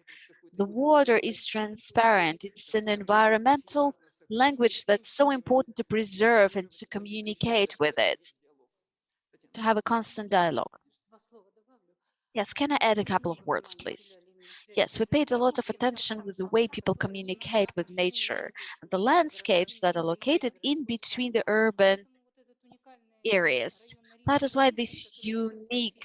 The water is transparent. It's an environmental language that's so important to preserve and to communicate with it, to have a constant dialogue. Yes, can I add a couple of words, please? Yes, we paid a lot of attention with the way people communicate with nature. The landscapes that are located in between the urban areas. That is why this unique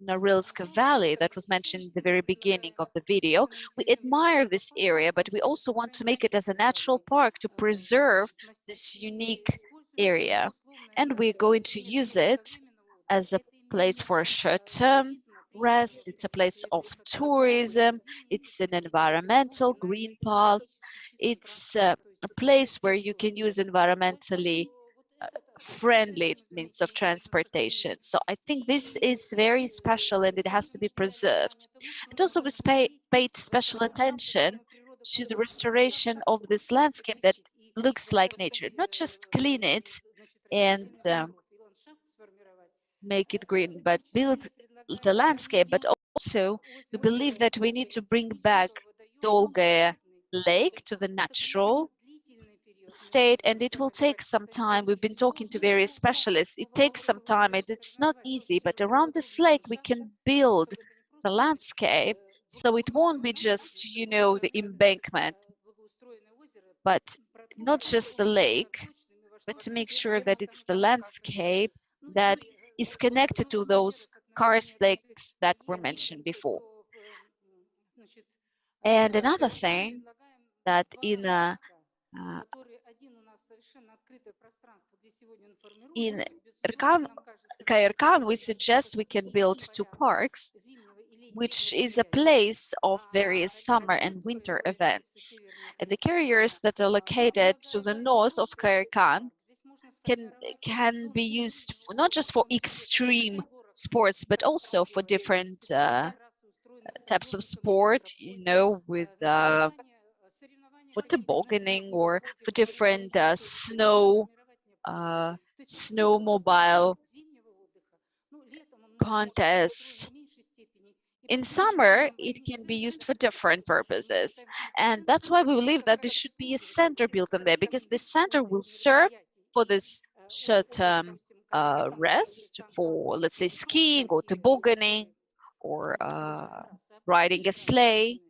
Norilsk Valley that was mentioned in the very beginning of the video, we admire this area, but we also want to make it as a natural park to preserve this unique area. And we're going to use it as a place for a short-term rest. It's a place of tourism. It's an environmental green path. It's a place where you can use environmentally friendly means of transportation. So I think this is very special and it has to be preserved. And also we paid special attention to the restoration of this landscape that looks like nature, not just clean it and make it green, but build the landscape. But also we believe that we need to bring back Dolgaya Lake to the natural state, and it will take some time. We've been talking to various specialists. It takes some time, and it's not easy, but around this lake we can build the landscape, so it won't be just, you know, the embankment, but not just the lake, but to make sure that it's the landscape that is connected to those karst lakes that were mentioned before. And another thing that in Kayarkan, we suggest we can build 2 parks, which is a place of various summer and winter events. And the carriers that are located to the north of Kayarkan can be used for, not just for extreme sports, but also for different types of sport, you know, with for tobogganing or for different snowmobile contests. In summer, it can be used for different purposes. And that's why we believe that there should be a center built in there, because this center will serve for this short-term rest, for, let's say, skiing or tobogganing or riding a sleigh.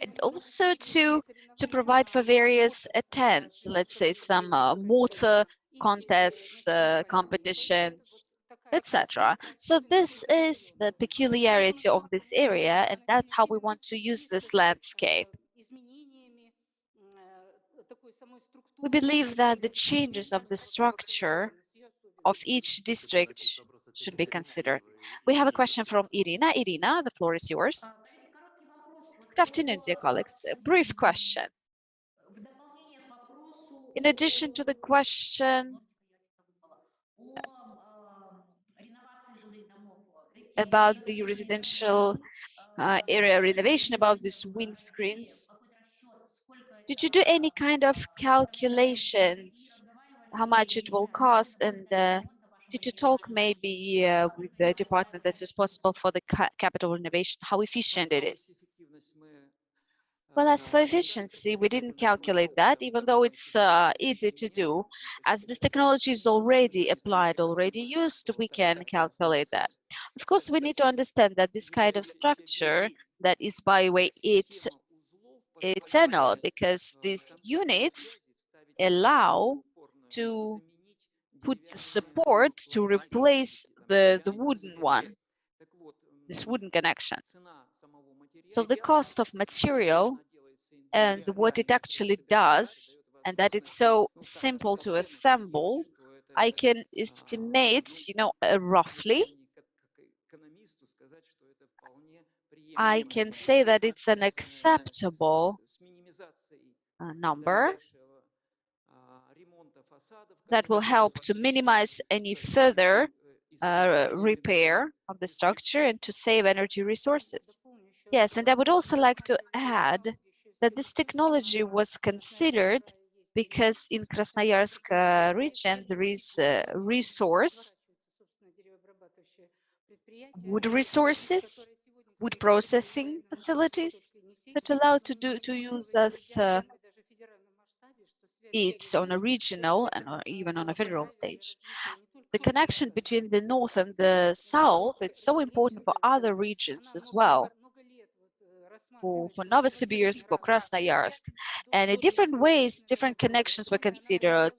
And also to provide for various attempts, let's say some motor contests, competitions, etc. So this is the peculiarity of this area, and that's how we want to use this landscape. We believe that the changes of the structure of each district should be considered. We have a question from Irina. Irina, the floor is yours. Good afternoon, dear colleagues. A brief question. In addition to the question about the residential area renovation, about these windscreens, did you do any kind of calculations, how much it will cost, and did you talk maybe with the department that's responsible for the capital renovation, how efficient it is? Well, as for efficiency, we didn't calculate that, even though it's easy to do. As this technology is already applied, already used, we can calculate that. Of course, we need to understand that this kind of structure that is, by the way, it's eternal, because these units allow to put the support to replace the wooden one, this wooden connection. So the cost of material and what it actually does, and that it's so simple to assemble, I can estimate, you know, roughly. I can say that it's an acceptable number. that will help to minimize any further repair of the structure and to save energy resources. Yes, and I would also like to add that this technology was considered because in Krasnoyarsk region there is a resource, wood resources, wood processing facilities that allow to use as it's on a regional and even on a federal stage. The connection between the north and the south, it's so important for other regions as well, for Novosibirsk, for Krasnoyarsk. And in different ways, different connections were considered.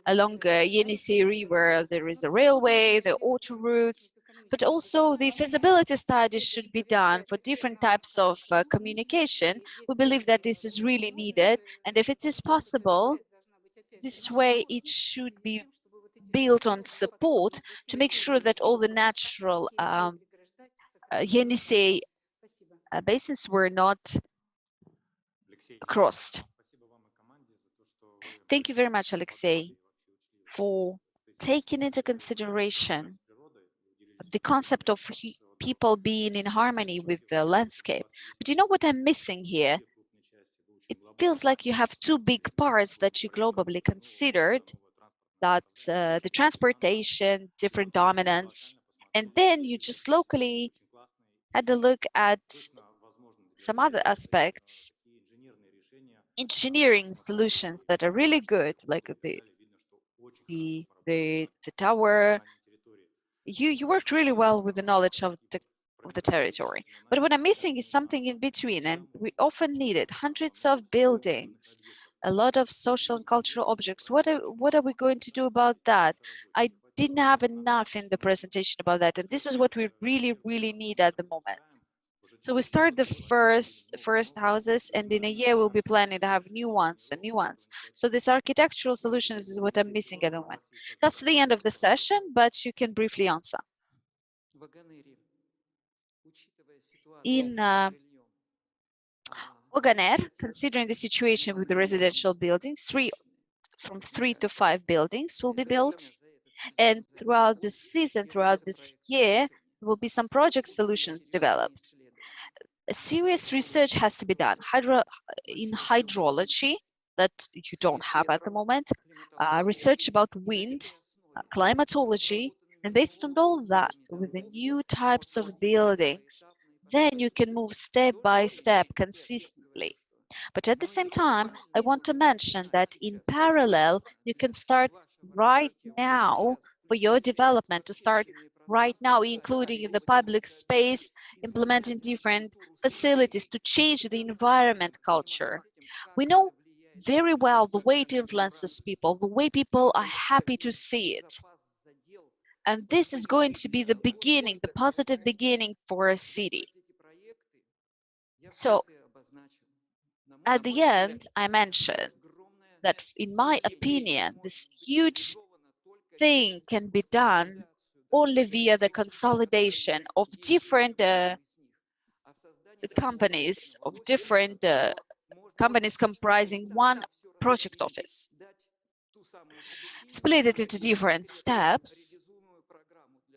Along Yenisei River, there is a railway, the auto routes, but also the feasibility studies should be done for different types of communication. We believe that this is really needed, and if it is possible, this way it should be built on support to make sure that all the natural Yenisei basins were not crossed. Thank you very much, Alexei, for taking into consideration the concept of people being in harmony with the landscape. But you know what I'm missing here? It feels like you have two big parts that you globally considered, that the transportation, different dominance, and then you just locally had a look at some other aspects, engineering solutions that are really good, like the tower. You worked really well with the knowledge of the territory. But what I'm missing is something in between, and we often need it. Hundreds of buildings, a lot of social and cultural objects. What are we going to do about that? I didn't have enough in the presentation about that, and this is what we really need at the moment. So we start the first houses, and in a year we'll be planning to have new ones and new ones. So this architectural solutions is what I'm missing at the moment. That's the end of the session, but you can briefly answer. In Oganer, considering the situation with the residential buildings, from 3 to 5 buildings will be built. And throughout the season, throughout this year, there will be some project solutions developed. A serious research has to be done in hydrology that you don't have at the moment, research about wind, climatology, and based on all that, with the new types of buildings, then you can move step by step consistently. But at the same time, I want to mention that in parallel, you can start right now for your development, to start right now, including in the public space, implementing different facilities to change the environment culture. We know very well the way it influences people, the way people are happy to see it. And this is going to be the beginning, the positive beginning for a city. So at the end, I mentioned that in my opinion, this huge thing can be done only via the consolidation of different companies, companies comprising one project office. Split it into different steps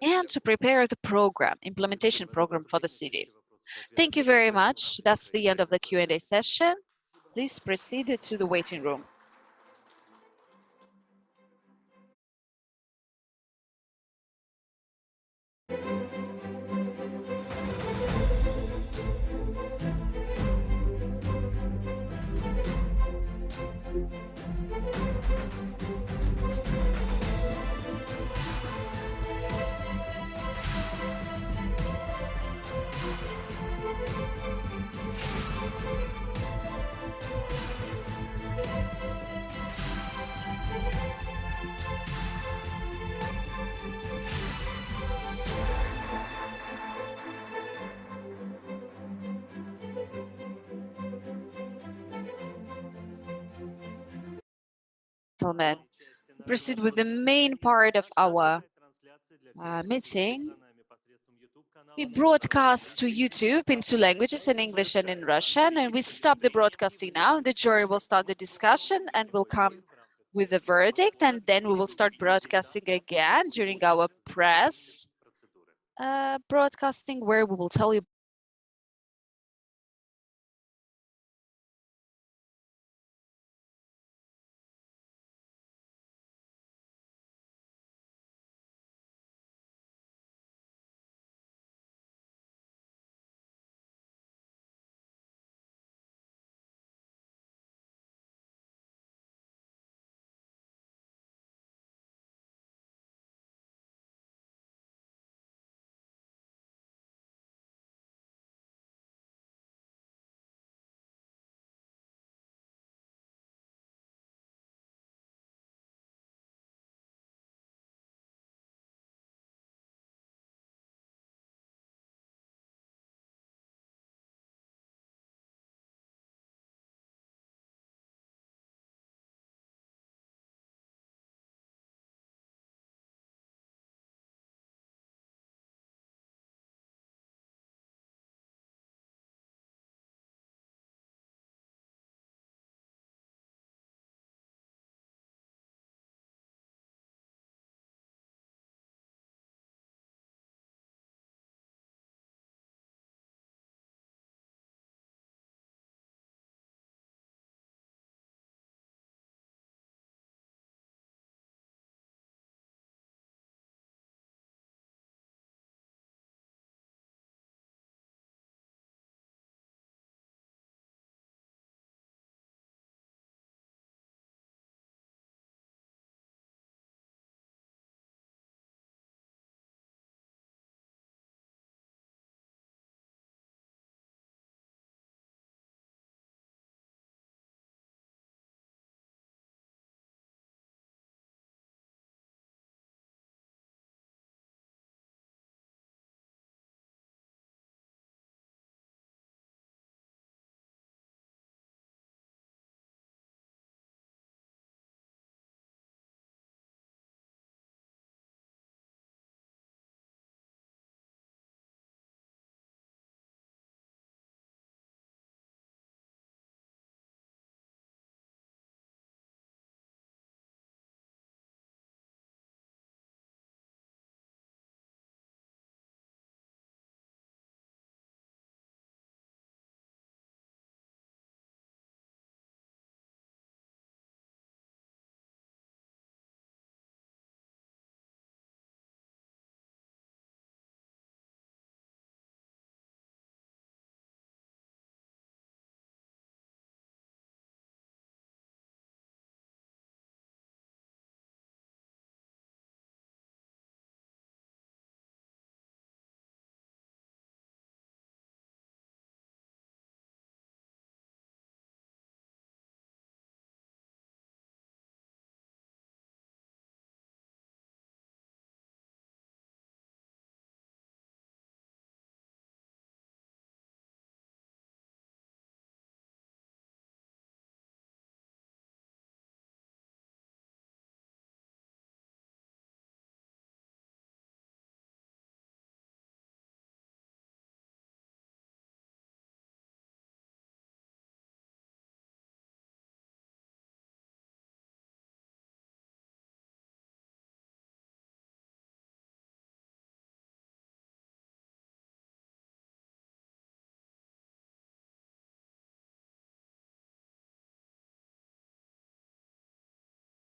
and to prepare the program, implementation program for the city. Thank you very much. That's the end of the Q&A session. Please proceed to the waiting room. Gentlemen, proceed with the main part of our meeting. We broadcast to YouTube in 2 languages, in English and in Russian, and we stop the broadcasting now. The jury will start the discussion and will come with the verdict, and then we will start broadcasting again during our press broadcasting, where we will tell you